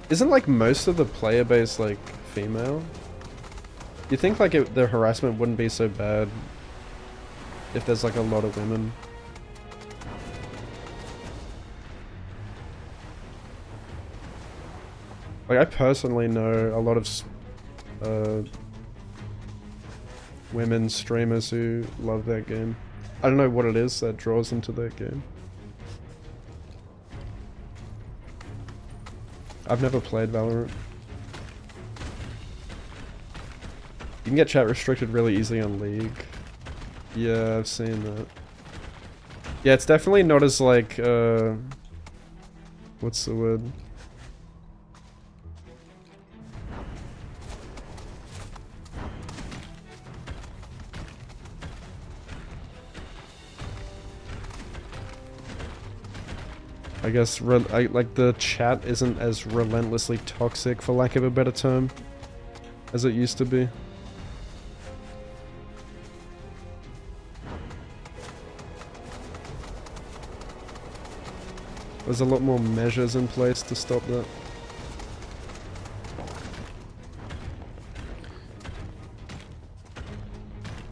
isn't like most of the player base like female? You think like the harassment wouldn't be so bad if there's like a lot of women? Like, I personally know a lot of women streamers who love that game. I don't know what it is that draws them to that game. I've never played Valorant. You can get chat restricted really easily on League. Yeah, I've seen that. Yeah, it's definitely not as like, what's the word? I guess like the chat isn't as relentlessly toxic, for lack of a better term, as it used to be. There's a lot more measures in place to stop that.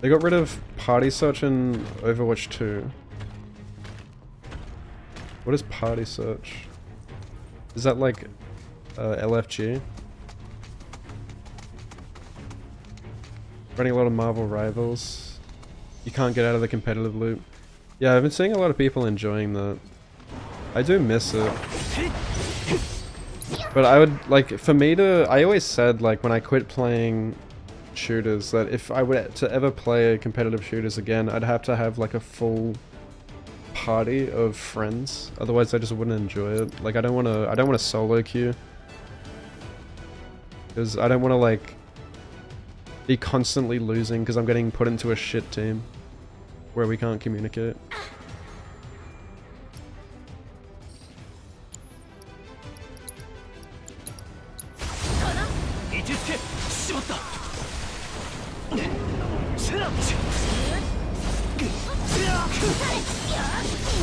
They got rid of party search in Overwatch 2. What is party search? Is that like LFG? Running a lot of Marvel Rivals. You can't get out of the competitive loop. Yeah, I've been seeing a lot of people enjoying that. I do miss it. But I would, like, for me to... I always said, like, when I quit playing shooters, that if I were to ever play competitive shooters again, I'd have to have, like, a full party of friends. Otherwise, I just wouldn't enjoy it. Like, I don't want to solo queue. Because I don't want to, like, be constantly losing because I'm getting put into a shit team where we can't communicate.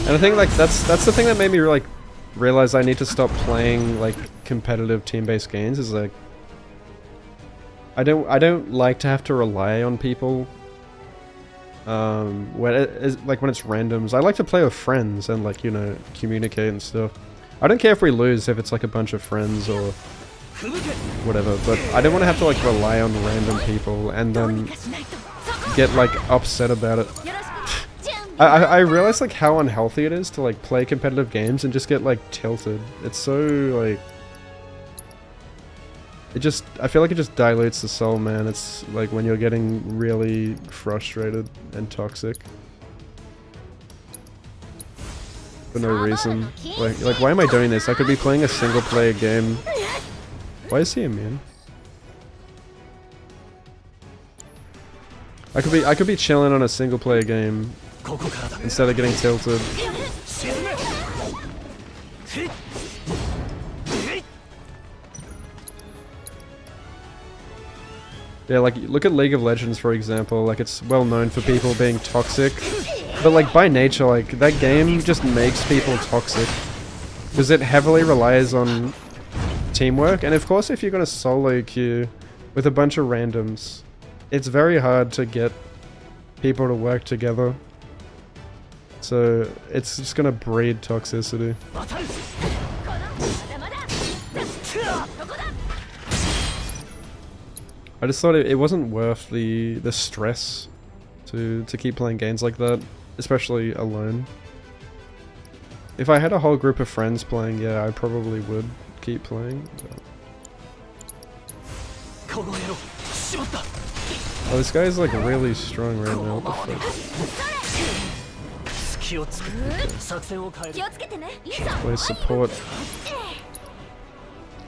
And I think like that's the thing that made me like realize I need to stop playing like competitive team-based games is like I don't like to have to rely on people when when it's randoms. I like to play with friends and like, you know, communicate and stuff. I don't care if we lose if it's like a bunch of friends or whatever, but I don't want to have to like rely on random people and then get like upset about it. I realize like how unhealthy it is to like play competitive games and just get like tilted. It's so like I feel like it just dilutes the soul, man. It's like when you're getting really frustrated and toxic for no reason. Like why am I doing this? I could be playing a single player game. Why is he immune? I could be chilling on a single player game instead of getting tilted. Yeah, like look at League of Legends for example. Like it's well known for people being toxic, but like by nature, like that game just makes people toxic because it heavily relies on teamwork. And of course, if you're gonna solo queue with a bunch of randoms, it's very hard to get people to work together. So it's just gonna breed toxicity. I just thought it wasn't worth the stress to keep playing games like that, especially alone. If I had a whole group of friends playing, yeah, I probably would keep playing. But... Oh, this guy's like really strong right now. What the fuck? Play support.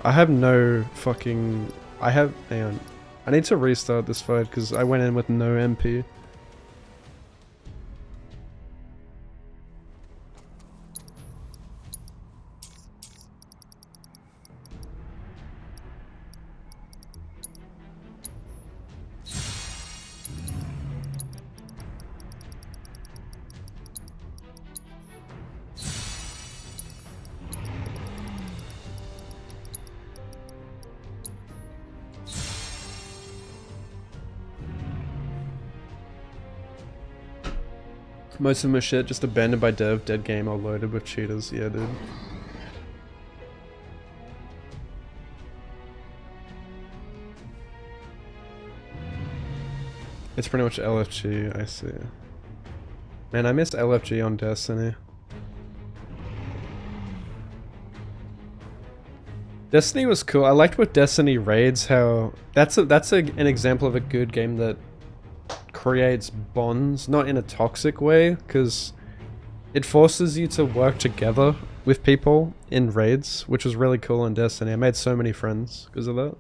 I have no fucking... hang on. I need to restart this fight because I went in with no MP. Most of them are shit, just abandoned by dev, dead game, or loaded with cheaters. Yeah, dude. It's pretty much LFG, I see. Man, I missed LFG on Destiny. Destiny was cool. I liked with Destiny raids how that's an example of a good game that creates bonds, not in a toxic way, because it forces you to work together with people in raids, which was really cool in Destiny. I made so many friends because of that.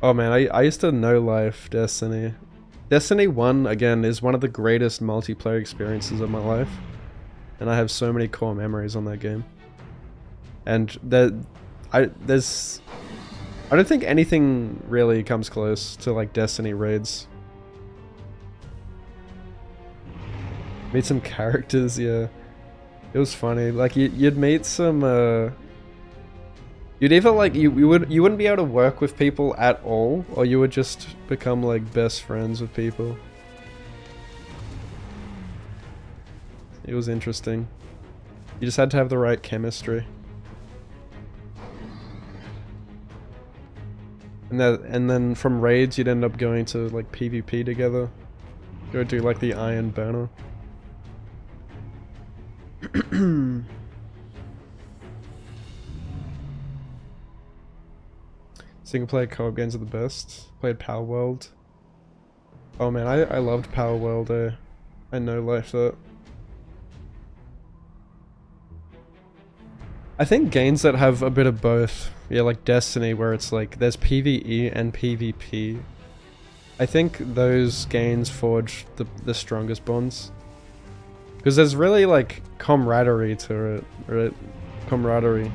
Oh man, I used to no life Destiny. Destiny 1, again, is one of the greatest multiplayer experiences of my life. And I have so many core memories on that game. And I don't think anything really comes close to like Destiny raids. Meet some characters, yeah. It was funny. Like you'd meet some. You'd either like you wouldn't be able to work with people at all, or you would just become like best friends with people. It was interesting. You just had to have the right chemistry. And then from raids you'd end up going to like PvP together. Go do like the Iron Banner. Single player co-op games are the best. Played Power World. Oh man, I loved Power World. I no life that. I think games that have a bit of both, yeah, like Destiny, where it's like there's PvE and PvP. I think those games forge the strongest bonds. Because there's really like camaraderie to it, right? Camaraderie.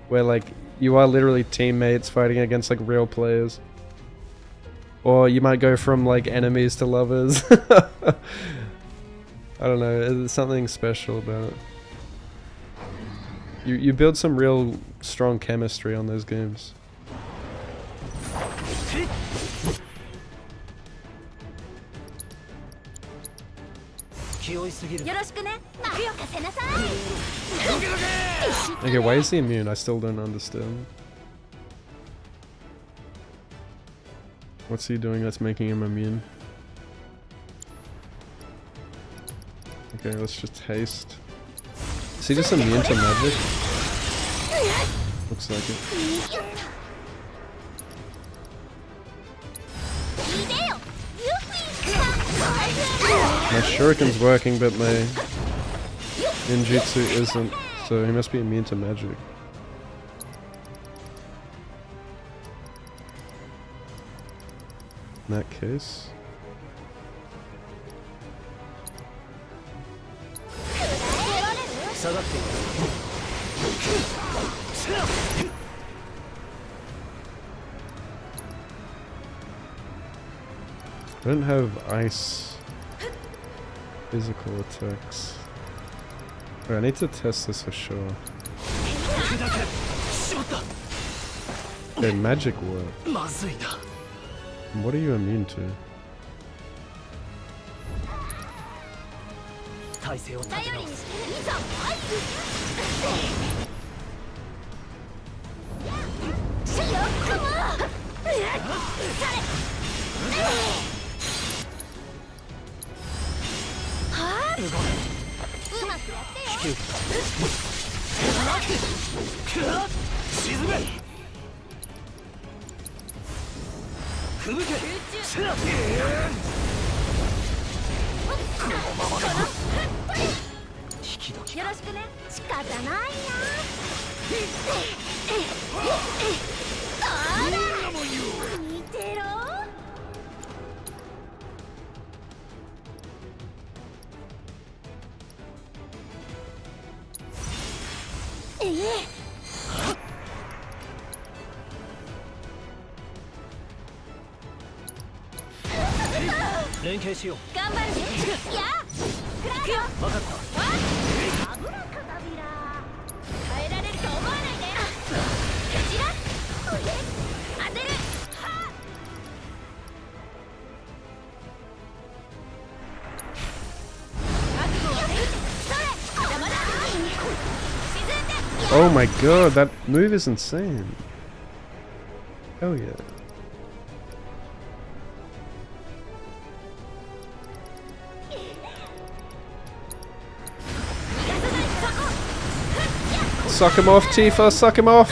Where like you are literally teammates fighting against like real players. Or you might go from like enemies to lovers. I don't know, there's something special about it. You build some real strong chemistry on those games. Okay, why is he immune? I still don't understand. What's he doing that's making him immune? Okay, let's just haste. Is he just immune to magic? Looks like it. My shuriken's working, but my ninjutsu isn't, so he must be immune to magic. In that case... I don't have ice physical attacks. Wait, I need to test this for sure. Okay, magic work. What are you immune to? Oh my god, that move is insane. Hell yeah. Suck him off, Tifa, suck him off!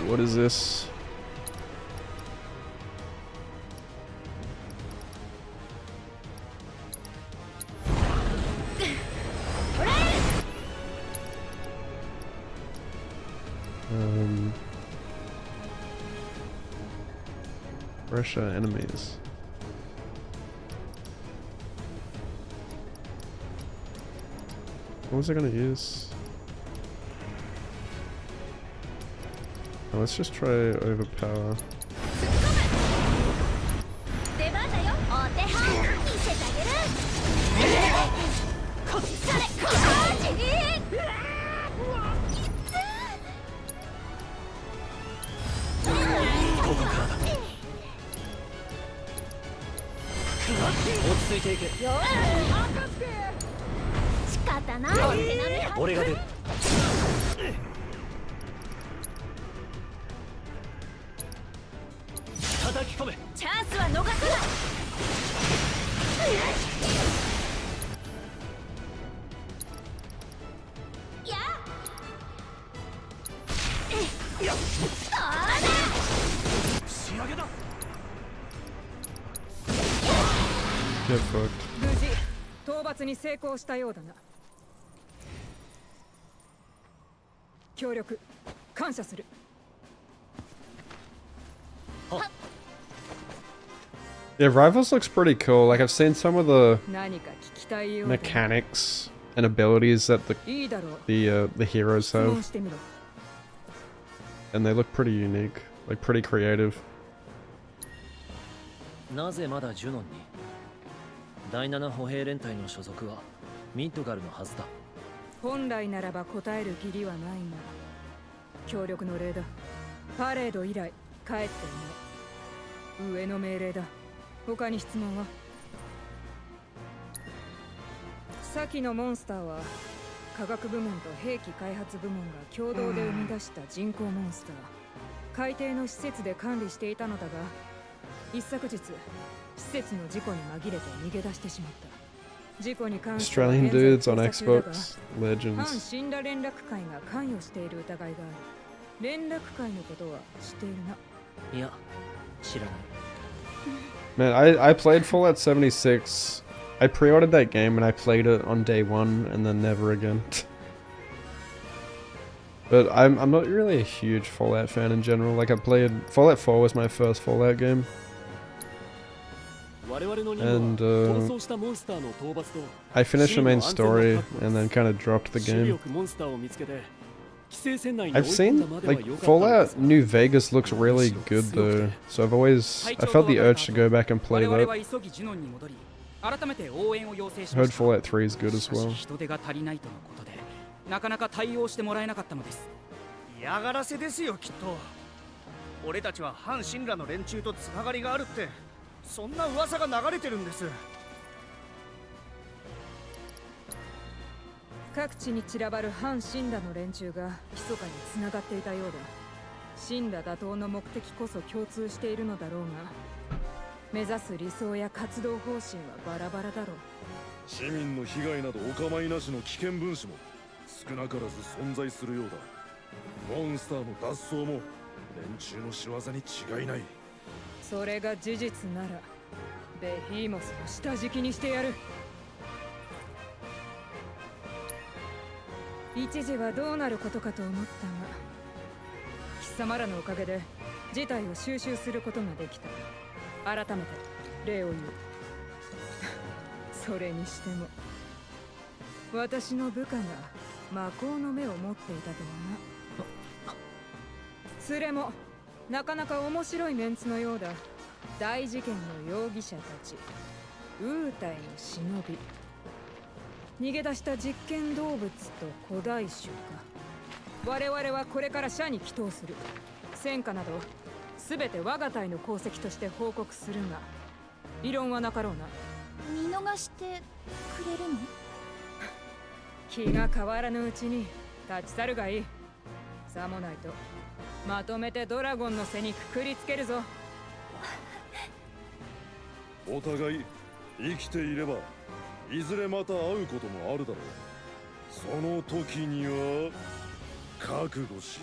What is this? Pressure enemies. What was I gonna use? Oh, let's just try overpower.
こからだ。落ち着いていけ。
よし仕方ない。
俺が出る。叩き込め。
チャンスは逃さない。
仕上げだ。
Get fucked.
無事討伐に成功したようだな。協力感謝する。
Yeah, Rivals looks pretty cool. Like I've seen some of the
何か聞きたいようだ。
mechanics and abilities that
いいだろう。
the heroes
質問
have,
してみろ。
and they look pretty unique, like pretty creative.
なぜまだジュノンに？第7歩兵連隊の所属はミッドガルのはずだ。
本来ならば答える義理はないが、協力の例だ。パレード以来帰っていない。上の命令だ。他に質問は？先のモンスターは科学部門と兵器開発部門が共同で生み出した人工モンスター。海底の施設で管理していたのだが、一昨日施設の事故に紛れて逃げ出してしまった。事故に関しては
Australian
現在
dudes
捜
on
査中だが、
Xbox
反
Legends.
死んだ連絡会が関与している疑いがある。連絡会のことは知っているな。
いや、知らない。
Man, I played Fallout 76. I pre-ordered that game and I played it on day one and then never again. But I'm not really a huge Fallout fan in general. Like I played Fallout 4 was my first Fallout game. And I finished the main story and then kind of dropped the game. I've seen, like, Fallout New Vegas looks really good though, so I felt the urge to go back and play that. I heard Fallout 3 is good as well.
なかなか対応してもらえなかったのです。嫌がらせですよ、きっと。俺たちは反神羅の連中とつながりがあるって、そんな噂が流れてるんです。
各地に散らばる反神羅の連中が密かにつながっていたようだ。神羅打倒の目的こそ共通しているのだろうが、目指す理想や活動方針はバラバラだろう。
市民の被害などお構いなしの危険分子も少なからず存在するようだ。モンスターの脱走も連中の仕業に違いない。
それが事実ならベヒーモスを下敷きにしてやる。一時はどうなることかと思ったが、貴様らのおかげで事態を収拾することができた。改めて礼を言う。それにしても私の部下が魔法の目を持っていたとはな。それもなかなか面白いメンツのようだ。大事件の容疑者たち、ウータイの忍び、逃げ出した実験動物と古代種か。我々はこれから社に帰投する。戦果など全て我が隊の功績として報告するが、異論はなかろうな。
見逃してくれるの？
気が変わらぬうちに立ち去るがいい。さもないとまとめてドラゴンの背にくくりつけるぞ。
お互い生きていればいずれまた会うこともあるだろう。その時には覚悟し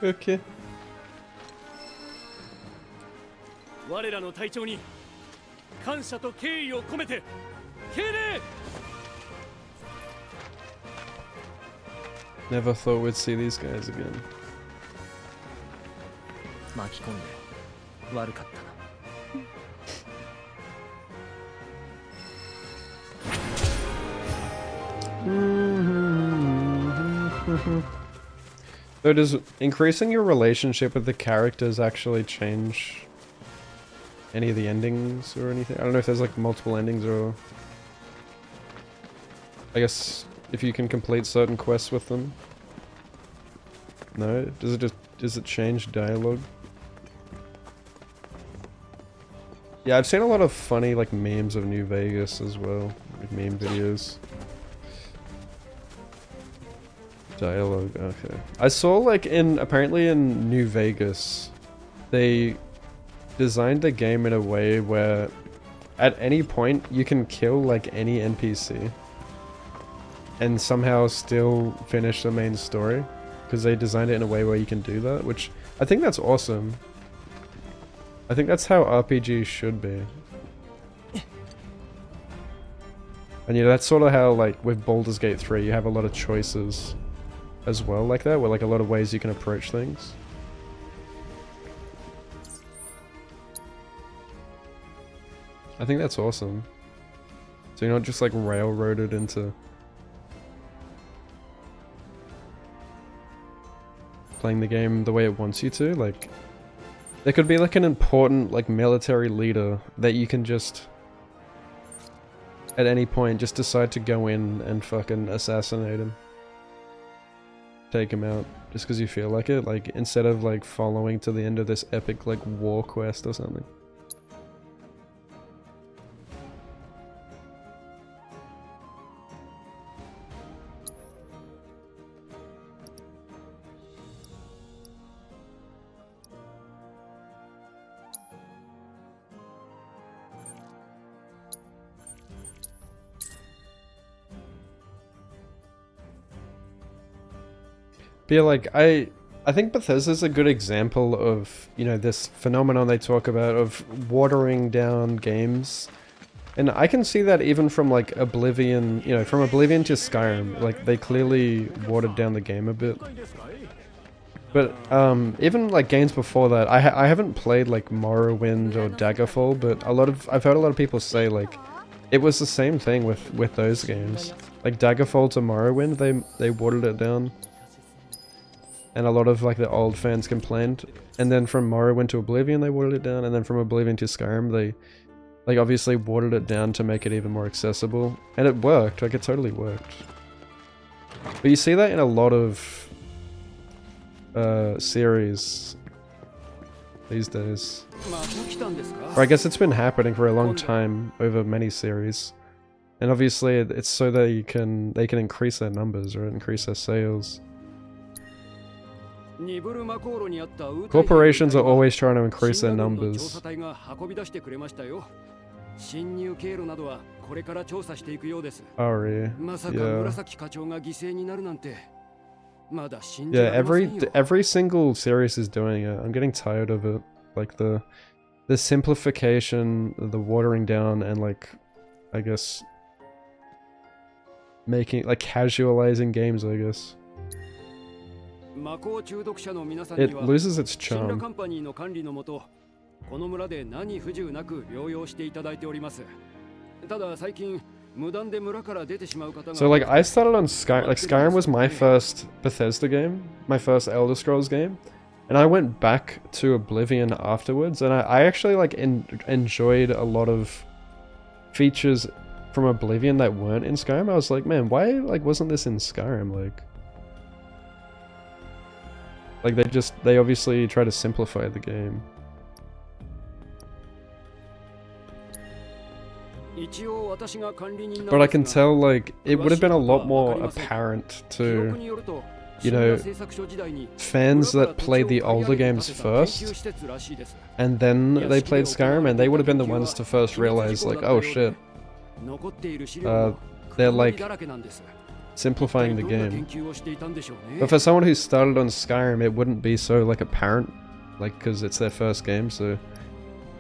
ろ。
Okay.
我らの隊長に感謝と敬意を込めて敬礼。
Never thought we'd see these guys again.
巻き込んで悪かったな。
So does increasing your relationship with the characters actually change any of the endings or anything? I don't know if there's like multiple endings or... I guess if you can complete certain quests with them. No? Does it change dialogue? Yeah, I've seen a lot of funny like memes of New Vegas as well. Like meme videos. Dialogue, okay. I saw like apparently in New Vegas, they designed the game in a way where at any point you can kill like any NPC and somehow still finish the main story, because they designed it in a way where you can do that, which I think that's awesome. I think that's how RPGs should be. And you know, that's sort of how like with Baldur's Gate 3 you have a lot of choices as well like that, where like a lot of ways you can approach things. I think that's awesome. So you're not just like railroaded into playing the game the way it wants you to. Like, there could be like an important like military leader that you can just at any point just decide to go in and fucking assassinate him. Take him out just because you feel like it, like instead of like following to the end of this epic like war quest or something. But yeah, like I think Bethesda's a good example of, you know, this phenomenon they talk about of watering down games. And I can see that even from like Oblivion, you know, from Oblivion to Skyrim, like they clearly watered down the game a bit. But even like games before that, I haven't played like Morrowind or Daggerfall, but I've heard a lot of people say like it was the same thing with those games. Like Daggerfall to Morrowind, they watered it down. And a lot of like the old fans complained. And then from Morrowind to Oblivion they watered it down, and then from Oblivion to Skyrim they like obviously watered it down to make it even more accessible. And it worked, like it totally worked. But you see that in a lot of series these days. Or I guess it's been happening for a long time over many series. And obviously it's so that they can increase their numbers or increase their sales. Corporations are always trying to increase their numbers. Ari, yeah, every single series is doing it. I'm getting tired of it. Like the simplification, the watering down, and like, I guess, making like casualizing games, I guess. It loses its charm. So like I started on Skyrim, like Skyrim was my first Bethesda game, my first Elder Scrolls game, and I went back to Oblivion afterwards, and I actually like enjoyed a lot of features from Oblivion that weren't in Skyrim. I was like, man, why like wasn't this in Skyrim? Like they obviously try to simplify the game. But I can tell like it would have been a lot more apparent to, you know, fans that played the older games first and then they played Skyrim, and they would have been the ones to first realize like, oh shit, they're like simplifying the game. But for someone who started on Skyrim, it wouldn't be so like apparent, like because it's their first game, so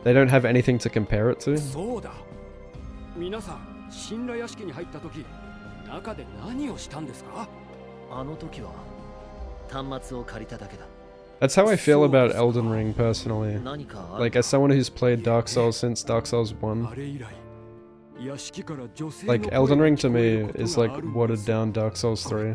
they don't have anything to compare it to. That's how I feel about Elden Ring personally. Like as someone who's played Dark Souls since Dark Souls 1, like Elden Ring to me is like watered down Dark Souls 3.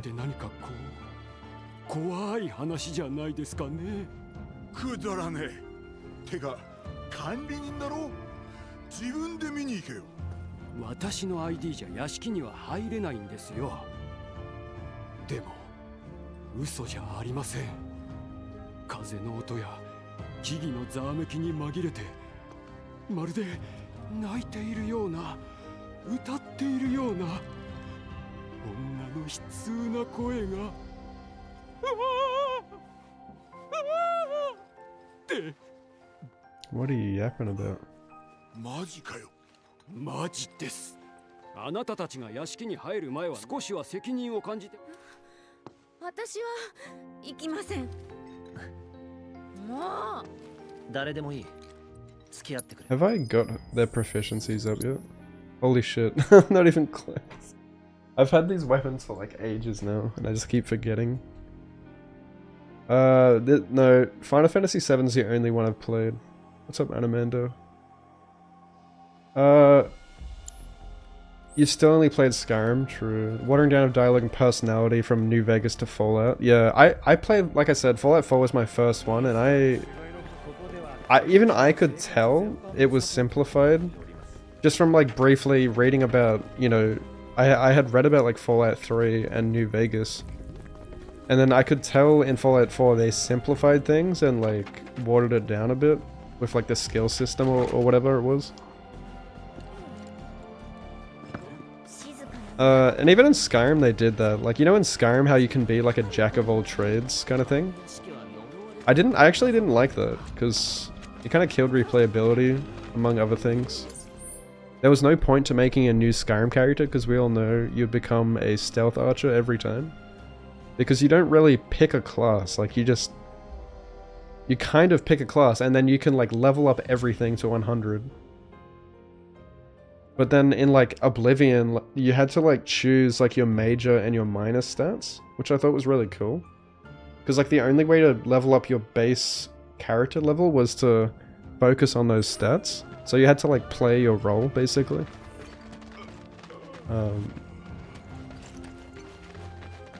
風の音や木々のざわめきに紛れて、まるで泣いているような、歌っているような、女の悲痛な声が、って。
What are you yapping about?
マジかよ。マジです。あなたたちが屋敷に入る前は少しは責任を感じて。
私は行きません。もう
誰でもいい。付き合ってくれ。
Have I got their proficiencies up yet? Holy shit, not even close. I've had these weapons for like ages now, and I just keep forgetting. No, Final Fantasy VII is the only one I've played. What's up, Animando? You still only played Skyrim, true. Watering down of dialogue and personality from New Vegas to Fallout. Yeah, I played, like I said, Fallout 4 was my first one, and even I could tell it was simplified. Just from like briefly reading about, you know, I had read about like Fallout 3 and New Vegas. And then I could tell in Fallout 4 they simplified things and like watered it down a bit with like the skill system or whatever it was. And even in Skyrim they did that. Like, you know in Skyrim how you can be like a jack of all trades kind of thing? I actually didn't like that, because it kind of killed replayability, among other things. There was no point to making a new Skyrim character, because we all know you become a stealth archer every time. Because you don't really pick a class, like you kind of pick a class and then you can like level up everything to 100. But then in like Oblivion, you had to like choose like your major and your minor stats, which I thought was really cool. Because like the only way to level up your base character level was to focus on those stats. So you had to like play your role basically.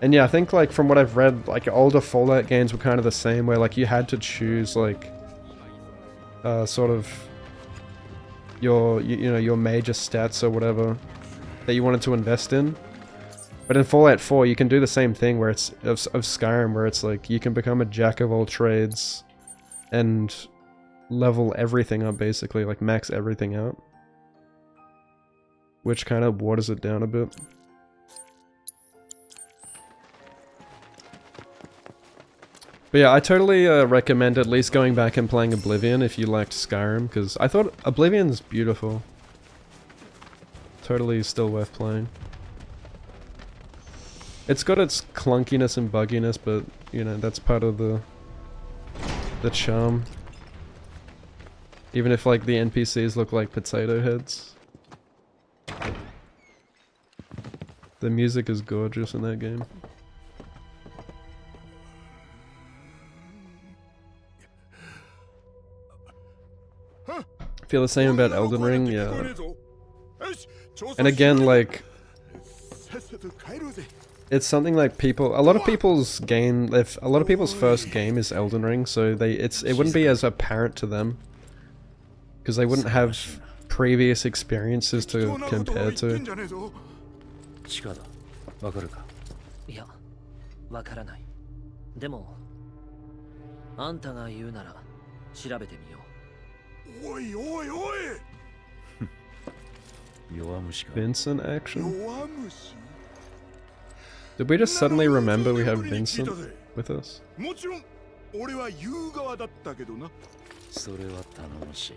And yeah, I think like from what I've read, like older Fallout games were kind of the same, where like you had to choose like sort of your you know, your major stats or whatever that you wanted to invest in. But in Fallout 4 you can do the same thing, where it's of Skyrim, where it's like you can become a jack of all trades and level everything up basically, like max everything out, which kind of waters it down a bit. But yeah, I totally recommend at least going back and playing Oblivion if you liked Skyrim, because I thought Oblivion's beautiful. Totally still worth playing. It's got its clunkiness and bugginess, but you know, that's part of the charm. Even if like the NPCs look like potato heads. The music is gorgeous in that game. Feel the same about Elden Ring, yeah. And again, like, it's something like a lot of people's first game is Elden Ring, so it wouldn't be as apparent to them, because they wouldn't have previous experiences to compare to.
いや、わからない。でも、あんたが言うなら調べてみよう。
Vincent action? Did we just suddenly remember we have Vincent with us? Or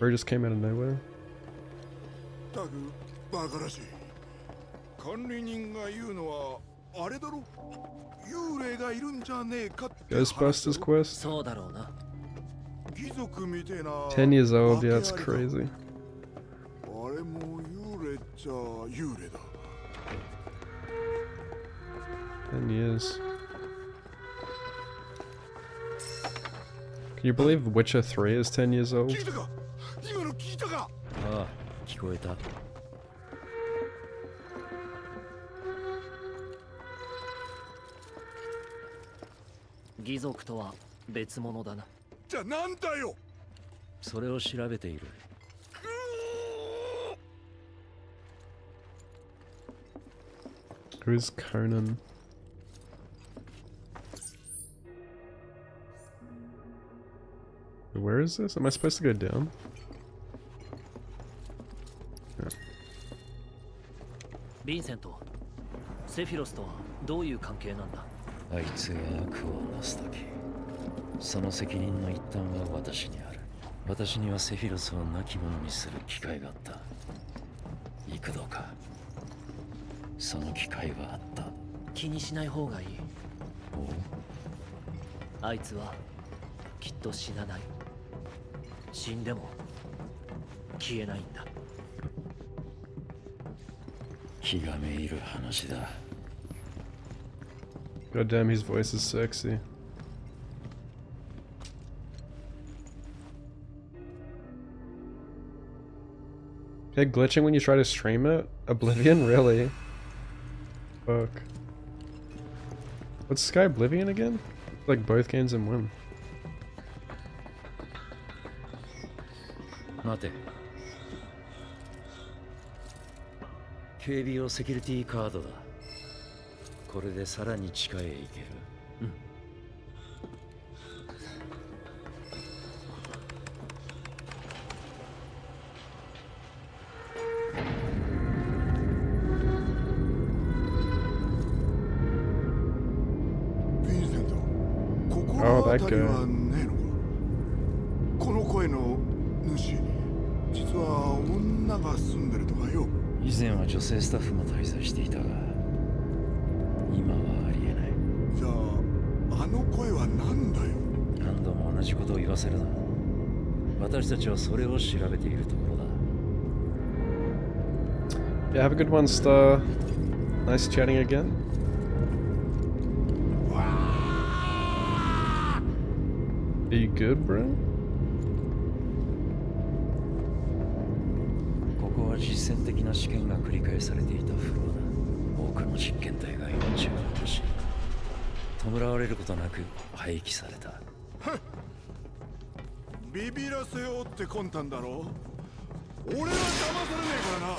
he just came out of nowhere? Ghostbusters quest? 10 years old, yeah, it's crazy. 10 years. Can you believe Witcher 3 is 10 years old?
Ah, 聞こえた。義族とは別物だな。じゃあなんだよ。それを調べている。
Who's Conan? Where is this? Am I supposed to go down? Yeah.
ヴィンセント、セフィロスとはどういう関係なんだ？
あいつが悪をなすとき、その責任の一端は私にある。私にはセフィロスを亡き者にする機会があった。幾度かその機会はあった。
気にしない方がいい。
お？
あいつはきっと死なない。死んでも消えないんだ。
気がめいる話だ。
God damn, his voice is sexy. Okay, glitching when you try to stream it? Oblivion? Really? Fuck. What's Sky Oblivion again? Like both games in one.
待て。警備用セキュリティカードだ。これでさらに地下へ行ける。
うん。
ヴィンセント、心当たりはねえのか？この声の主、実は女が住んでるとかよ。
以前は女性スタッフも滞在していたが、今はありえない。
じゃあ、あの声は何だよ。
何度も同じことを言わせるな。私たちはそれを調べているところだ。
Yeah, have a good one, Star. Nice chatting again. Are you good, bro?
ここは実践的な試験が繰り返されていたフロアだ。多くの実験体が命を落とし、弔われることなく廃棄された。
ビビらせようって魂胆だろ。俺は騙されねえからな。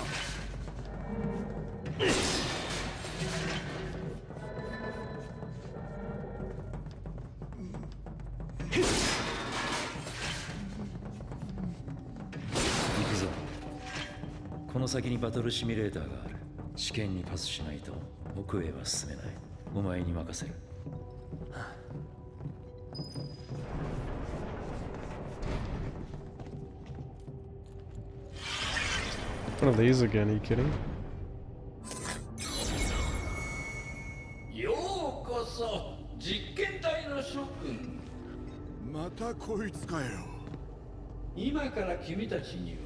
行くぞ。この先にバトルシミュレーターがある。試験にパスしないと奥へは進めない。お前に任せる。
One of these again, are you kidding?
ようこそ実験体の諸君。
またこいつかよ。
今から君たちには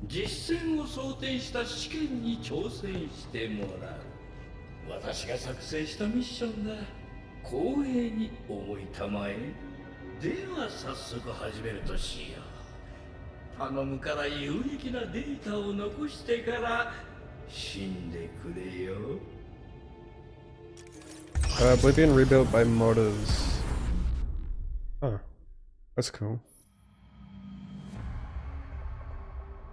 実戦を想定した試験に挑戦してもらう。私が作成したミッションだ。光栄に思いたまえ。では早速始めるとしよう。頼むから有益なデータを残してから死んでくれよ。
Oblivion rebuilt by modders. Huh. That's cool.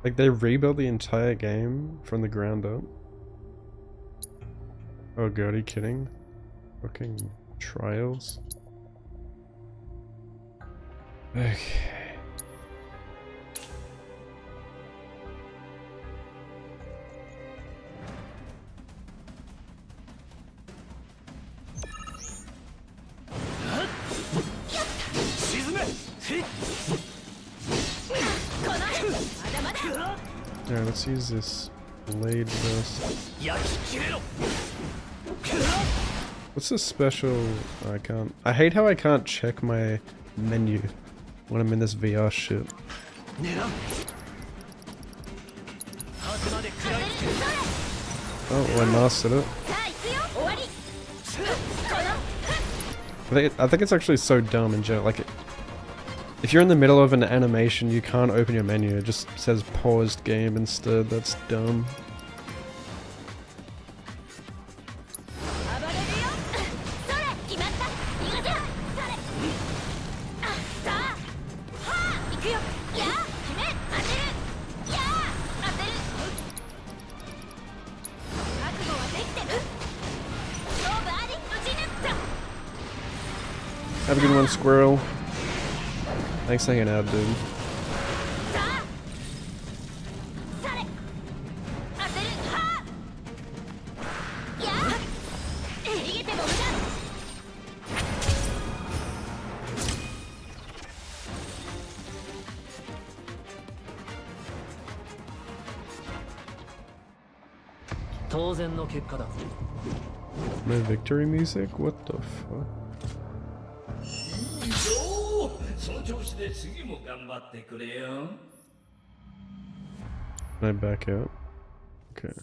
Like they rebuilt the entire game from the ground up. Oh god, are you kidding? Fucking trials. Okay. Yeah, let's use this blade first. What's this special? Oh, I can't. I hate how I can't check my menu when I'm in this VR shit. Oh, I mastered it. I think it's actually so dumb in general. Like, if you're in the middle of an animation, you can't open your menu. It just says paused game instead. That's dumb. Have a good one, squirrel. Thanks for hanging out, dude. No victory music? What the fuck?
その調子で次も頑張ってくれよ。
Can I back out? Okay.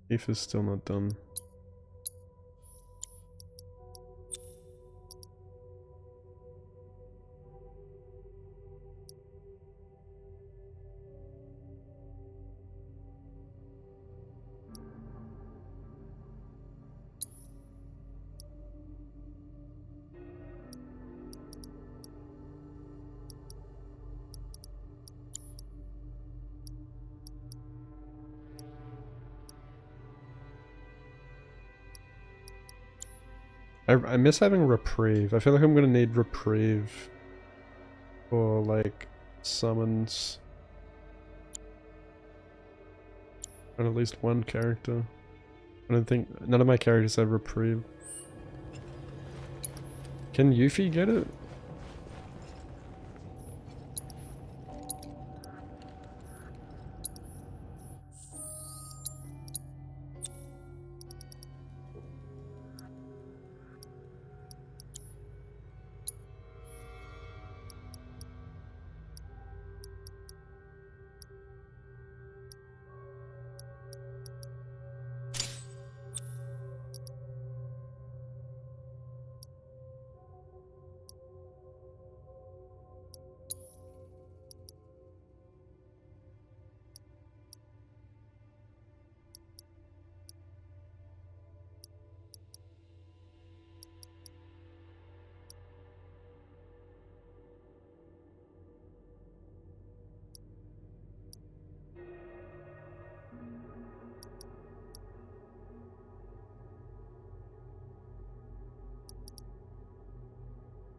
If is still not done. I miss having reprieve. I feel like I'm gonna need reprieve for like summons on at least one character. I don't think none of my characters have reprieve. Can Yuffie get it?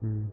Hmm.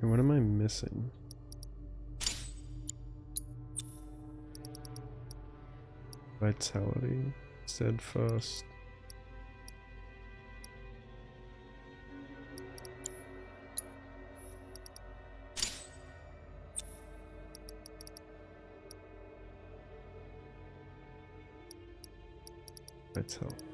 What am I missing? Vitality, steadfast. Vitality.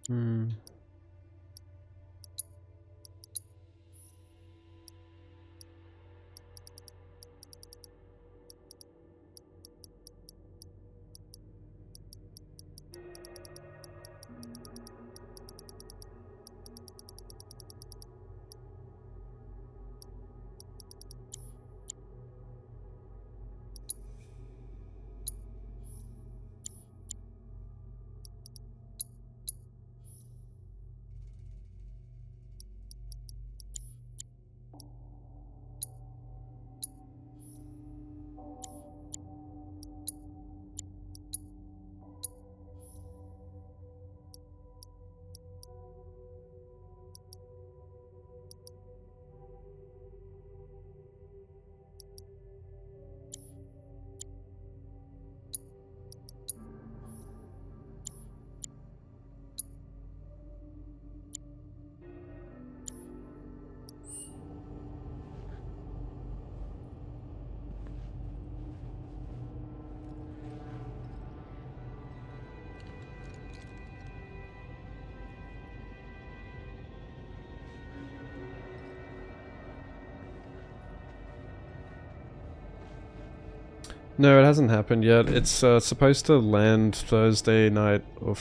Hmm. No, it hasn't happened yet. It's supposed to land Thursday night, or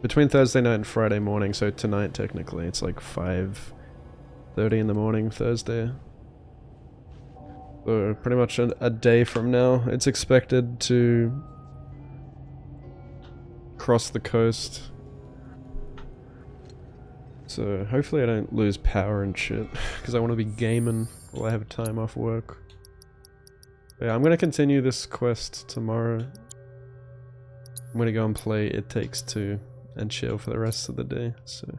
between Thursday night and Friday morning, so tonight technically. It's like 5:30 in the morning Thursday. So pretty much a day from now, it's expected to cross the coast. So hopefully I don't lose power and shit, because I want to be gaming while I have time off work. But yeah, I'm gonna continue this quest tomorrow. I'm gonna go and play It Takes Two and chill for the rest of the day. So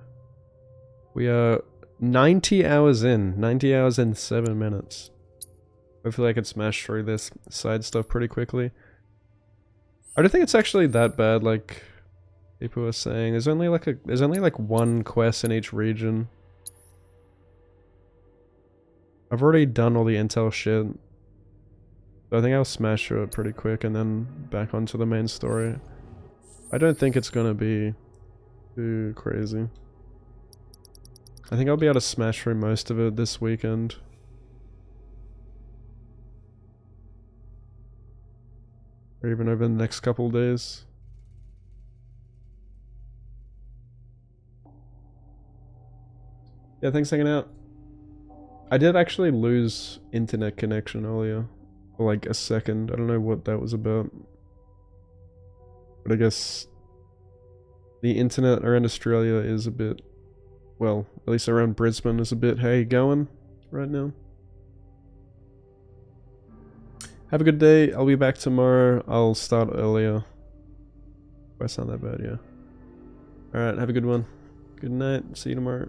we are 90 hours in, 90 hours and 7 minutes. Hopefully I can smash through this side stuff pretty quickly. I don't think it's actually that bad, like people are saying. There's only like one quest in each region. I've already done all the intel shit. So I think I'll smash through it pretty quick and then back onto the main story. I don't think it's gonna be too crazy. I think I'll be able to smash through most of it this weekend. Or even over the next couple days. Yeah, thanks for hanging out. I did actually lose internet connection earlier. For like a second. I don't know what that was about. But I guess the internet around Australia is a bit, well, at least around Brisbane is a bit, hey, going right now. Have a good day. I'll be back tomorrow. I'll start earlier. If I sound that bad, yeah. Alright, have a good one. Good night. See you tomorrow.